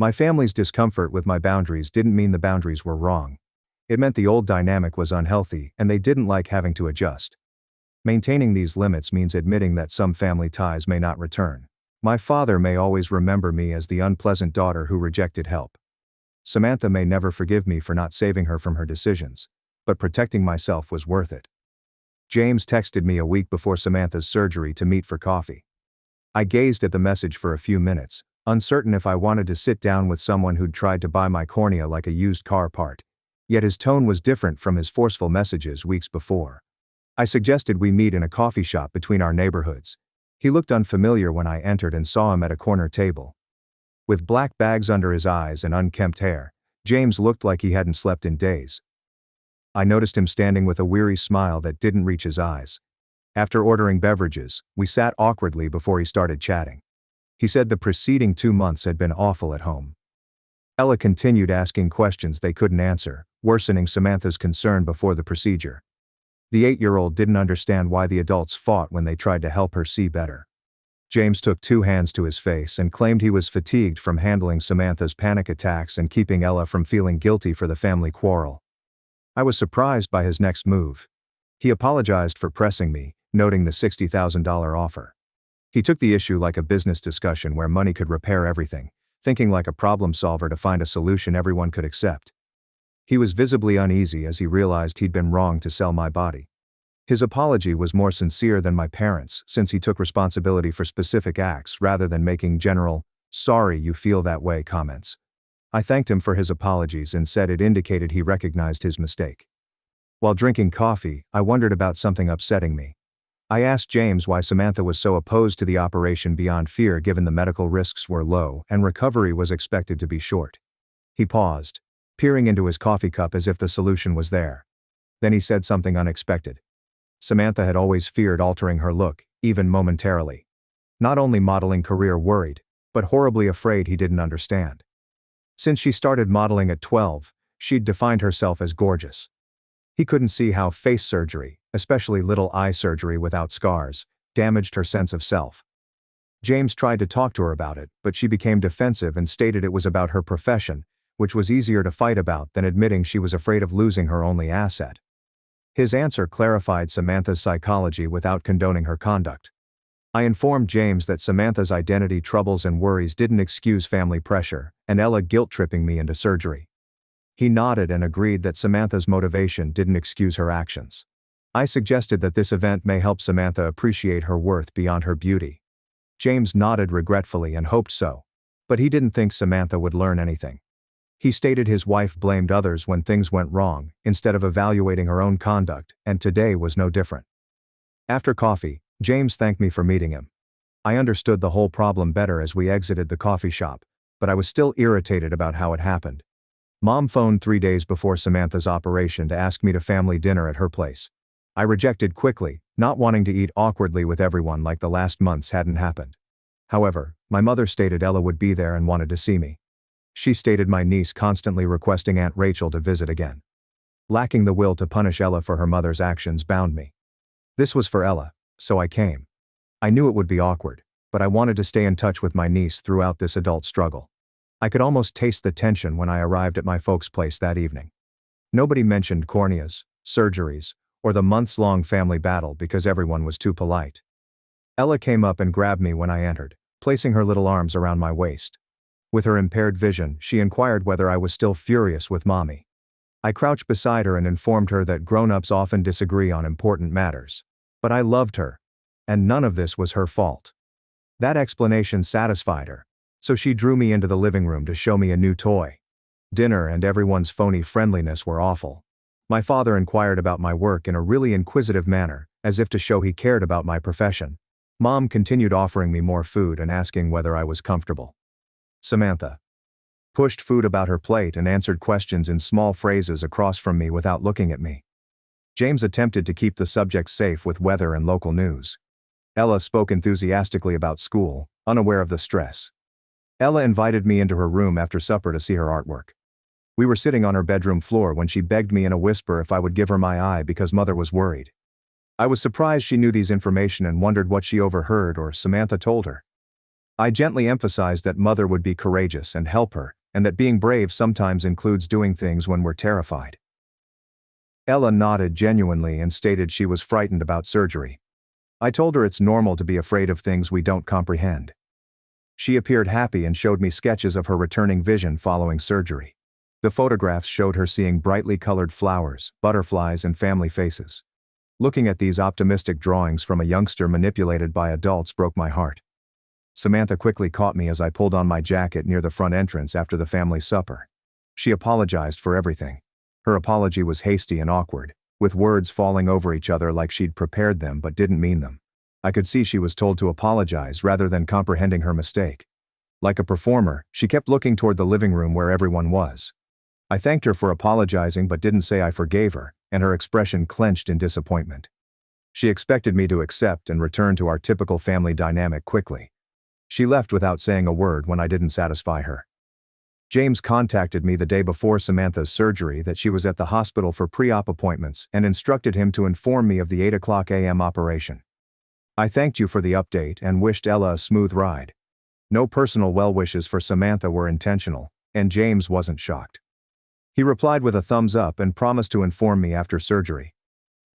My family's discomfort with my boundaries didn't mean the boundaries were wrong. It meant the old dynamic was unhealthy and they didn't like having to adjust. Maintaining these limits means admitting that some family ties may not return. My father may always remember me as the unpleasant daughter who rejected help. Samantha may never forgive me for not saving her from her decisions, but protecting myself was worth it. James texted me a week before Samantha's surgery to meet for coffee. I gazed at the message for a few minutes, uncertain if I wanted to sit down with someone who'd tried to buy my cornea like a used car part. Yet his tone was different from his forceful messages weeks before. I suggested we meet in a coffee shop between our neighborhoods. He looked unfamiliar when I entered and saw him at a corner table. With black bags under his eyes and unkempt hair, James looked like he hadn't slept in days. I noticed him standing with a weary smile that didn't reach his eyes. After ordering beverages, we sat awkwardly before he started chatting. He said the preceding 2 months had been awful at home. Ella continued asking questions they couldn't answer, worsening Samantha's concern before the procedure. The 8-year-old didn't understand why the adults fought when they tried to help her see better. James took 2 hands to his face and claimed he was fatigued from handling Samantha's panic attacks and keeping Ella from feeling guilty for the family quarrel. I was surprised by his next move. He apologized for pressing me, noting the $60,000 offer. He took the issue like a business discussion where money could repair everything, thinking like a problem solver to find a solution everyone could accept. He was visibly uneasy as he realized he'd been wrong to sell my body. His apology was more sincere than my parents' since he took responsibility for specific acts rather than making general, "sorry you feel that way" comments. I thanked him for his apologies and said it indicated he recognized his mistake. While drinking coffee, I wondered about something upsetting me. I asked James why Samantha was so opposed to the operation beyond fear given the medical risks were low and recovery was expected to be short. He paused, peering into his coffee cup as if the solution was there. Then he said something unexpected. Samantha had always feared altering her look, even momentarily. Not only modeling career worried, but horribly afraid he didn't understand. Since she started modeling at 12, she'd defined herself as gorgeous. He couldn't see how face surgery, especially little eye surgery without scars, damaged her sense of self. James tried to talk to her about it, but she became defensive and stated it was about her profession, which was easier to fight about than admitting she was afraid of losing her only asset. His answer clarified Samantha's psychology without condoning her conduct. I informed James that Samantha's identity troubles and worries didn't excuse family pressure, and Ella guilt-tripping me into surgery. He nodded and agreed that Samantha's motivation didn't excuse her actions. I suggested that this event may help Samantha appreciate her worth beyond her beauty. James nodded regretfully and hoped so. But he didn't think Samantha would learn anything. He stated his wife blamed others when things went wrong, instead of evaluating her own conduct, and today was no different. After coffee, James thanked me for meeting him. I understood the whole problem better as we exited the coffee shop, but I was still irritated about how it happened. Mom phoned 3 days before Samantha's operation to ask me to family dinner at her place. I rejected quickly, not wanting to eat awkwardly with everyone like the last months hadn't happened. However, my mother stated Ella would be there and wanted to see me. She stated my niece constantly requesting Aunt Rachel to visit again. Lacking the will to punish Ella for her mother's actions bound me. This was for Ella, so I came. I knew it would be awkward, but I wanted to stay in touch with my niece throughout this adult struggle. I could almost taste the tension when I arrived at my folks' place that evening. Nobody mentioned corneas, surgeries, or the months-long family battle because everyone was too polite. Ella came up and grabbed me when I entered, placing her little arms around my waist. With her impaired vision, she inquired whether I was still furious with Mommy. I crouched beside her and informed her that grown-ups often disagree on important matters. But I loved her, and none of this was her fault. That explanation satisfied her, so she drew me into the living room to show me a new toy. Dinner and everyone's phony friendliness were awful. My father inquired about my work in a really inquisitive manner, as if to show he cared about my profession. Mom continued offering me more food and asking whether I was comfortable. Samantha pushed food about her plate and answered questions in small phrases across from me without looking at me. James attempted to keep the subject safe with weather and local news. Ella spoke enthusiastically about school, unaware of the stress. Ella invited me into her room after supper to see her artwork. We were sitting on her bedroom floor when she begged me in a whisper if I would give her my eye because Mother was worried. I was surprised she knew these information and wondered what she overheard or Samantha told her. I gently emphasized that mother would be courageous and help her, and that being brave sometimes includes doing things when we're terrified. Ella nodded genuinely and stated she was frightened about surgery. I told her it's normal to be afraid of things we don't comprehend. She appeared happy and showed me sketches of her returning vision following surgery. The photographs showed her seeing brightly colored flowers, butterflies, and family faces. Looking at these optimistic drawings from a youngster manipulated by adults broke my heart. Samantha quickly caught me as I pulled on my jacket near the front entrance after the family supper. She apologized for everything. Her apology was hasty and awkward, with words falling over each other like she'd prepared them but didn't mean them. I could see she was told to apologize rather than comprehending her mistake. Like a performer, she kept looking toward the living room where everyone was. I thanked her for apologizing but didn't say I forgave her, and her expression clenched in disappointment. She expected me to accept and return to our typical family dynamic quickly. She left without saying a word when I didn't satisfy her. James contacted me the day before Samantha's surgery that she was at the hospital for pre-op appointments and instructed him to inform me of the 8 a.m. operation. I thanked you for the update and wished Ella a smooth ride. No personal well wishes for Samantha were intentional, and James wasn't shocked. He replied with a thumbs up and promised to inform me after surgery.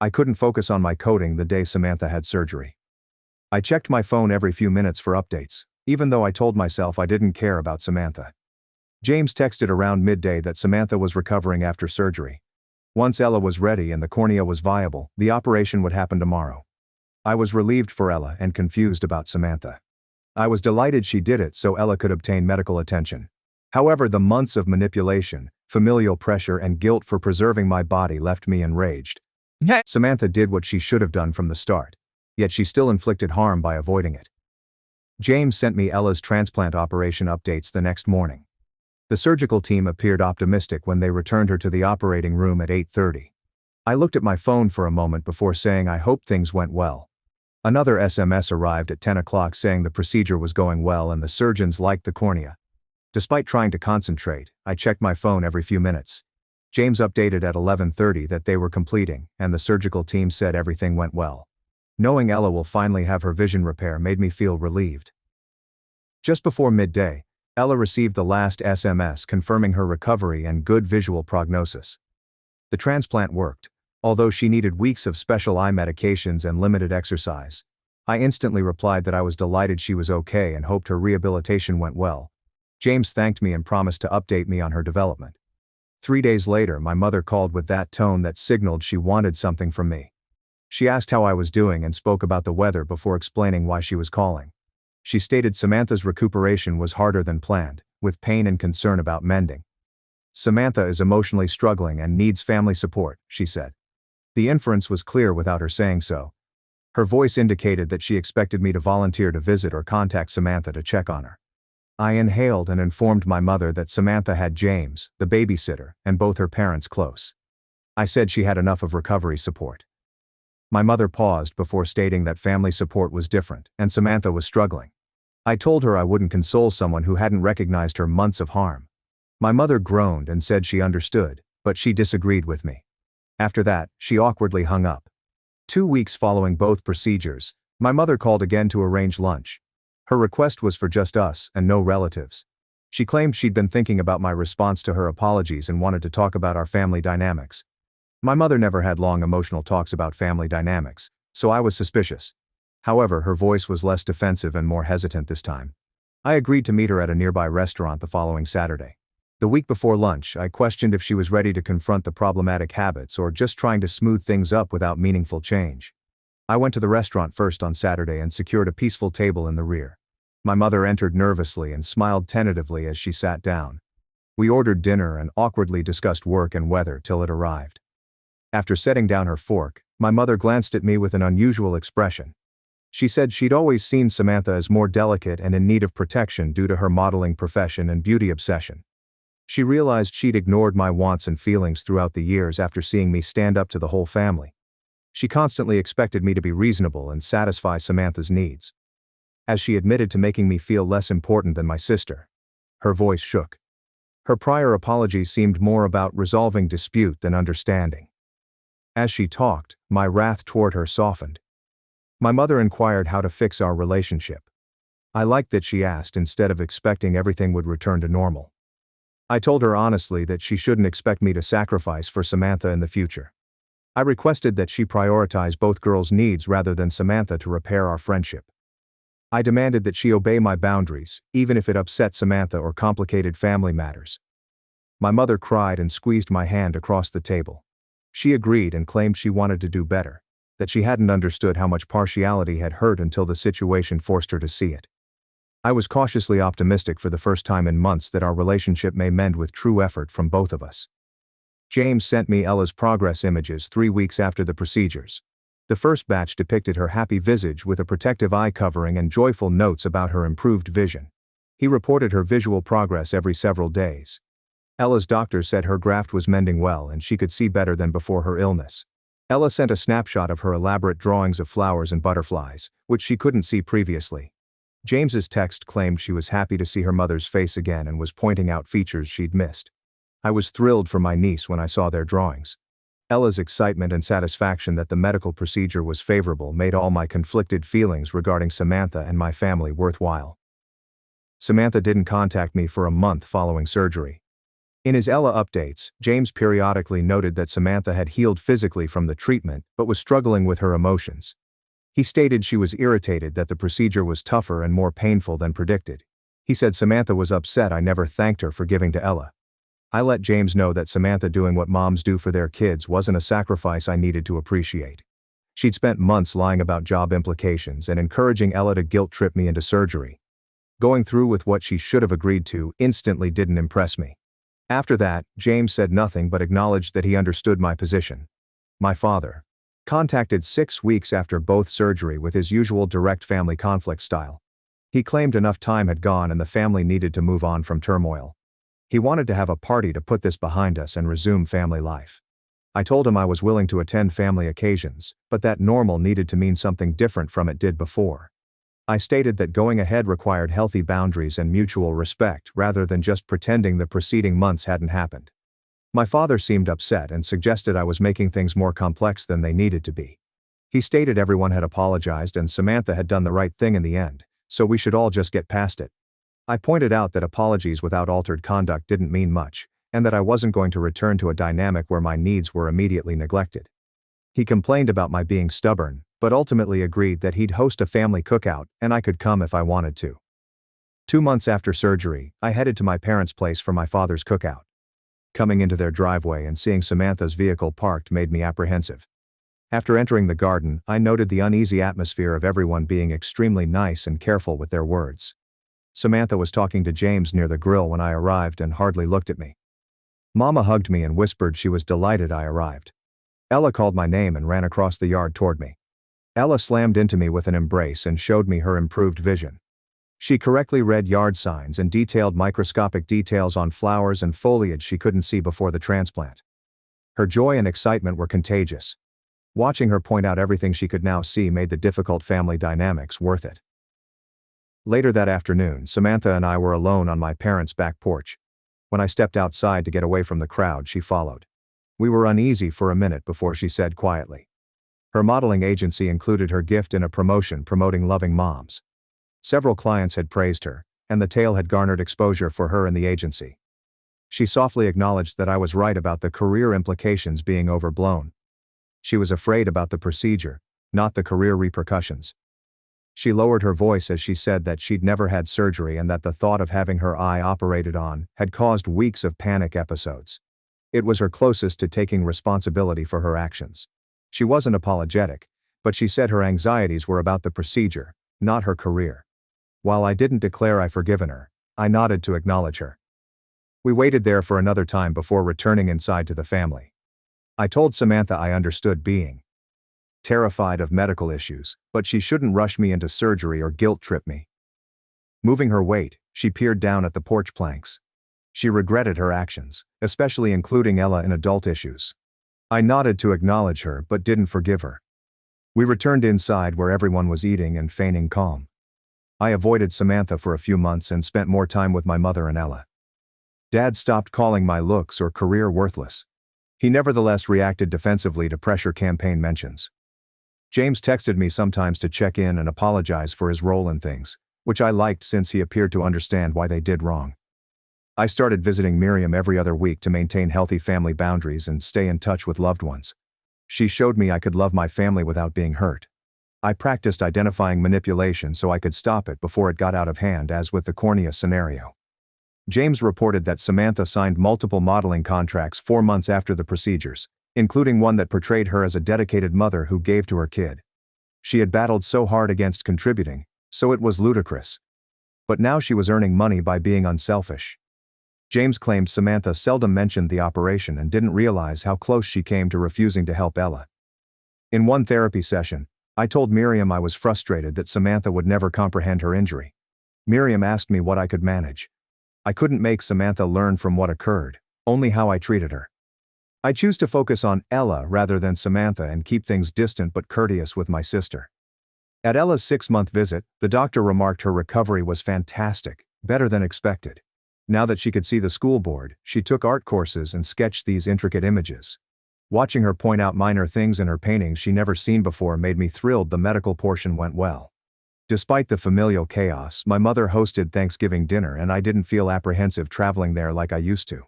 I couldn't focus on my coding the day Samantha had surgery. I checked my phone every few minutes for updates, even though I told myself I didn't care about Samantha. James texted around midday that Samantha was recovering after surgery. Once Ella was ready and the cornea was viable, the operation would happen tomorrow. I was relieved for Ella and confused about Samantha. I was delighted she did it so Ella could obtain medical attention. However, the months of manipulation, familial pressure, and guilt for preserving my body left me enraged. Samantha did what she should have done from the start, yet she still inflicted harm by avoiding it. James sent me Ella's transplant operation updates the next morning. The surgical team appeared optimistic when they returned her to the operating room at 8:30. I looked at my phone for a moment before saying I hoped things went well. Another SMS arrived at 10 o'clock saying the procedure was going well and the surgeons liked the cornea. Despite trying to concentrate, I checked my phone every few minutes. James updated at 11:30 that they were completing, and the surgical team said everything went well. Knowing Ella will finally have her vision repair made me feel relieved. Just before midday, Ella received the last SMS confirming her recovery and good visual prognosis. The transplant worked, although she needed weeks of special eye medications and limited exercise. I instantly replied that I was delighted she was okay and hoped her rehabilitation went well. James thanked me and promised to update me on her development. 3 days later, my mother called with that tone that signaled she wanted something from me. She asked how I was doing and spoke about the weather before explaining why she was calling. She stated Samantha's recuperation was harder than planned, with pain and concern about mending. Samantha is emotionally struggling and needs family support, she said. The inference was clear without her saying so. Her voice indicated that she expected me to volunteer to visit or contact Samantha to check on her. I inhaled and informed my mother that Samantha had James, the babysitter, and both her parents close. I said she had enough of recovery support. My mother paused before stating that family support was different, and Samantha was struggling. I told her I wouldn't console someone who hadn't recognized her months of harm. My mother groaned and said she understood, but she disagreed with me. After that, she awkwardly hung up. 2 weeks following both procedures, my mother called again to arrange lunch. Her request was for just us and no relatives. She claimed she'd been thinking about my response to her apologies and wanted to talk about our family dynamics. My mother never had long emotional talks about family dynamics, so I was suspicious. However, her voice was less defensive and more hesitant this time. I agreed to meet her at a nearby restaurant the following Saturday. The week before lunch, I questioned if she was ready to confront the problematic habits or just trying to smooth things up without meaningful change. I went to the restaurant first on Saturday and secured a peaceful table in the rear. My mother entered nervously and smiled tentatively as she sat down. We ordered dinner and awkwardly discussed work and weather till it arrived. After setting down her fork, my mother glanced at me with an unusual expression. She said she'd always seen Samantha as more delicate and in need of protection due to her modeling profession and beauty obsession. She realized she'd ignored my wants and feelings throughout the years after seeing me stand up to the whole family. She constantly expected me to be reasonable and satisfy Samantha's needs. As she admitted to making me feel less important than my sister, her voice shook. Her prior apologies seemed more about resolving dispute than understanding. As she talked, my wrath toward her softened. My mother inquired how to fix our relationship. I liked that she asked instead of expecting everything would return to normal. I told her honestly that she shouldn't expect me to sacrifice for Samantha in the future. I requested that she prioritize both girls' needs rather than Samantha to repair our friendship. I demanded that she obey my boundaries, even if it upset Samantha or complicated family matters. My mother cried and squeezed my hand across the table. She agreed and claimed she wanted to do better, that she hadn't understood how much partiality had hurt until the situation forced her to see it. I was cautiously optimistic for the first time in months that our relationship may mend with true effort from both of us. James sent me Ella's progress images 3 weeks after the procedures. The first batch depicted her happy visage with a protective eye covering and joyful notes about her improved vision. He reported her visual progress every several days. Ella's doctor said her graft was mending well and she could see better than before her illness. Ella sent a snapshot of her elaborate drawings of flowers and butterflies, which she couldn't see previously. James's text claimed she was happy to see her mother's face again and was pointing out features she'd missed. I was thrilled for my niece when I saw their drawings. Ella's excitement and satisfaction that the medical procedure was favorable made all my conflicted feelings regarding Samantha and my family worthwhile. Samantha didn't contact me for a month following surgery. In his Ella updates, James periodically noted that Samantha had healed physically from the treatment but was struggling with her emotions. He stated she was irritated that the procedure was tougher and more painful than predicted. He said Samantha was upset I never thanked her for giving to Ella. I let James know that Samantha doing what moms do for their kids wasn't a sacrifice I needed to appreciate. She'd spent months lying about job implications and encouraging Ella to guilt-trip me into surgery. Going through with what she should have agreed to instantly didn't impress me. After that, James said nothing but acknowledged that he understood my position. My father contacted 6 weeks after both surgery with his usual direct family conflict style. He claimed enough time had gone and the family needed to move on from turmoil. He wanted to have a party to put this behind us and resume family life. I told him I was willing to attend family occasions, but that normal needed to mean something different from it did before. I stated that going ahead required healthy boundaries and mutual respect rather than just pretending the preceding months hadn't happened. My father seemed upset and suggested I was making things more complex than they needed to be. He stated everyone had apologized and Samantha had done the right thing in the end, so we should all just get past it. I pointed out that apologies without altered conduct didn't mean much, and that I wasn't going to return to a dynamic where my needs were immediately neglected. He complained about my being stubborn, but ultimately agreed that he'd host a family cookout and I could come if I wanted to. 2 months after surgery, I headed to my parents' place for my father's cookout. Coming into their driveway and seeing Samantha's vehicle parked made me apprehensive. After entering the garden, I noted the uneasy atmosphere of everyone being extremely nice and careful with their words. Samantha was talking to James near the grill when I arrived and hardly looked at me. Mama hugged me and whispered she was delighted I arrived. Ella called my name and ran across the yard toward me. Ella slammed into me with an embrace and showed me her improved vision. She correctly read yard signs and detailed microscopic details on flowers and foliage she couldn't see before the transplant. Her joy and excitement were contagious. Watching her point out everything she could now see made the difficult family dynamics worth it. Later that afternoon, Samantha and I were alone on my parents' back porch. When I stepped outside to get away from the crowd, she followed. We were uneasy for a minute before she said quietly. Her modeling agency included her gift in a promotion promoting loving moms. Several clients had praised her, and the tale had garnered exposure for her and the agency. She softly acknowledged that I was right about the career implications being overblown. She was afraid about the procedure, not the career repercussions. She lowered her voice as she said that she'd never had surgery and that the thought of having her eye operated on had caused weeks of panic episodes. It was her closest to taking responsibility for her actions. She wasn't apologetic, but she said her anxieties were about the procedure, not her career. While I didn't declare I'd forgiven her, I nodded to acknowledge her. We waited there for another time before returning inside to the family. I told Samantha I understood being terrified of medical issues, but she shouldn't rush me into surgery or guilt-trip me. Moving her weight, she peered down at the porch planks. She regretted her actions, especially including Ella in adult issues. I nodded to acknowledge her but didn't forgive her. We returned inside where everyone was eating and feigning calm. I avoided Samantha for a few months and spent more time with my mother and Ella. Dad stopped calling my looks or career worthless. He nevertheless reacted defensively to pressure campaign mentions. James texted me sometimes to check in and apologize for his role in things, which I liked since he appeared to understand why they did wrong. I started visiting Miriam every other week to maintain healthy family boundaries and stay in touch with loved ones. She showed me I could love my family without being hurt. I practiced identifying manipulation so I could stop it before it got out of hand, as with the cornea scenario. James reported that Samantha signed multiple modeling contracts 4 months after the procedures, including one that portrayed her as a dedicated mother who gave to her kid. She had battled so hard against contributing, so it was ludicrous. But now she was earning money by being unselfish. James claimed Samantha seldom mentioned the operation and didn't realize how close she came to refusing to help Ella. In one therapy session, I told Miriam I was frustrated that Samantha would never comprehend her injury. Miriam asked me what I could manage. I couldn't make Samantha learn from what occurred, only how I treated her. I choose to focus on Ella rather than Samantha and keep things distant but courteous with my sister. At Ella's 6-month visit, the doctor remarked her recovery was fantastic, better than expected. Now that she could see the school board, she took art courses and sketched these intricate images. Watching her point out minor things in her paintings she never seen before made me thrilled the medical portion went well. Despite the familial chaos, my mother hosted Thanksgiving dinner and I didn't feel apprehensive traveling there like I used to.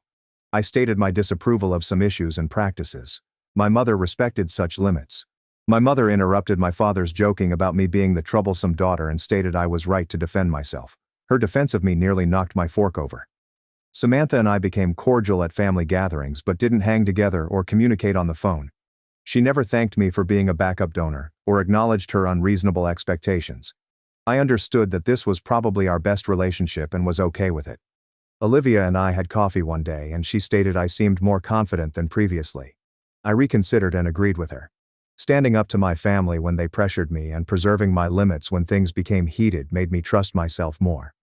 I stated my disapproval of some issues and practices. My mother respected such limits. My mother interrupted my father's joking about me being the troublesome daughter and stated I was right to defend myself. Her defense of me nearly knocked my fork over. Samantha and I became cordial at family gatherings but didn't hang together or communicate on the phone. She never thanked me for being a backup donor or acknowledged her unreasonable expectations. I understood that this was probably our best relationship and was okay with it. Olivia and I had coffee one day and she stated I seemed more confident than previously. I reconsidered and agreed with her. Standing up to my family when they pressured me and preserving my limits when things became heated made me trust myself more.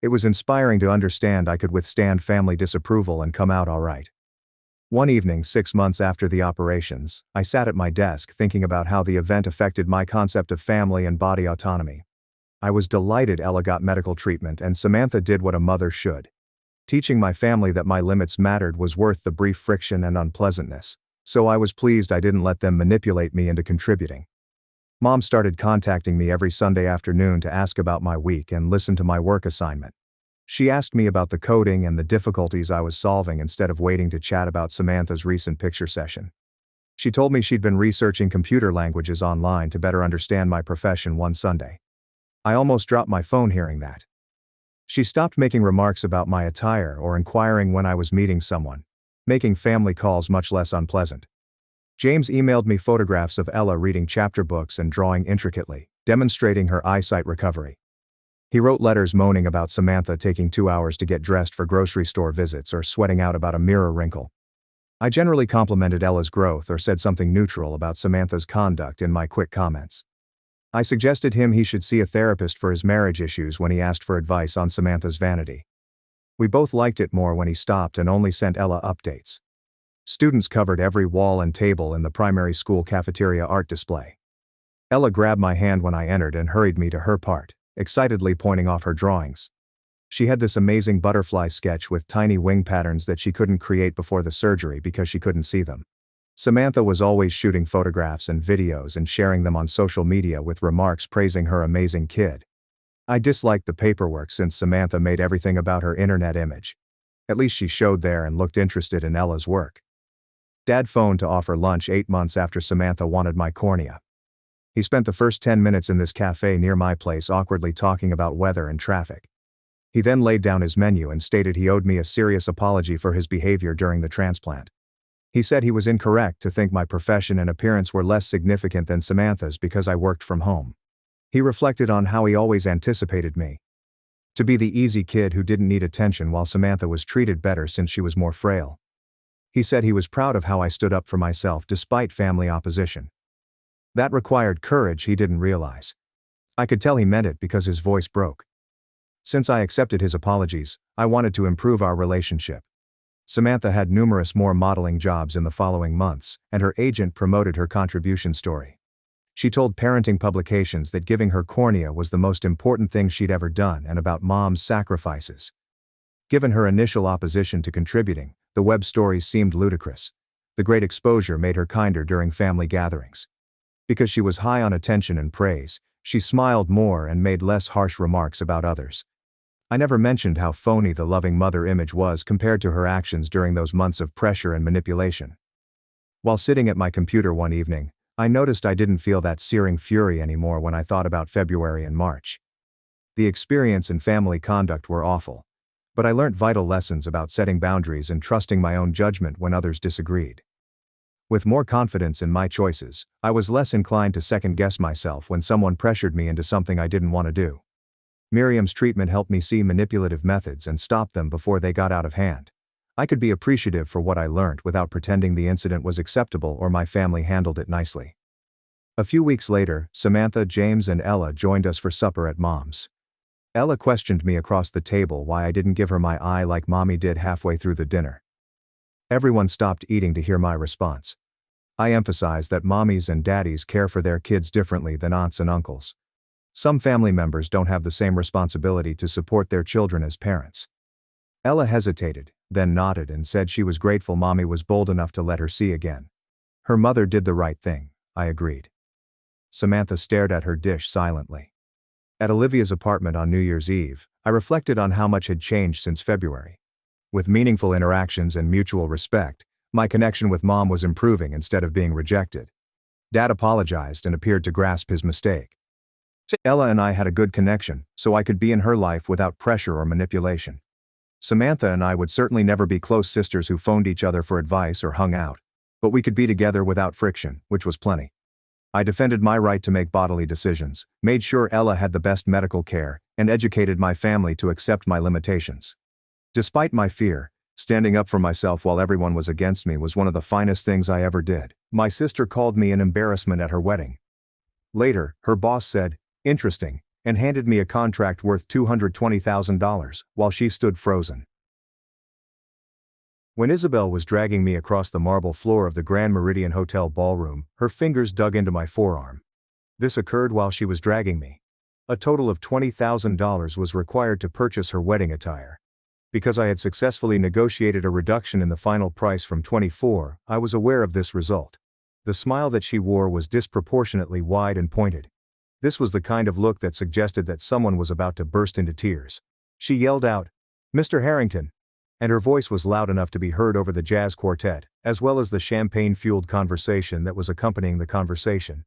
It was inspiring to understand I could withstand family disapproval and come out all right. One evening 6 months after the operations, I sat at my desk thinking about how the event affected my concept of family and body autonomy. I was delighted Ella got medical treatment and Samantha did what a mother should. Teaching my family that my limits mattered was worth the brief friction and unpleasantness, so I was pleased I didn't let them manipulate me into contributing. Mom started contacting me every Sunday afternoon to ask about my week and listen to my work assignment. She asked me about the coding and the difficulties I was solving instead of waiting to chat about Samantha's recent picture session. She told me she'd been researching computer languages online to better understand my profession one Sunday. I almost dropped my phone hearing that. She stopped making remarks about my attire or inquiring when I was meeting someone, making family calls much less unpleasant. James emailed me photographs of Ella reading chapter books and drawing intricately, demonstrating her eyesight recovery. He wrote letters moaning about Samantha taking 2 hours to get dressed for grocery store visits or sweating out about a mirror wrinkle. I generally complimented Ella's growth or said something neutral about Samantha's conduct in my quick comments. I suggested he should see a therapist for his marriage issues when he asked for advice on Samantha's vanity. We both liked it more when he stopped and only sent Ella updates. Students covered every wall and table in the primary school cafeteria art display. Ella grabbed my hand when I entered and hurried me to her part, excitedly pointing off her drawings. She had this amazing butterfly sketch with tiny wing patterns that she couldn't create before the surgery because she couldn't see them. Samantha was always shooting photographs and videos and sharing them on social media with remarks praising her amazing kid. I disliked the paperwork since Samantha made everything about her internet image. At least she showed there and looked interested in Ella's work. Dad phoned to offer lunch 8 months after Samantha wanted my cornea. He spent the first 10 minutes in this cafe near my place awkwardly talking about weather and traffic. He then laid down his menu and stated he owed me a serious apology for his behavior during the transplant. He said he was incorrect to think my profession and appearance were less significant than Samantha's because I worked from home. He reflected on how he always anticipated me to be the easy kid who didn't need attention while Samantha was treated better since she was more frail. He said he was proud of how I stood up for myself despite family opposition. That required courage he didn't realize. I could tell he meant it because his voice broke. Since I accepted his apologies, I wanted to improve our relationship. Samantha had numerous more modeling jobs in the following months, and her agent promoted her contribution story. She told parenting publications that giving her cornea was the most important thing she'd ever done and about Mom's sacrifices. Given her initial opposition to contributing, the web stories seemed ludicrous. The great exposure made her kinder during family gatherings. Because she was high on attention and praise, She smiled more and made less harsh remarks about others. I never mentioned how phony the loving mother image was compared to her actions during those months of pressure and manipulation. While sitting at my computer one evening, I noticed I didn't feel that searing fury anymore when I thought about February and March. The experience and family conduct were awful, but I learnt vital lessons about setting boundaries and trusting my own judgment when others disagreed. With more confidence in my choices, I was less inclined to second-guess myself when someone pressured me into something I didn't want to do. Miriam's treatment helped me see manipulative methods and stop them before they got out of hand. I could be appreciative for what I learned without pretending the incident was acceptable or my family handled it nicely. A few weeks later, Samantha, James, and Ella joined us for supper at Mom's. Ella questioned me across the table why I didn't give her my eye like Mommy did halfway through the dinner. Everyone stopped eating to hear my response. I emphasized that mommies and daddies care for their kids differently than aunts and uncles. Some family members don't have the same responsibility to support their children as parents. Ella hesitated, then nodded and said she was grateful Mommy was bold enough to let her see again. Her mother did the right thing, I agreed. Samantha stared at her dish silently. At Olivia's apartment on New Year's Eve, I reflected on how much had changed since February. With meaningful interactions and mutual respect, my connection with Mom was improving instead of being rejected. Dad apologized and appeared to grasp his mistake. Ella and I had a good connection, so I could be in her life without pressure or manipulation. Samantha and I would certainly never be close sisters who phoned each other for advice or hung out, but we could be together without friction, which was plenty. I defended my right to make bodily decisions, made sure Ella had the best medical care, and educated my family to accept my limitations. Despite my fear, standing up for myself while everyone was against me was one of the finest things I ever did. My sister called me an embarrassment at her wedding. Later, her boss said, "Interesting," and handed me a contract worth $220,000, while she stood frozen. When Isabel was dragging me across the marble floor of the Grand Meridian Hotel ballroom, her fingers dug into my forearm. This occurred while she was dragging me. A total of $20,000 was required to purchase her wedding attire. Because I had successfully negotiated a reduction in the final price from $24,000, I was aware of this result. The smile that she wore was disproportionately wide and pointed. This was the kind of look that suggested that someone was about to burst into tears. She yelled out, "Mr. Harrington!" And her voice was loud enough to be heard over the jazz quartet, as well as the champagne-fueled conversation that was accompanying the conversation.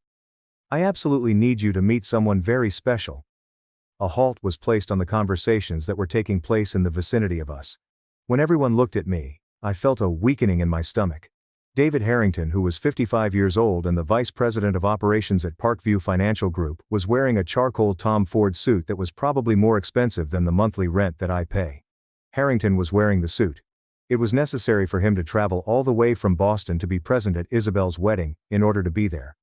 "I absolutely need you to meet someone very special." A halt was placed on the conversations that were taking place in the vicinity of us. When everyone looked at me, I felt a weakening in my stomach. David Harrington, who was 55 years old and the vice president of operations at Parkview Financial Group, was wearing a charcoal Tom Ford suit that was probably more expensive than the monthly rent that I pay. Harrington was wearing the suit. It was necessary for him to travel all the way from Boston to be present at Isabel's wedding, in order to be there.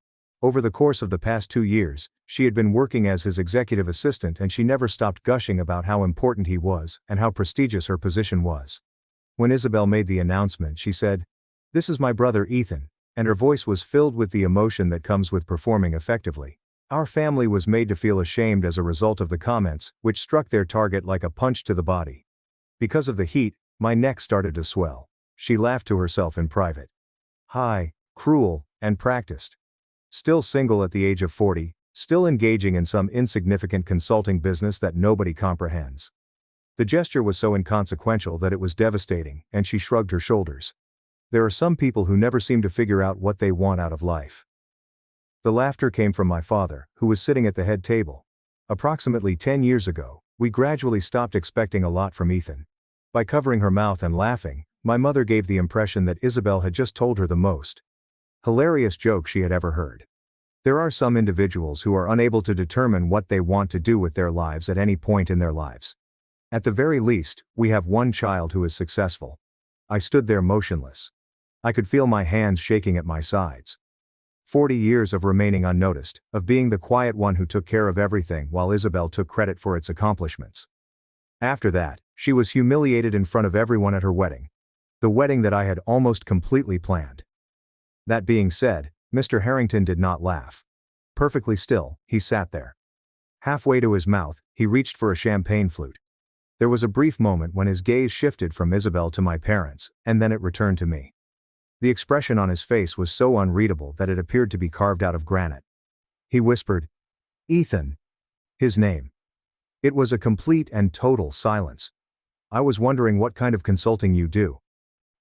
Over the course of the past 2 years, she had been working as his executive assistant and she never stopped gushing about how important he was and how prestigious her position was. When Isabel made the announcement, she said, "This is my brother Ethan," and her voice was filled with the emotion that comes with performing effectively. Our family was made to feel ashamed as a result of the comments, which struck their target like a punch to the body. Because of the heat, my neck started to swell. She laughed to herself in private. High, cruel, and practiced. Still single at the age of 40, still engaging in some insignificant consulting business that nobody comprehends. The gesture was so inconsequential that it was devastating, and she shrugged her shoulders. There are some people who never seem to figure out what they want out of life. The laughter came from my father, who was sitting at the head table. Approximately 10 years ago, we gradually stopped expecting a lot from Ethan. By covering her mouth and laughing, my mother gave the impression that Isabel had just told her the most hilarious joke she had ever heard. There are some individuals who are unable to determine what they want to do with their lives at any point in their lives. At the very least, we have one child who is successful. I stood there motionless. I could feel my hands shaking at my sides. 40 years of remaining unnoticed, of being the quiet one who took care of everything while Isabel took credit for its accomplishments. After that, she was humiliated in front of everyone at her wedding. The wedding that I had almost completely planned. That being said, Mr. Harrington did not laugh. Perfectly still, he sat there. Halfway to his mouth, he reached for a champagne flute. There was a brief moment when his gaze shifted from Isabel to my parents, and then it returned to me. The expression on his face was so unreadable that it appeared to be carved out of granite. He whispered, Ethan. His name. It was a complete and total silence. I was wondering what kind of consulting you do.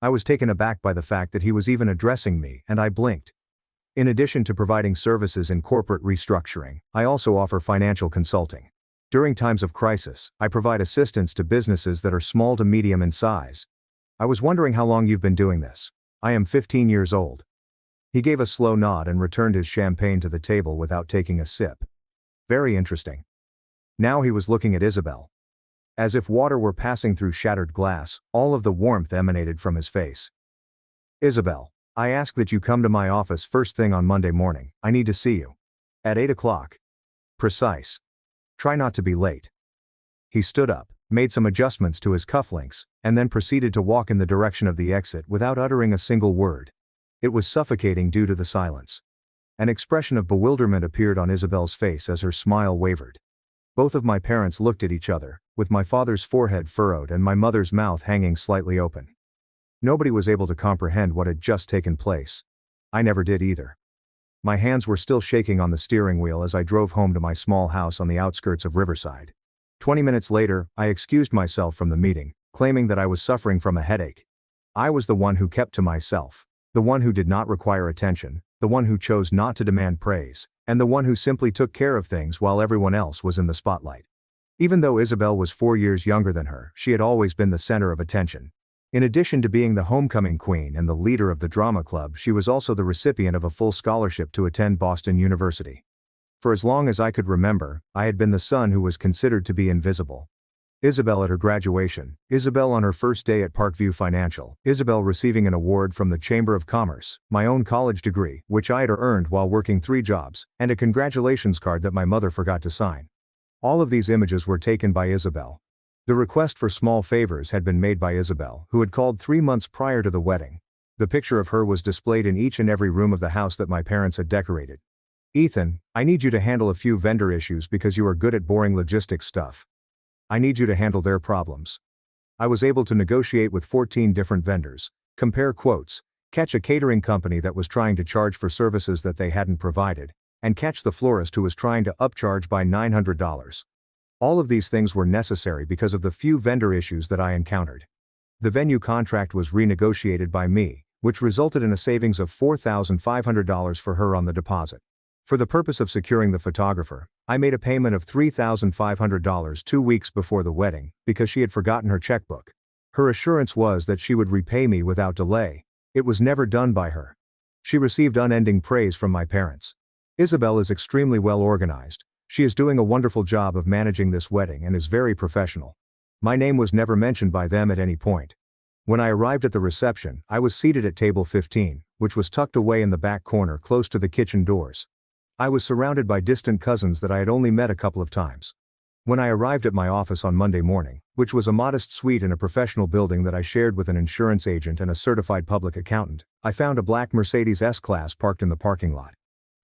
I was taken aback by the fact that he was even addressing me, and I blinked. In addition to providing services in corporate restructuring, I also offer financial consulting. During times of crisis, I provide assistance to businesses that are small to medium in size. I was wondering how long you've been doing this. I am 15 years old. He gave a slow nod and returned his champagne to the table without taking a sip. Very interesting. Now he was looking at Isabel. As if water were passing through shattered glass, all of the warmth emanated from his face. Isabel, I ask that you come to my office first thing on Monday morning. I need to see you. At 8 o'clock. Precise. Try not to be late. He stood up, made some adjustments to his cufflinks, and then proceeded to walk in the direction of the exit without uttering a single word. It was suffocating due to the silence. An expression of bewilderment appeared on Isabel's face as her smile wavered. Both of my parents looked at each other, with my father's forehead furrowed and my mother's mouth hanging slightly open. Nobody was able to comprehend what had just taken place. I never did either. My hands were still shaking on the steering wheel as I drove home to my small house on the outskirts of Riverside. 20 minutes later, I excused myself from the meeting, claiming that I was suffering from a headache. I was the one who kept to myself, the one who did not require attention, the one who chose not to demand praise, and the one who simply took care of things while everyone else was in the spotlight. Even though Isabel was 4 years younger than her, she had always been the center of attention. In addition to being the homecoming queen and the leader of the drama club, she was also the recipient of a full scholarship to attend Boston University. For as long as I could remember, I had been the son who was considered to be invisible. Isabel at her graduation, Isabel on her first day at Parkview Financial, Isabel receiving an award from the Chamber of Commerce, my own college degree, which I had earned while working 3 jobs, and a congratulations card that my mother forgot to sign. All of these images were taken by Isabel. The request for small favors had been made by Isabel, who had called 3 months prior to the wedding. The picture of her was displayed in each and every room of the house that my parents had decorated. Ethan, I need you to handle a few vendor issues because you are good at boring logistics stuff. I need you to handle their problems. I was able to negotiate with 14 different vendors, compare quotes, catch a catering company that was trying to charge for services that they hadn't provided, and catch the florist who was trying to upcharge by $900. All of these things were necessary because of the few vendor issues that I encountered. The venue contract was renegotiated by me, which resulted in a savings of $4,500 for her on the deposit. For the purpose of securing the photographer, I made a payment of $3,500 2 weeks before the wedding, because she had forgotten her checkbook. Her assurance was that she would repay me without delay. It was never done by her. She received unending praise from my parents. Isabel is extremely well organized. She is doing a wonderful job of managing this wedding and is very professional. My name was never mentioned by them at any point. When I arrived at the reception, I was seated at table 15, which was tucked away in the back corner close to the kitchen doors. I was surrounded by distant cousins that I had only met a couple of times. When I arrived at my office on Monday morning, which was a modest suite in a professional building that I shared with an insurance agent and a certified public accountant, I found a black Mercedes S-Class parked in the parking lot.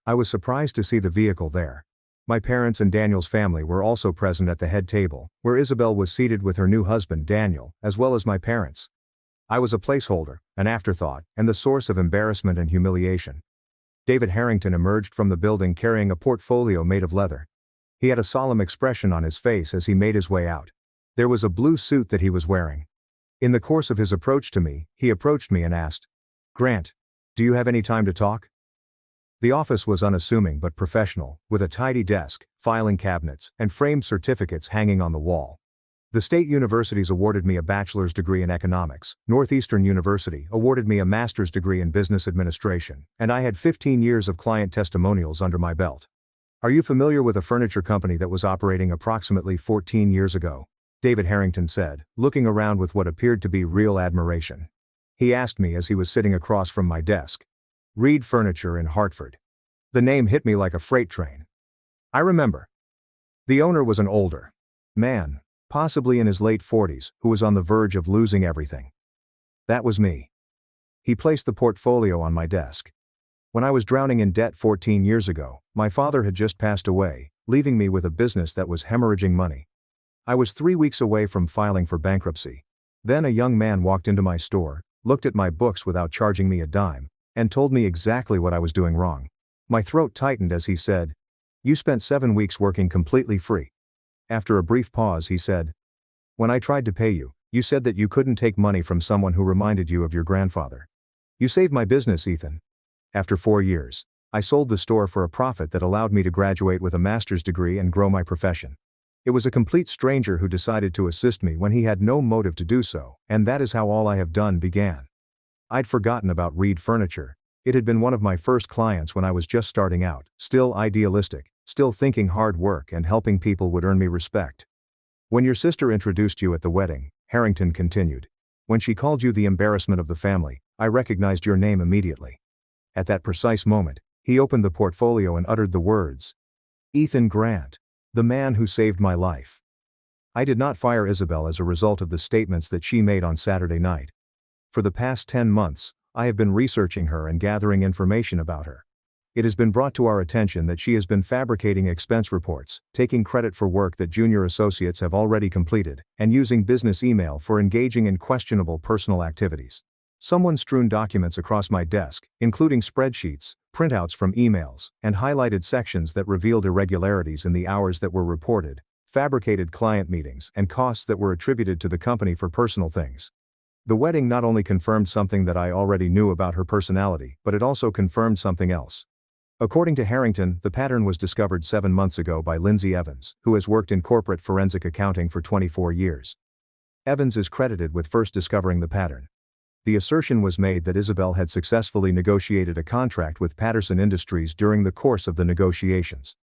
I was surprised to see the vehicle there. My parents and Daniel's family were also present at the head table, where Isabel was seated with her new husband Daniel, as well as my parents. I was a placeholder, an afterthought, and the source of embarrassment and humiliation. David Harrington emerged from the building carrying a portfolio made of leather. He had a solemn expression on his face as he made his way out. There was a blue suit that he was wearing. In the course of his approach to me, he approached me and asked, "Grant, do you have any time to talk?" The office was unassuming but professional, with a tidy desk, filing cabinets, and framed certificates hanging on the wall. The state universities awarded me a bachelor's degree in economics, Northeastern University awarded me a master's degree in business administration, and I had 15 years of client testimonials under my belt. "Are you familiar with a furniture company that was operating approximately 14 years ago?" David Harrington said, looking around with what appeared to be real admiration. He asked me as he was sitting across from my desk. "Reed Furniture in Hartford." The name hit me like a freight train. I remember. The owner was an older man, possibly in his late 40s, who was on the verge of losing everything. That was me. He placed the portfolio on my desk. When I was drowning in debt 14 years ago, my father had just passed away, leaving me with a business that was hemorrhaging money. I was 3 weeks away from filing for bankruptcy. Then a young man walked into my store, looked at my books without charging me a dime, and told me exactly what I was doing wrong. My throat tightened as he said, You spent 7 weeks working completely free. After a brief pause, he said, when I tried to pay you, you said that you couldn't take money from someone who reminded you of your grandfather. You saved my business, Ethan. After 4 years, I sold the store for a profit that allowed me to graduate with a master's degree and grow my profession. It was a complete stranger who decided to assist me when he had no motive to do so, and that is how all I have done began. I'd forgotten about Reed Furniture. It had been one of my first clients when I was just starting out, still idealistic, still thinking hard work and helping people would earn me respect. When your sister introduced you at the wedding, Harrington continued, when she called you the embarrassment of the family, I recognized your name immediately. At that precise moment, he opened the portfolio and uttered the words, Ethan Grant, the man who saved my life. I did not fire Isabel as a result of the statements that she made on Saturday night. For the past 10 months, I have been researching her and gathering information about her. It has been brought to our attention that she has been fabricating expense reports, taking credit for work that junior associates have already completed, and using business email for engaging in questionable personal activities. Someone strewn documents across my desk, including spreadsheets, printouts from emails, and highlighted sections that revealed irregularities in the hours that were reported, fabricated client meetings, and costs that were attributed to the company for personal things. The wedding not only confirmed something that I already knew about her personality, but it also confirmed something else. According to Harrington, the pattern was discovered 7 months ago by Lindsay Evans, who has worked in corporate forensic accounting for 24 years. Evans is credited with first discovering the pattern. The assertion was made that Isabel had successfully negotiated a contract with Patterson Industries during the course of the negotiations.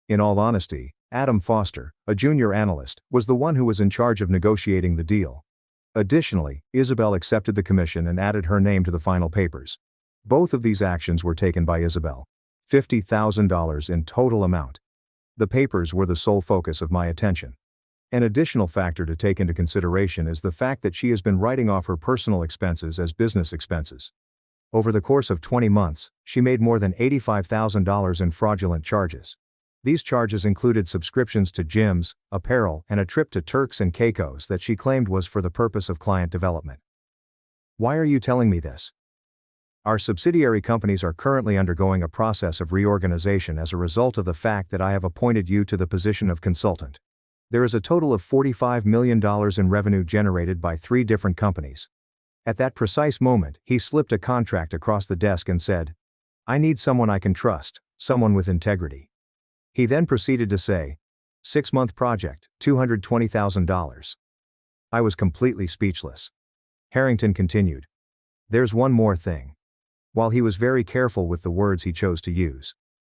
In all honesty, Adam Foster, a junior analyst, was the one who was in charge of negotiating the deal. Additionally, Isabel accepted the commission and added her name to the final papers. Both of these actions were taken by Isabel. $50,000 in total amount. The papers were the sole focus of my attention. An additional factor to take into consideration is the fact that she has been writing off her personal expenses as business expenses. Over the course of 20 months, she made more than $85,000 in fraudulent charges. These charges included subscriptions to gyms, apparel, and a trip to Turks and Caicos that she claimed was for the purpose of client development. Why are you telling me this? Our subsidiary companies are currently undergoing a process of reorganization as a result of the fact that I have appointed you to the position of consultant. There is a total of $45 million in revenue generated by 3 different companies. At that precise moment, he slipped a contract across the desk and said, I need someone I can trust, someone with integrity. He then proceeded to say, 6-month project, $220,000. I was completely speechless. Harrington continued, there's one more thing. While he was very careful with the words he chose to use.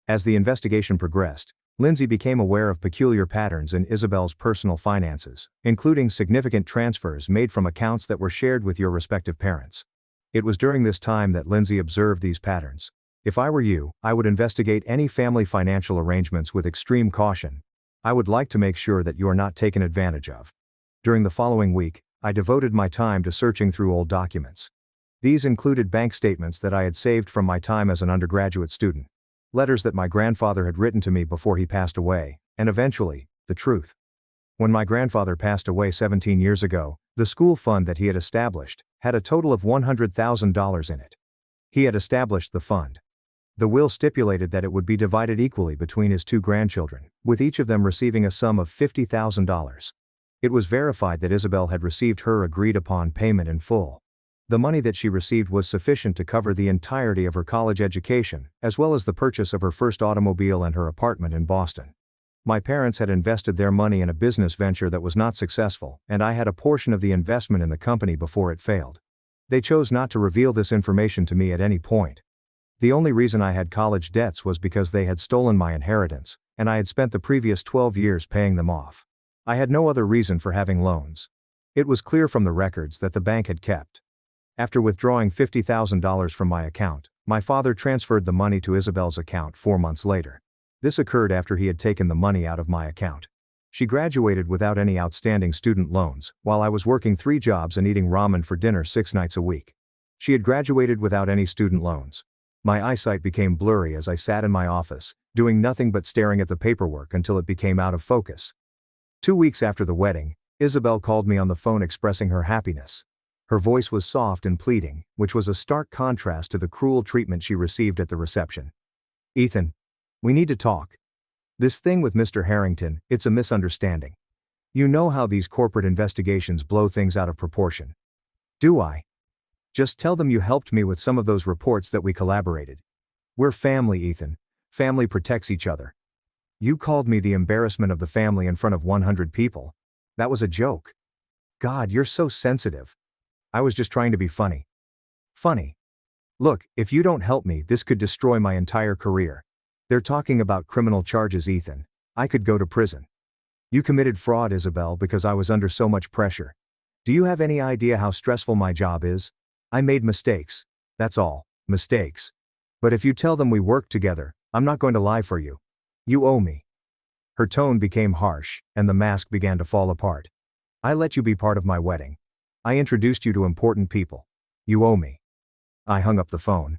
As the investigation progressed, Lindsay became aware of peculiar patterns in Isabel's personal finances, including significant transfers made from accounts that were shared with your respective parents. It was during this time that Lindsay observed these patterns. If I were you, I would investigate any family financial arrangements with extreme caution. I would like to make sure that you are not taken advantage of. During the following week, I devoted my time to searching through old documents. These included bank statements that I had saved from my time as an undergraduate student, letters that my grandfather had written to me before he passed away, and eventually, the truth. When my grandfather passed away 17 years ago, the school fund that he had established had a total of $100,000 in it. He had established the fund. The will stipulated that it would be divided equally between his 2 grandchildren, with each of them receiving a sum of $50,000. It was verified that Isabel had received her agreed-upon payment in full. The money that she received was sufficient to cover the entirety of her college education, as well as the purchase of her first automobile and her apartment in Boston. My parents had invested their money in a business venture that was not successful, and I had a portion of the investment in the company before it failed. They chose not to reveal this information to me at any point. The only reason I had college debts was because they had stolen my inheritance, and I had spent the previous 12 years paying them off. I had no other reason for having loans. It was clear from the records that the bank had kept. After withdrawing $50,000 from my account, my father transferred the money to Isabel's account 4 months later. This occurred after he had taken the money out of my account. She graduated without any outstanding student loans, while I was working 3 jobs and eating ramen for dinner 6 nights a week. She had graduated without any student loans. My eyesight became blurry as I sat in my office, doing nothing but staring at the paperwork until it became out of focus. 2 weeks after the wedding, Isabel called me on the phone expressing her happiness. Her voice was soft and pleading, which was a stark contrast to the cruel treatment she received at the reception. Ethan, we need to talk. This thing with Mr. Harrington, it's a misunderstanding. You know how these corporate investigations blow things out of proportion. Do I? Just tell them you helped me with some of those reports that we collaborated. We're family, Ethan. Family protects each other. You called me the embarrassment of the family in front of 100 people. That was a joke. God, you're so sensitive. I was just trying to be funny. Funny. Look, if you don't help me, this could destroy my entire career. They're talking about criminal charges, Ethan. I could go to prison. You committed fraud, Isabel, because I was under so much pressure. Do you have any idea how stressful my job is? I made mistakes. That's all, mistakes. But if you tell them we worked together, I'm not going to lie for you. You owe me. Her tone became harsh, and the mask began to fall apart. I let you be part of my wedding. I introduced you to important people. You owe me. I hung up the phone.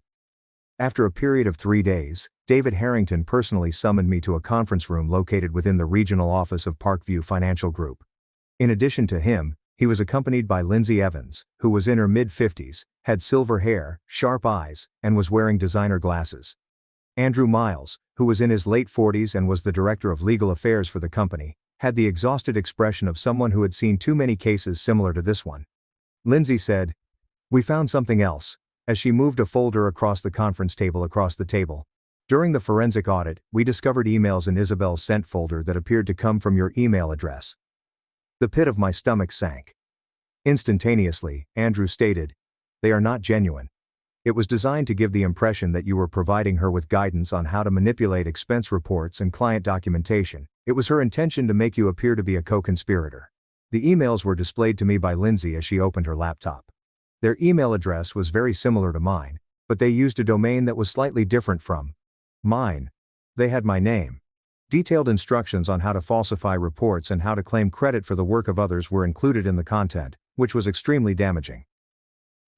After a period of 3 days, David Harrington personally summoned me to a conference room located within the regional office of Parkview Financial Group. In addition to him, he was accompanied by Lindsay Evans, who was in her mid-50s, had silver hair, sharp eyes, and was wearing designer glasses. Andrew Miles, who was in his late 40s and was the director of legal affairs for the company, had the exhausted expression of someone who had seen too many cases similar to this one. Lindsay said, "We found something else," as she moved a folder across the conference table across the table. "During the forensic audit, we discovered emails in Isabel's sent folder that appeared to come from your email address." The pit of my stomach sank. Instantaneously, Andrew stated, "They are not genuine. It was designed to give the impression that you were providing her with guidance on how to manipulate expense reports and client documentation. It was her intention to make you appear to be a co-conspirator." The emails were displayed to me by Lindsay as she opened her laptop. Their email address was very similar to mine, but they used a domain that was slightly different from mine. They had my name. Detailed instructions on how to falsify reports and how to claim credit for the work of others were included in the content, which was extremely damaging.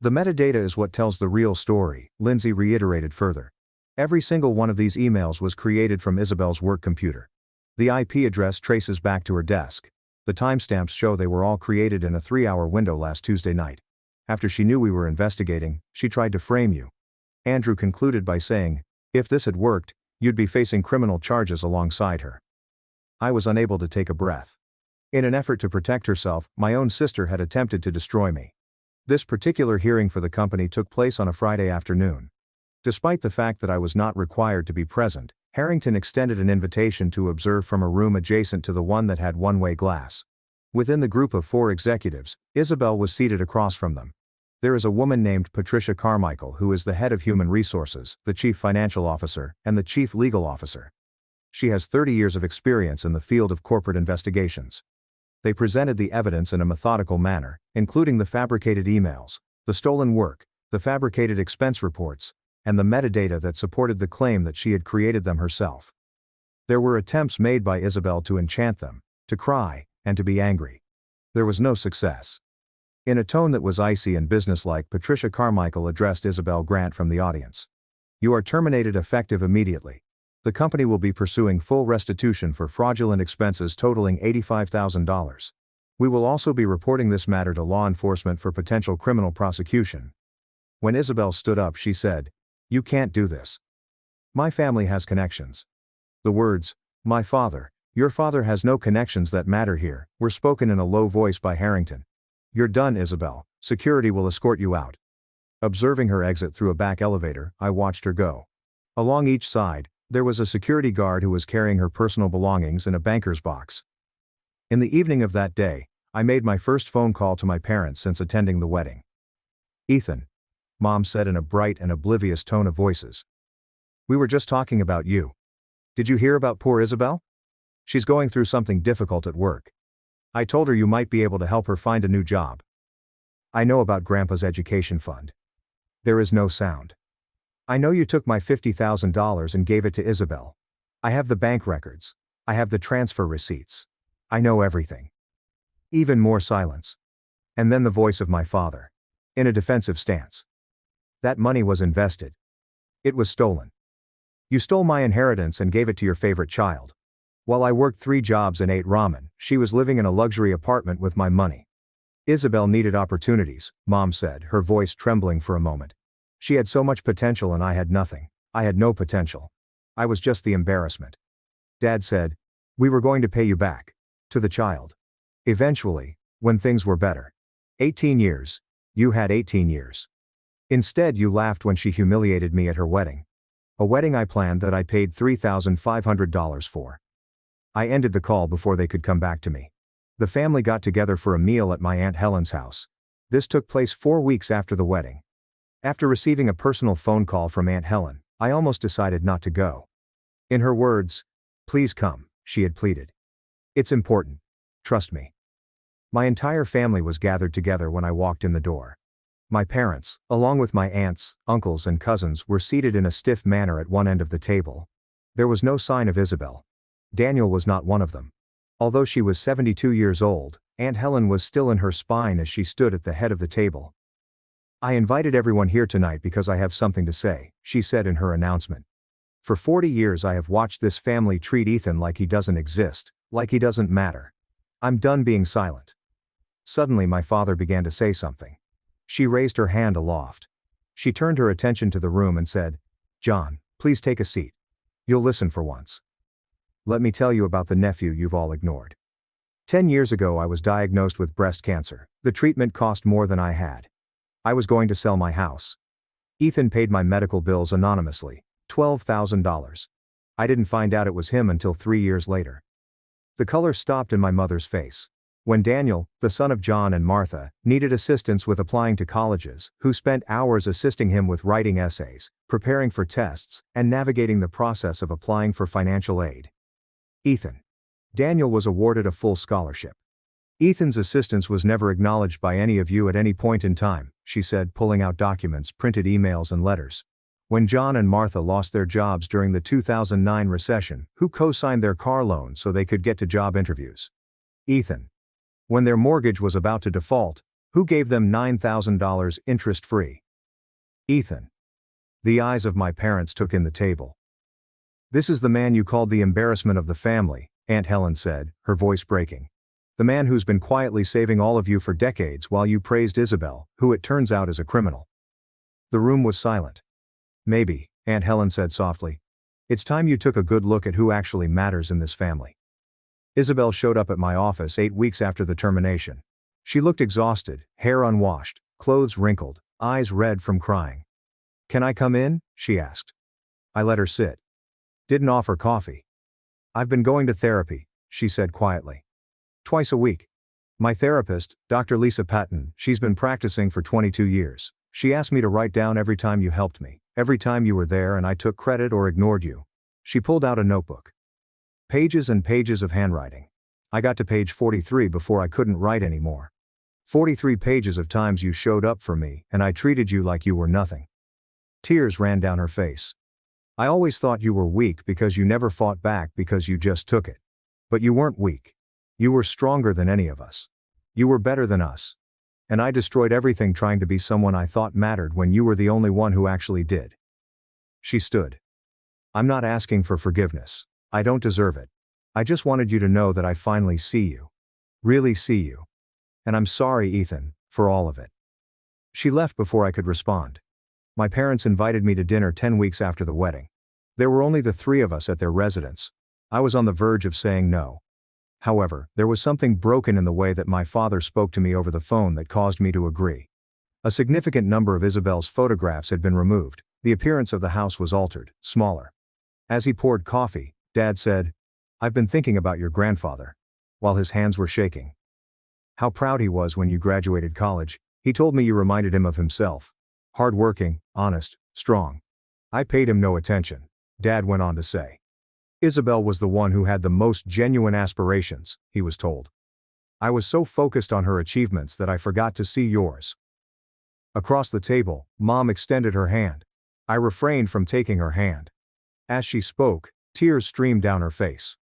"The metadata is what tells the real story," Lindsay reiterated further. "Every single one of these emails was created from Isabel's work computer. The IP address traces back to her desk. The timestamps show they were all created in a 3-hour window last Tuesday night. After she knew we were investigating, she tried to frame you." Andrew concluded by saying, "If this had worked, you'd be facing criminal charges alongside her." I was unable to take a breath. In an effort to protect herself, my own sister had attempted to destroy me. This particular hearing for the company took place on a Friday afternoon. Despite the fact that I was not required to be present, Harrington extended an invitation to observe from a room adjacent to the one that had one-way glass. Within the group of 4 executives, Isabel was seated across from them. There is a woman named Patricia Carmichael who is the head of human resources, the chief financial officer, and the chief legal officer. She has 30 years of experience in the field of corporate investigations. They presented the evidence in a methodical manner, including the fabricated emails, the stolen work, the fabricated expense reports, and the metadata that supported the claim that she had created them herself. There were attempts made by Isabel to enchant them, to cry, and to be angry. There was no success. In a tone that was icy and businesslike, Patricia Carmichael addressed Isabel Grant from the audience. "You are terminated effective immediately. The company will be pursuing full restitution for fraudulent expenses totaling $85,000. We will also be reporting this matter to law enforcement for potential criminal prosecution." When Isabel stood up, she said, "You can't do this. My family has connections." The words, "My father, your father has no connections that matter here," were spoken in a low voice by Harrington. "You're done, Isabel. Security will escort you out." Observing her exit through a back elevator, I watched her go. Along each side, there was a security guard who was carrying her personal belongings in a banker's box. In the evening of that day, I made my first phone call to my parents since attending the wedding. "Ethan," Mom said in a bright and oblivious tone of voices. "We were just talking about you. Did you hear about poor Isabel? She's going through something difficult at work. I told her you might be able to help her find a new job. I know about Grandpa's education fund." There is no sound. "I know you took my $50,000 and gave it to Isabel. I have the bank records. I have the transfer receipts. I know everything." Even more silence. And then the voice of my father. In a defensive stance. "That money was invested. It was stolen. You stole my inheritance and gave it to your favorite child. While I worked 3 jobs and ate ramen, she was living in a luxury apartment with my money." Isabel needed opportunities, Mom said, her voice trembling for a moment. "She had so much potential and I had nothing. I had no potential. I was just the embarrassment." Dad said, "We were going to pay you back." To the child. "Eventually, when things were better. 18 years. You had 18 years. Instead, you laughed when she humiliated me at her wedding. A wedding I planned that I paid $3,500 for." I ended the call before they could come back to me. The family got together for a meal at my Aunt Helen's house. This took place 4 weeks after the wedding. After receiving a personal phone call from Aunt Helen, I almost decided not to go. In her words, "Please come," she had pleaded. "It's important. Trust me." My entire family was gathered together when I walked in the door. My parents, along with my aunts, uncles and cousins, were seated in a stiff manner at one end of the table. There was no sign of Isabel. Daniel was not one of them. Although she was 72 years old, Aunt Helen was still in her spine as she stood at the head of the table. "I invited everyone here tonight because I have something to say," she said in her announcement. "For 40 years I have watched this family treat Ethan like he doesn't exist, like he doesn't matter. I'm done being silent." Suddenly my father began to say something. She raised her hand aloft. She turned her attention to the room and said, "John, please take a seat. You'll listen for once. Let me tell you about the nephew you've all ignored. 10 years ago I was diagnosed with breast cancer. The treatment cost more than I had. I was going to sell my house. Ethan paid my medical bills anonymously, $12,000. I didn't find out it was him until 3 years later." The color stopped in my mother's face. When Daniel, the son of John and Martha, needed assistance with applying to colleges, who spent hours assisting him with writing essays, preparing for tests, and navigating the process of applying for financial aid. Ethan. Daniel was awarded a full scholarship. "Ethan's assistance was never acknowledged by any of you at any point in time," she said, pulling out documents, printed emails and letters. "When John and Martha lost their jobs during the 2009 recession, who co-signed their car loan so they could get to job interviews? Ethan. When their mortgage was about to default, who gave them $9,000 interest-free? Ethan." The eyes of my parents took in the table. "This is the man you called the embarrassment of the family," Aunt Helen said, her voice breaking. "The man who's been quietly saving all of you for decades while you praised Isabel, who it turns out is a criminal." The room was silent. "Maybe," Aunt Helen said softly. "It's time you took a good look at who actually matters in this family." Isabel showed up at my office 8 weeks after the termination. She looked exhausted, hair unwashed, clothes wrinkled, eyes red from crying. "Can I come in?" she asked. I let her sit. Didn't offer coffee. "I've been going to therapy," she said quietly. "Twice a week. My therapist, Dr. Lisa Patton, she's been practicing for 22 years. She asked me to write down every time you helped me, every time you were there and I took credit or ignored you." She pulled out a notebook. Pages and pages of handwriting. I got to page 43 before I couldn't write anymore. 43 pages of times you showed up for me and I treated you like you were nothing. Tears ran down her face. "I always thought you were weak because you never fought back because you just took it. But you weren't weak. You were stronger than any of us. You were better than us. And I destroyed everything trying to be someone I thought mattered when you were the only one who actually did." She stood. "I'm not asking for forgiveness. I don't deserve it. I just wanted you to know that I finally see you. Really see you. And I'm sorry, Ethan, for all of it." She left before I could respond. My parents invited me to dinner 10 weeks after the wedding. There were only the 3 of us at their residence. I was on the verge of saying no. However, there was something broken in the way that my father spoke to me over the phone that caused me to agree. A significant number of Isabel's photographs had been removed. The appearance of the house was altered, smaller. As he poured coffee, Dad said, "I've been thinking about your grandfather," while his hands were shaking. "How proud he was when you graduated college. He told me you reminded him of himself. Hard-working, honest, strong. I paid him no attention," Dad went on to say. "Isabel was the one who had the most genuine aspirations," he was told. "I was so focused on her achievements that I forgot to see yours." Across the table, Mom extended her hand. I refrained from taking her hand. As she spoke, tears streamed down her face.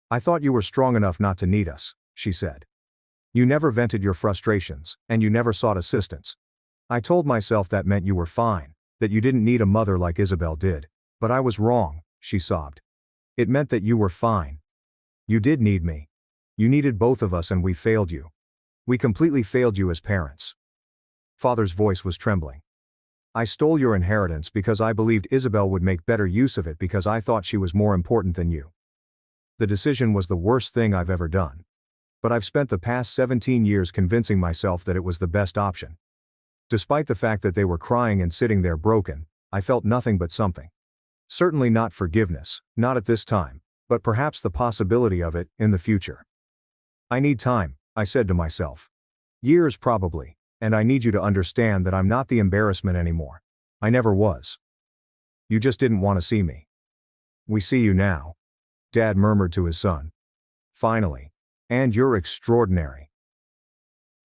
"I thought you were strong enough not to need us," she said. "You never vented your frustrations, and you never sought assistance. I told myself that meant you were fine, that you didn't need a mother like Isabel did. But I was wrong," she sobbed. "It meant that you were fine. You did need me. You needed both of us and we failed you. We completely failed you as parents." Father's voice was trembling. "I stole your inheritance because I believed Isabel would make better use of it because I thought she was more important than you. The decision was the worst thing I've ever done. But I've spent the past 17 years convincing myself that it was the best option. Despite the fact that they were crying and sitting there broken, I felt nothing but something. Certainly not forgiveness, not at this time, but perhaps the possibility of it in the future. I need time, I said to myself. Years probably, and I need you to understand that I'm not the embarrassment anymore. I never was. You just didn't want to see me. We see you now, Dad murmured to his son. Finally. And you're extraordinary.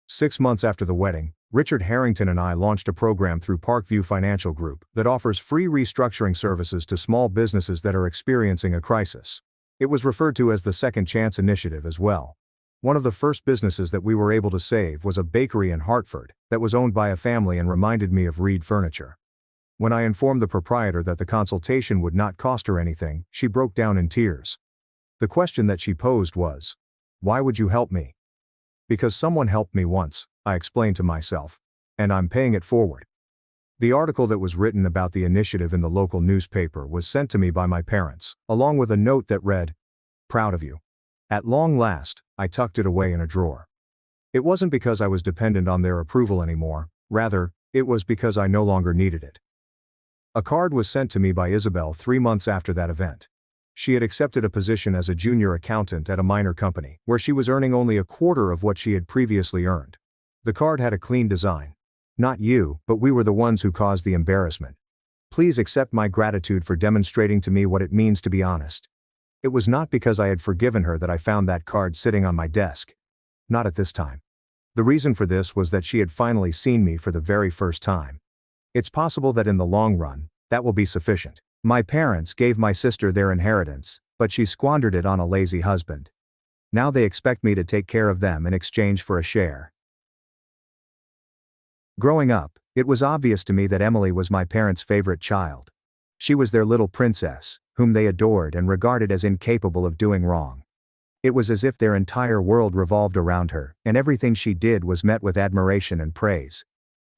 6 months after the wedding, Richard Harrington and I launched a program through Parkview Financial Group that offers free restructuring services to small businesses that are experiencing a crisis. It was referred to as the Second Chance Initiative as well. One of the first businesses that we were able to save was a bakery in Hartford that was owned by a family and reminded me of Reed Furniture. When I informed the proprietor that the consultation would not cost her anything, she broke down in tears. The question that she posed was, "Why would you help me?" Because someone helped me once, I explained to myself. And I'm paying it forward. The article that was written about the initiative in the local newspaper was sent to me by my parents, along with a note that read, "Proud of you." At long last, I tucked it away in a drawer. It wasn't because I was dependent on their approval anymore, rather, it was because I no longer needed it. A card was sent to me by Isabel 3 months after that event. She had accepted a position as a junior accountant at a minor company, where she was earning only a quarter of what she had previously earned. The card had a clean design. "Not you, but we were the ones who caused the embarrassment. Please accept my gratitude for demonstrating to me what it means to be honest." It was not because I had forgiven her that I found that card sitting on my desk. Not at this time. The reason for this was that she had finally seen me for the very first time. It's possible that in the long run, that will be sufficient. My parents gave my sister their inheritance, but she squandered it on a lazy husband. Now they expect me to take care of them in exchange for a share. Growing up, it was obvious to me that Emily was my parents' favorite child. She was their little princess, whom they adored and regarded as incapable of doing wrong. It was as if their entire world revolved around her, and everything she did was met with admiration and praise.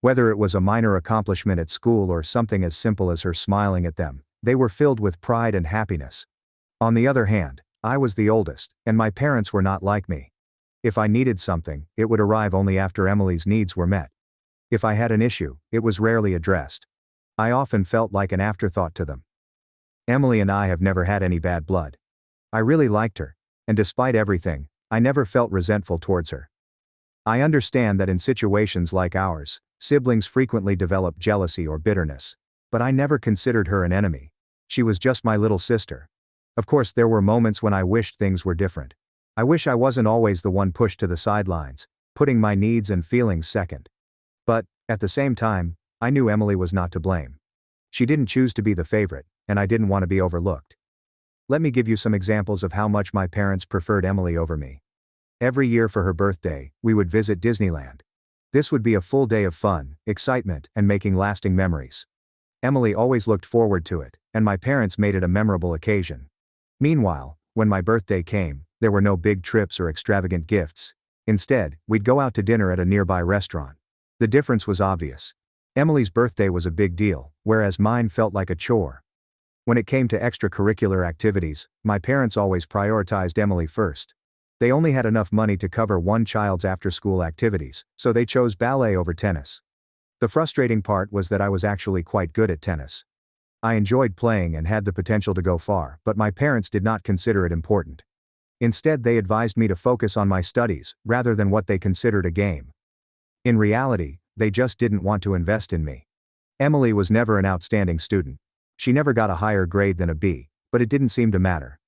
Whether it was a minor accomplishment at school or something as simple as her smiling at them, they were filled with pride and happiness. On the other hand, I was the oldest, and my parents were not like me. If I needed something, it would arrive only after Emily's needs were met. If I had an issue, it was rarely addressed. I often felt like an afterthought to them. Emily and I have never had any bad blood. I really liked her, and despite everything, I never felt resentful towards her. I understand that in situations like ours, siblings frequently develop jealousy or bitterness, but I never considered her an enemy. She was just my little sister. Of course, there were moments when I wished things were different. I wish I wasn't always the one pushed to the sidelines, putting my needs and feelings second. But, at the same time, I knew Emily was not to blame. She didn't choose to be the favorite, and I didn't want to be overlooked. Let me give you some examples of how much my parents preferred Emily over me. Every year for her birthday, we would visit Disneyland. This would be a full day of fun, excitement, and making lasting memories. Emily always looked forward to it, and my parents made it a memorable occasion. Meanwhile, when my birthday came, there were no big trips or extravagant gifts. Instead, we'd go out to dinner at a nearby restaurant. The difference was obvious. Emily's birthday was a big deal, whereas mine felt like a chore. When it came to extracurricular activities, my parents always prioritized Emily first. They only had enough money to cover one child's after-school activities, so they chose ballet over tennis. The frustrating part was that I was actually quite good at tennis. I enjoyed playing and had the potential to go far, but my parents did not consider it important. Instead, they advised me to focus on my studies, rather than what they considered a game. In reality, they just didn't want to invest in me. Emily was never an outstanding student. She never got a higher grade than a B, but it didn't seem to matter.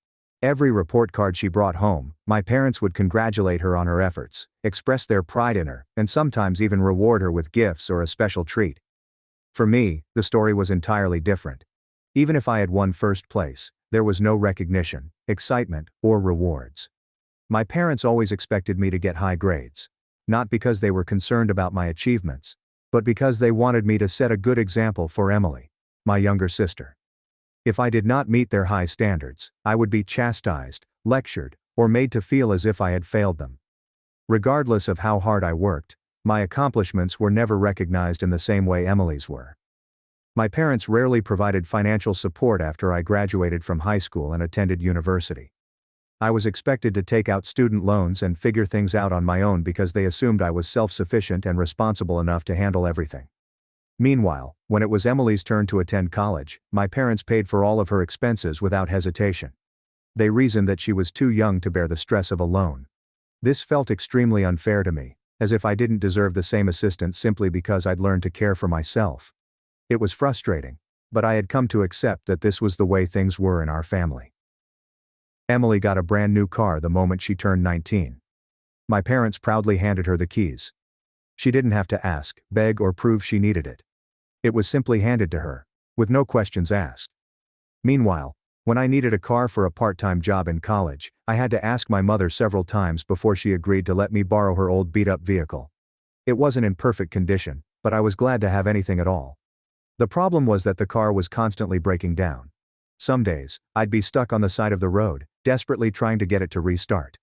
Every report card she brought home, my parents would congratulate her on her efforts, express their pride in her, and sometimes even reward her with gifts or a special treat. For me, the story was entirely different. Even if I had won first place, there was no recognition, excitement, or rewards. My parents always expected me to get high grades. Not because they were concerned about my achievements, but because they wanted me to set a good example for Emily, my younger sister. If I did not meet their high standards, I would be chastised, lectured, or made to feel as if I had failed them. Regardless of how hard I worked, my accomplishments were never recognized in the same way Emily's were. My parents rarely provided financial support after I graduated from high school and attended university. I was expected to take out student loans and figure things out on my own because they assumed I was self-sufficient and responsible enough to handle everything. Meanwhile, when it was Emily's turn to attend college, my parents paid for all of her expenses without hesitation. They reasoned that she was too young to bear the stress of a loan. This felt extremely unfair to me, as if I didn't deserve the same assistance simply because I'd learned to care for myself. It was frustrating, but I had come to accept that this was the way things were in our family. Emily got a brand new car the moment she turned 19. My parents proudly handed her the keys. She didn't have to ask, beg, or prove she needed it. It was simply handed to her, with no questions asked. Meanwhile, when I needed a car for a part-time job in college, I had to ask my mother several times before she agreed to let me borrow her old beat-up vehicle. It wasn't in perfect condition, but I was glad to have anything at all. The problem was that the car was constantly breaking down. Some days, I'd be stuck on the side of the road, desperately trying to get it to restart.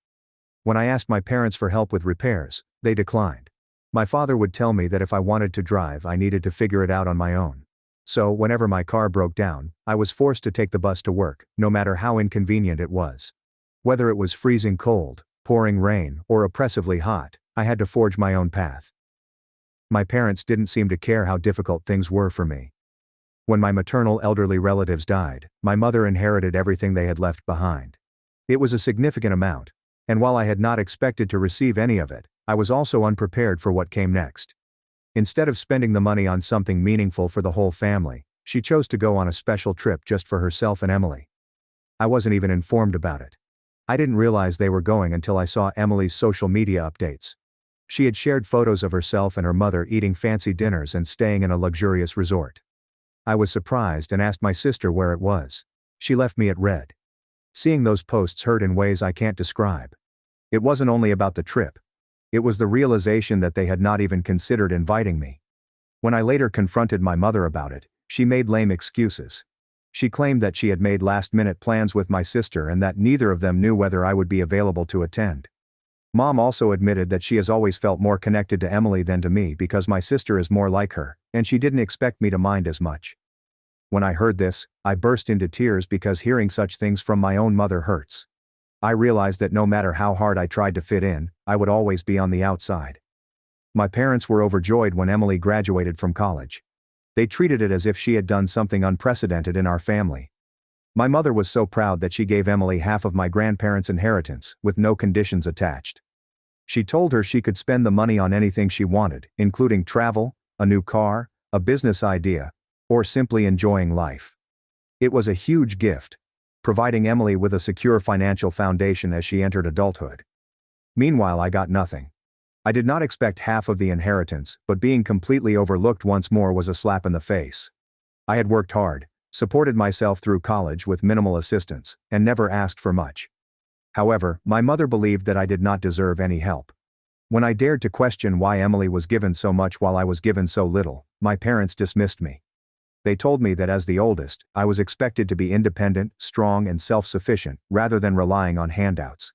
When I asked my parents for help with repairs, they declined. My father would tell me that if I wanted to drive, I needed to figure it out on my own. So, whenever my car broke down, I was forced to take the bus to work, no matter how inconvenient it was. Whether it was freezing cold, pouring rain, or oppressively hot, I had to forge my own path. My parents didn't seem to care how difficult things were for me. When my maternal elderly relatives died, my mother inherited everything they had left behind. It was a significant amount, and while I had not expected to receive any of it, I was also unprepared for what came next. Instead of spending the money on something meaningful for the whole family, she chose to go on a special trip just for herself and Emily. I wasn't even informed about it. I didn't realize they were going until I saw Emily's social media updates. She had shared photos of herself and her mother eating fancy dinners and staying in a luxurious resort. I was surprised and asked my sister where it was. She left me at red. Seeing those posts hurt in ways I can't describe. It wasn't only about the trip. It was the realization that they had not even considered inviting me. When I later confronted my mother about it, she made lame excuses. She claimed that she had made last-minute plans with my sister and that neither of them knew whether I would be available to attend. Mom also admitted that she has always felt more connected to Emily than to me because my sister is more like her, and she didn't expect me to mind as much. When I heard this, I burst into tears because hearing such things from my own mother hurts. I realized that no matter how hard I tried to fit in, I would always be on the outside. My parents were overjoyed when Emily graduated from college. They treated it as if she had done something unprecedented in our family. My mother was so proud that she gave Emily half of my grandparents' inheritance, with no conditions attached. She told her she could spend the money on anything she wanted, including travel, a new car, a business idea, or simply enjoying life. It was a huge gift, providing Emily with a secure financial foundation as she entered adulthood. Meanwhile, I got nothing. I did not expect half of the inheritance, but being completely overlooked once more was a slap in the face. I had worked hard, supported myself through college with minimal assistance, and never asked for much. However, my mother believed that I did not deserve any help. When I dared to question why Emily was given so much while I was given so little, my parents dismissed me. They told me that as the oldest, I was expected to be independent, strong, and self-sufficient, rather than relying on handouts.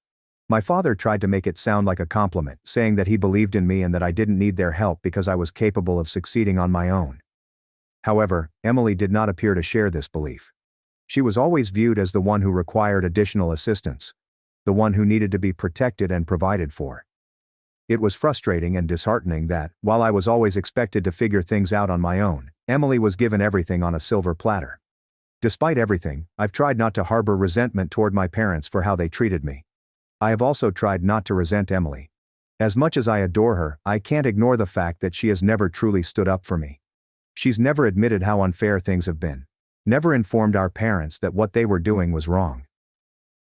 My father tried to make it sound like a compliment, saying that he believed in me and that I didn't need their help because I was capable of succeeding on my own. However, Emily did not appear to share this belief. She was always viewed as the one who required additional assistance, the one who needed to be protected and provided for. It was frustrating and disheartening that, while I was always expected to figure things out on my own, Emily was given everything on a silver platter. Despite everything, I've tried not to harbor resentment toward my parents for how they treated me. I have also tried not to resent Emily. As much as I adore her, I can't ignore the fact that she has never truly stood up for me. She's never admitted how unfair things have been. Never informed our parents that what they were doing was wrong.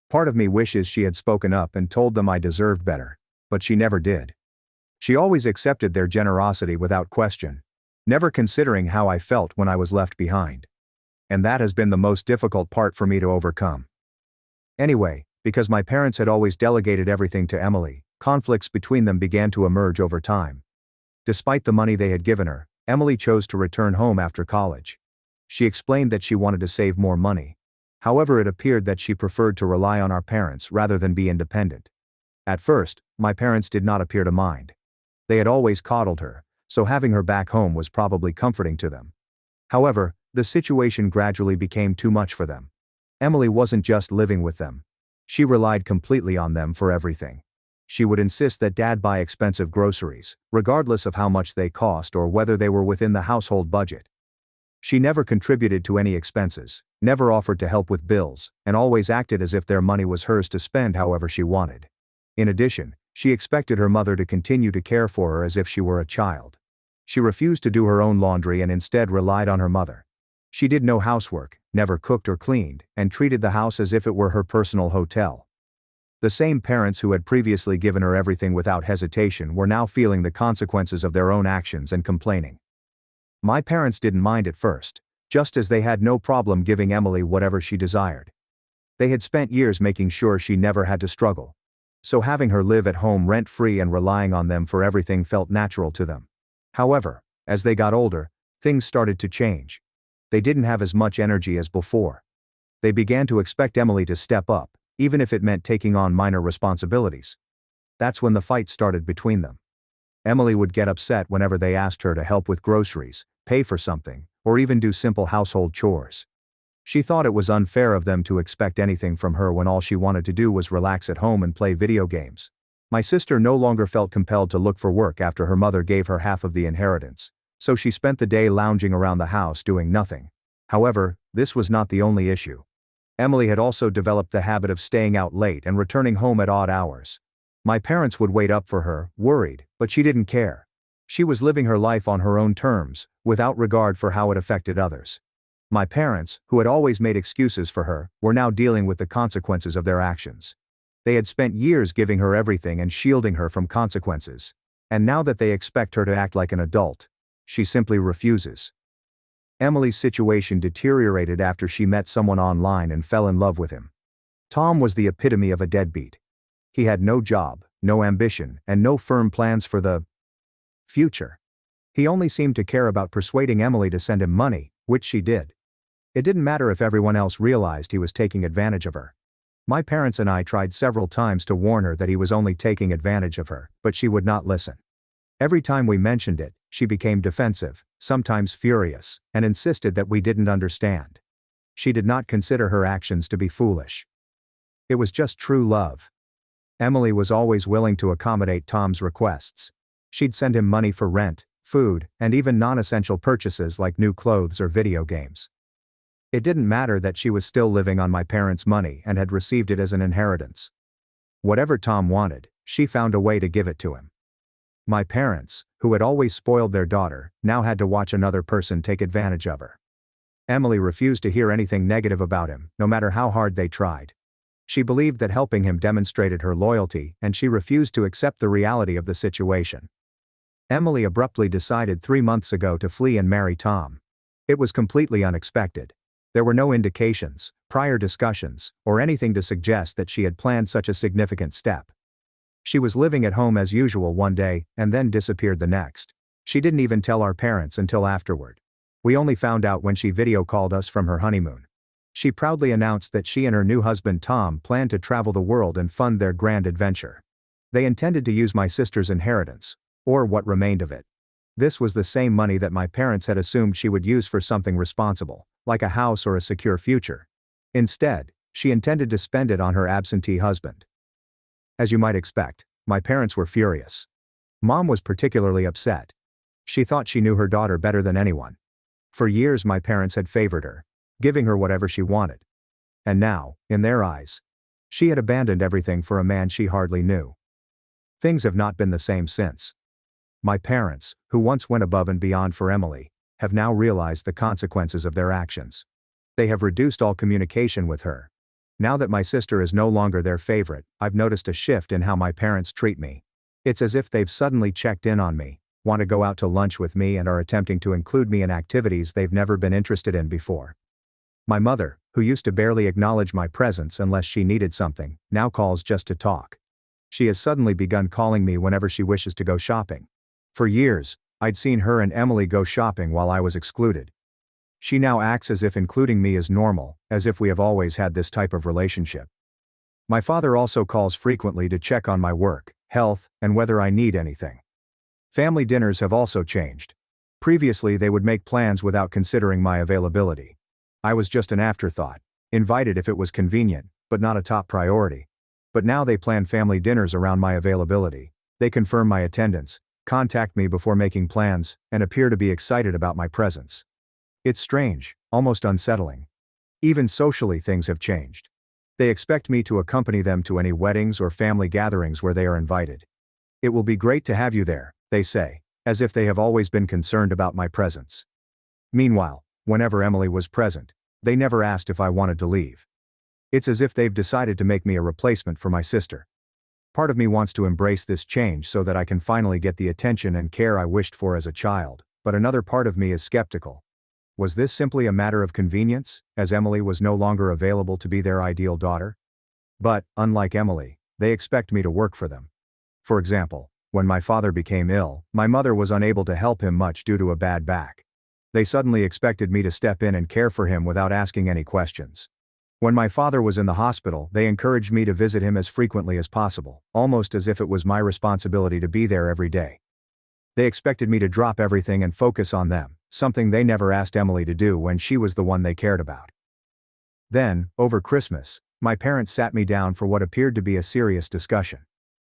Part of me wishes she had spoken up and told them I deserved better, but she never did. She always accepted their generosity without question, never considering how I felt when I was left behind. And that has been the most difficult part for me to overcome. Anyway, because my parents had always delegated everything to Emily, conflicts between them began to emerge over time. Despite the money they had given her, Emily chose to return home after college. She explained that she wanted to save more money. However, it appeared that she preferred to rely on our parents rather than be independent. At first, my parents did not appear to mind. They had always coddled her, so having her back home was probably comforting to them. However, the situation gradually became too much for them. Emily wasn't just living with them. She relied completely on them for everything. She would insist that Dad buy expensive groceries, regardless of how much they cost or whether they were within the household budget. She never contributed to any expenses, never offered to help with bills, and always acted as if their money was hers to spend however she wanted. In addition, she expected her mother to continue to care for her as if she were a child. She refused to do her own laundry and instead relied on her mother. She did no housework, never cooked or cleaned, and treated the house as if it were her personal hotel. The same parents who had previously given her everything without hesitation were now feeling the consequences of their own actions and complaining. My parents didn't mind at first, just as they had no problem giving Emily whatever she desired. They had spent years making sure she never had to struggle. So having her live at home rent-free and relying on them for everything felt natural to them. However, as they got older, things started to change. They didn't have as much energy as before. They began to expect Emily to step up, even if it meant taking on minor responsibilities. That's when the fight started between them. Emily would get upset whenever they asked her to help with groceries, pay for something, or even do simple household chores. She thought it was unfair of them to expect anything from her when all she wanted to do was relax at home and play video games. My sister no longer felt compelled to look for work after her mother gave her half of the inheritance, so she spent the day lounging around the house doing nothing. However, this was not the only issue. Emily had also developed the habit of staying out late and returning home at odd hours. My parents would wait up for her, worried, but she didn't care. She was living her life on her own terms, without regard for how it affected others. My parents, who had always made excuses for her, were now dealing with the consequences of their actions. They had spent years giving her everything and shielding her from consequences. And now that they expect her to act like an adult, she simply refuses. Emily's situation deteriorated after she met someone online and fell in love with him. Tom was the epitome of a deadbeat. He had no job, no ambition, and no firm plans for the future. He only seemed to care about persuading Emily to send him money, which she did. It didn't matter if everyone else realized he was taking advantage of her. My parents and I tried several times to warn her that he was only taking advantage of her, but she would not listen. Every time we mentioned it, she became defensive, sometimes furious, and insisted that we didn't understand. She did not consider her actions to be foolish. It was just true love. Emily was always willing to accommodate Tom's requests. She'd send him money for rent, food, and even non-essential purchases like new clothes or video games. It didn't matter that she was still living on my parents' money and had received it as an inheritance. Whatever Tom wanted, she found a way to give it to him. My parents, who had always spoiled their daughter, now had to watch another person take advantage of her. Emily refused to hear anything negative about him, no matter how hard they tried. She believed that helping him demonstrated her loyalty, and she refused to accept the reality of the situation. Emily abruptly decided 3 months ago to flee and marry Tom. It was completely unexpected. There were no indications, prior discussions, or anything to suggest that she had planned such a significant step. She was living at home as usual one day, and then disappeared the next. She didn't even tell our parents until afterward. We only found out when she video called us from her honeymoon. She proudly announced that she and her new husband Tom planned to travel the world and fund their grand adventure. They intended to use my sister's inheritance, or what remained of it. This was the same money that my parents had assumed she would use for something responsible, like a house or a secure future. Instead, she intended to spend it on her absentee husband. As you might expect, my parents were furious. Mom was particularly upset. She thought she knew her daughter better than anyone. For years my parents had favored her, giving her whatever she wanted. And now, in their eyes, she had abandoned everything for a man she hardly knew. Things have not been the same since. My parents, who once went above and beyond for Emily, have now realized the consequences of their actions. They have reduced all communication with her. Now that my sister is no longer their favorite, I've noticed a shift in how my parents treat me. It's as if they've suddenly checked in on me, want to go out to lunch with me, and are attempting to include me in activities they've never been interested in before. My mother, who used to barely acknowledge my presence unless she needed something, now calls just to talk. She has suddenly begun calling me whenever she wishes to go shopping. For years, I'd seen her and Emily go shopping while I was excluded. She now acts as if including me is normal, as if we have always had this type of relationship. My father also calls frequently to check on my work, health, and whether I need anything. Family dinners have also changed. Previously they would make plans without considering my availability. I was just an afterthought, invited if it was convenient, but not a top priority. But now they plan family dinners around my availability. They confirm my attendance, contact me before making plans, and appear to be excited about my presence. It's strange, almost unsettling. Even socially, things have changed. They expect me to accompany them to any weddings or family gatherings where they are invited. It will be great to have you there, they say, as if they have always been concerned about my presence. Meanwhile, whenever Emily was present, they never asked if I wanted to leave. It's as if they've decided to make me a replacement for my sister. Part of me wants to embrace this change so that I can finally get the attention and care I wished for as a child, but another part of me is skeptical. Was this simply a matter of convenience, as Emily was no longer available to be their ideal daughter? But, unlike Emily, they expect me to work for them. For example, when my father became ill, my mother was unable to help him much due to a bad back. They suddenly expected me to step in and care for him without asking any questions. When my father was in the hospital, they encouraged me to visit him as frequently as possible, almost as if it was my responsibility to be there every day. They expected me to drop everything and focus on them, something they never asked Emily to do when she was the one they cared about. Then, over Christmas, my parents sat me down for what appeared to be a serious discussion.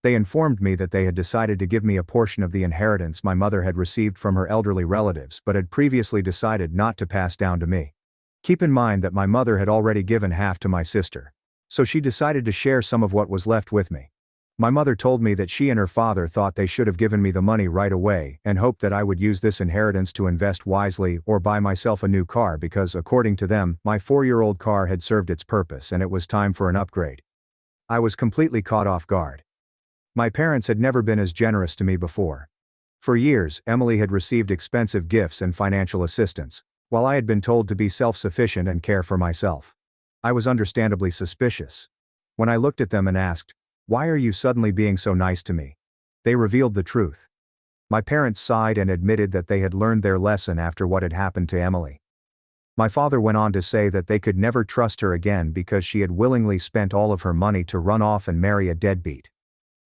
They informed me that they had decided to give me a portion of the inheritance my mother had received from her elderly relatives but had previously decided not to pass down to me. Keep in mind that my mother had already given half to my sister, so she decided to share some of what was left with me. My mother told me that she and her father thought they should have given me the money right away and hoped that I would use this inheritance to invest wisely or buy myself a new car because, according to them, my 4-year-old car had served its purpose and it was time for an upgrade. I was completely caught off guard. My parents had never been as generous to me before. For years, Emily had received expensive gifts and financial assistance, while I had been told to be self-sufficient and care for myself. I was understandably suspicious. When I looked at them and asked, "Why are you suddenly being so nice to me?" they revealed the truth. My parents sighed and admitted that they had learned their lesson after what had happened to Emily. My father went on to say that they could never trust her again because she had willingly spent all of her money to run off and marry a deadbeat.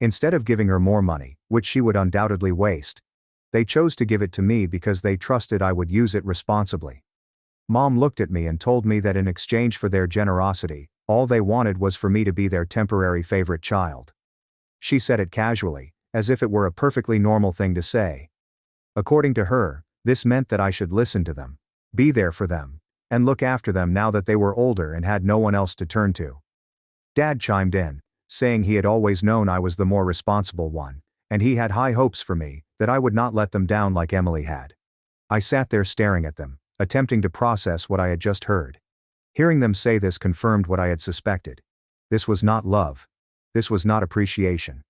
Instead of giving her more money, which she would undoubtedly waste, they chose to give it to me because they trusted I would use it responsibly. Mom looked at me and told me that in exchange for their generosity, all they wanted was for me to be their temporary favorite child. She said it casually, as if it were a perfectly normal thing to say. According to her, this meant that I should listen to them, be there for them, and look after them now that they were older and had no one else to turn to. Dad chimed in, saying he had always known I was the more responsible one, and he had high hopes for me, that I would not let them down like Emily had. I sat there staring at them, attempting to process what I had just heard. Hearing them say this confirmed what I had suspected. This was not love. This was not appreciation.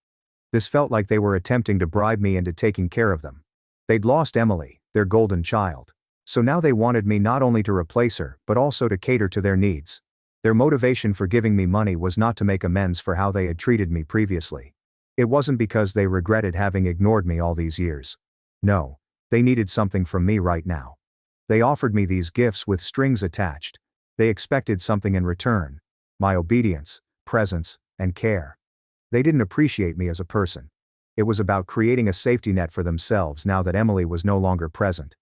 This felt like they were attempting to bribe me into taking care of them. They'd lost Emily, their golden child. So now they wanted me not only to replace her, but also to cater to their needs. Their motivation for giving me money was not to make amends for how they had treated me previously. It wasn't because they regretted having ignored me all these years. No, they needed something from me right now. They offered me these gifts with strings attached. They expected something in return: my obedience, presence, and care. They didn't appreciate me as a person. It was about creating a safety net for themselves now that Emily was no longer present.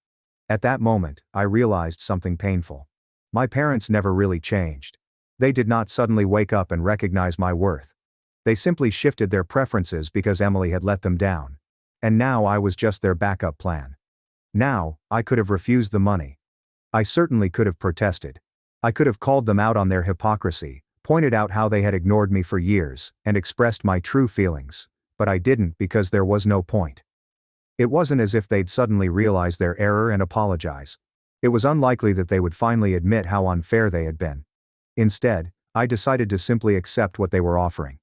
At that moment, I realized something painful. My parents never really changed. They did not suddenly wake up and recognize my worth. They simply shifted their preferences because Emily had let them down. And now I was just their backup plan. Now, I could have refused the money. I certainly could have protested. I could have called them out on their hypocrisy, pointed out how they had ignored me for years, and expressed my true feelings, but I didn't because there was no point. It wasn't as if they'd suddenly realize their error and apologize. It was unlikely that they would finally admit how unfair they had been. Instead, I decided to simply accept what they were offering.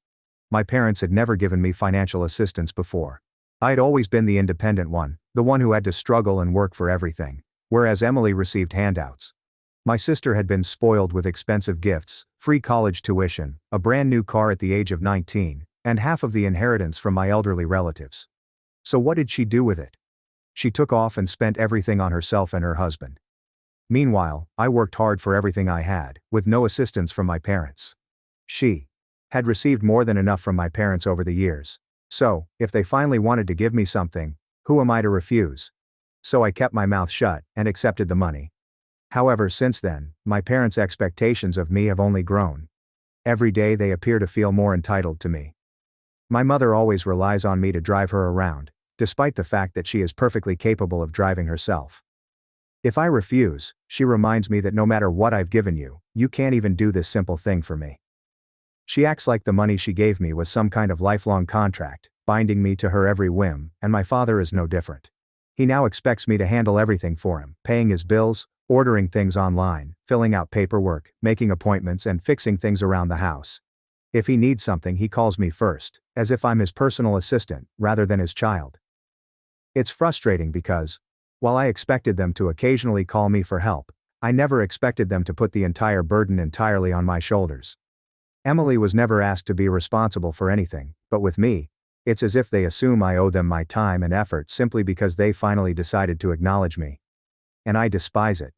My parents had never given me financial assistance before. I had always been the independent one, the one who had to struggle and work for everything, whereas Emily received handouts. My sister had been spoiled with expensive gifts, free college tuition, a brand new car at the age of 19, and half of the inheritance from my elderly relatives. So what did she do with it? She took off and spent everything on herself and her husband. Meanwhile, I worked hard for everything I had, with no assistance from my parents. She had received more than enough from my parents over the years. So, if they finally wanted to give me something, who am I to refuse? So I kept my mouth shut and accepted the money. However, since then, my parents' expectations of me have only grown. Every day they appear to feel more entitled to me. My mother always relies on me to drive her around, despite the fact that she is perfectly capable of driving herself. If I refuse, she reminds me that no matter what I've given you, you can't even do this simple thing for me. She acts like the money she gave me was some kind of lifelong contract, binding me to her every whim, and my father is no different. He now expects me to handle everything for him, paying his bills, ordering things online, filling out paperwork, making appointments, and fixing things around the house. If he needs something, he calls me first, as if I'm his personal assistant, rather than his child. It's frustrating because, while I expected them to occasionally call me for help, I never expected them to put the entire burden entirely on my shoulders. Emily was never asked to be responsible for anything, but with me, it's as if they assume I owe them my time and effort simply because they finally decided to acknowledge me. And I despise it.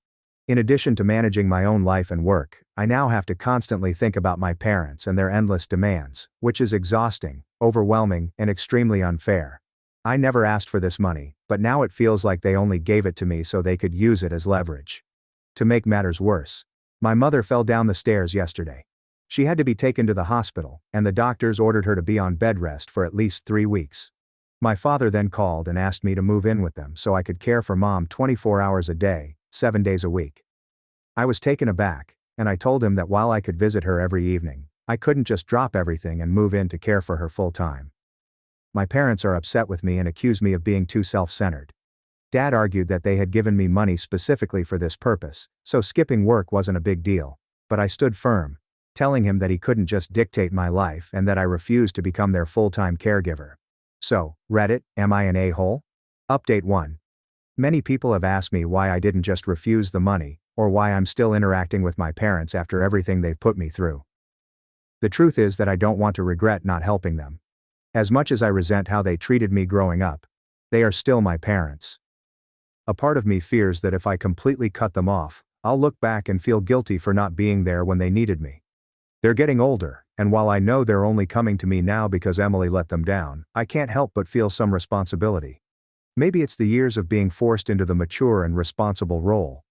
In addition to managing my own life and work, I now have to constantly think about my parents and their endless demands, which is exhausting, overwhelming, and extremely unfair. I never asked for this money, but now it feels like they only gave it to me so they could use it as leverage. To make matters worse, my mother fell down the stairs yesterday. She had to be taken to the hospital, and the doctors ordered her to be on bed rest for at least 3 weeks. My father then called and asked me to move in with them so I could care for Mom 24 hours a day, 7 days a week. I was taken aback, and I told him that while I could visit her every evening, I couldn't just drop everything and move in to care for her full time. My parents are upset with me and accuse me of being too self-centered. Dad argued that they had given me money specifically for this purpose, so skipping work wasn't a big deal, but I stood firm, telling him that he couldn't just dictate my life and that I refused to become their full-time caregiver. So, Reddit, am I an a-hole? Update 1. Many people have asked me why I didn't just refuse the money, or why I'm still interacting with my parents after everything they've put me through. The truth is that I don't want to regret not helping them. As much as I resent how they treated me growing up, they are still my parents. A part of me fears that if I completely cut them off, I'll look back and feel guilty for not being there when they needed me. They're getting older, and while I know they're only coming to me now because Emily let them down, I can't help but feel some responsibility. Maybe it's the years of being forced into the mature and responsible role.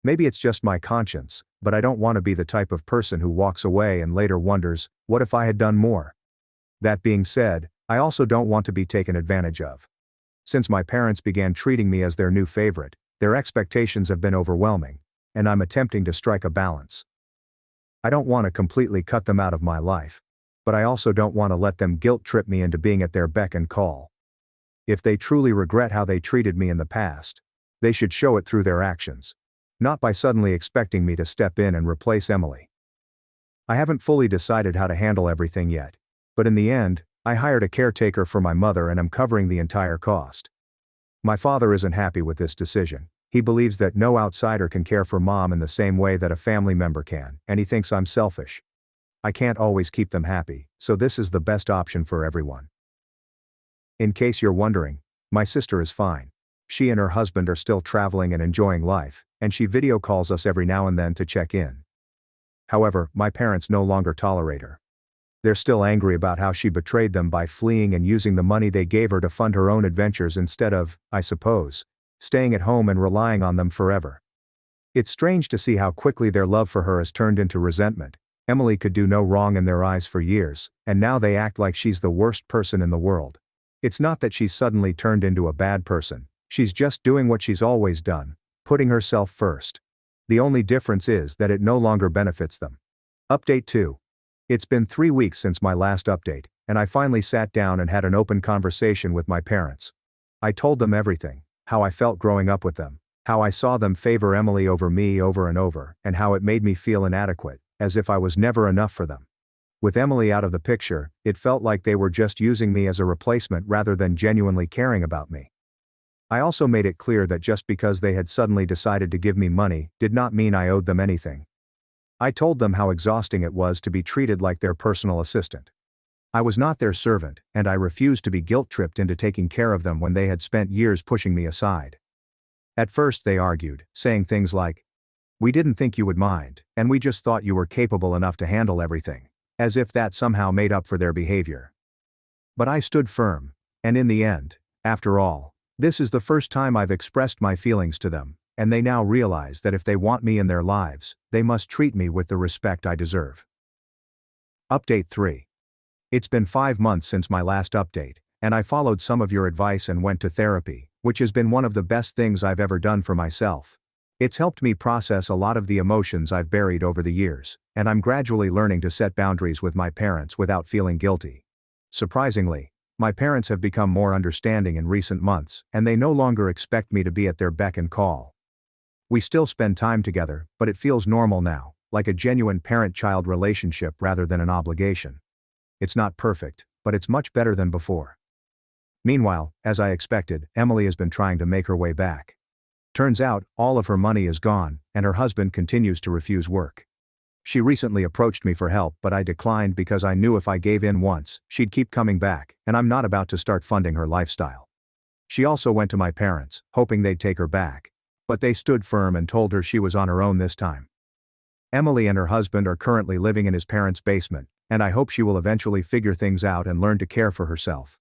Maybe it's just my conscience, but I don't want to be the type of person who walks away and later wonders, what if I had done more? That being said, I also don't want to be taken advantage of. Since my parents began treating me as their new favorite, their expectations have been overwhelming, and I'm attempting to strike a balance. I don't want to completely cut them out of my life, but I also don't want to let them guilt-trip me into being at their beck and call. If they truly regret how they treated me in the past, they should show it through their actions, not by suddenly expecting me to step in and replace Emily. I haven't fully decided how to handle everything yet, but in the end, I hired a caretaker for my mother and am covering the entire cost. My father isn't happy with this decision. He believes that no outsider can care for Mom in the same way that a family member can, and he thinks I'm selfish. I can't always keep them happy, so this is the best option for everyone. In case you're wondering, my sister is fine. She and her husband are still traveling and enjoying life, and she video calls us every now and then to check in. However, my parents no longer tolerate her. They're still angry about how she betrayed them by fleeing and using the money they gave her to fund her own adventures instead of, I suppose, staying at home and relying on them forever. It's strange to see how quickly their love for her has turned into resentment. Emily could do no wrong in their eyes for years, and now they act like she's the worst person in the world. It's not that she's suddenly turned into a bad person, she's just doing what she's always done, putting herself first. The only difference is that it no longer benefits them. Update 2. It's been 3 weeks since my last update, and I finally sat down and had an open conversation with my parents. I told them everything, how I felt growing up with them, how I saw them favor Emily over me over and over, and how it made me feel inadequate, as if I was never enough for them. With Emily out of the picture, it felt like they were just using me as a replacement rather than genuinely caring about me. I also made it clear that just because they had suddenly decided to give me money did not mean I owed them anything. I told them how exhausting it was to be treated like their personal assistant. I was not their servant, and I refused to be guilt-tripped into taking care of them when they had spent years pushing me aside. At first they argued, saying things like, "We didn't think you would mind, and we just thought you were capable enough to handle everything," as if that somehow made up for their behavior. But I stood firm, and in the end, after all, this is the first time I've expressed my feelings to them, and they now realize that if they want me in their lives, they must treat me with the respect I deserve. Update 3. It's been 5 months since my last update, and I followed some of your advice and went to therapy, which has been one of the best things I've ever done for myself. It's helped me process a lot of the emotions I've buried over the years, and I'm gradually learning to set boundaries with my parents without feeling guilty. Surprisingly, my parents have become more understanding in recent months, and they no longer expect me to be at their beck and call. We still spend time together, but it feels normal now, like a genuine parent-child relationship rather than an obligation. It's not perfect, but it's much better than before. Meanwhile, as I expected, Emily has been trying to make her way back. Turns out, all of her money is gone, and her husband continues to refuse work. She recently approached me for help, but I declined because I knew if I gave in once, she'd keep coming back, and I'm not about to start funding her lifestyle. She also went to my parents, hoping they'd take her back. But they stood firm and told her she was on her own this time. Emily and her husband are currently living in his parents' basement, and I hope she will eventually figure things out and learn to care for herself.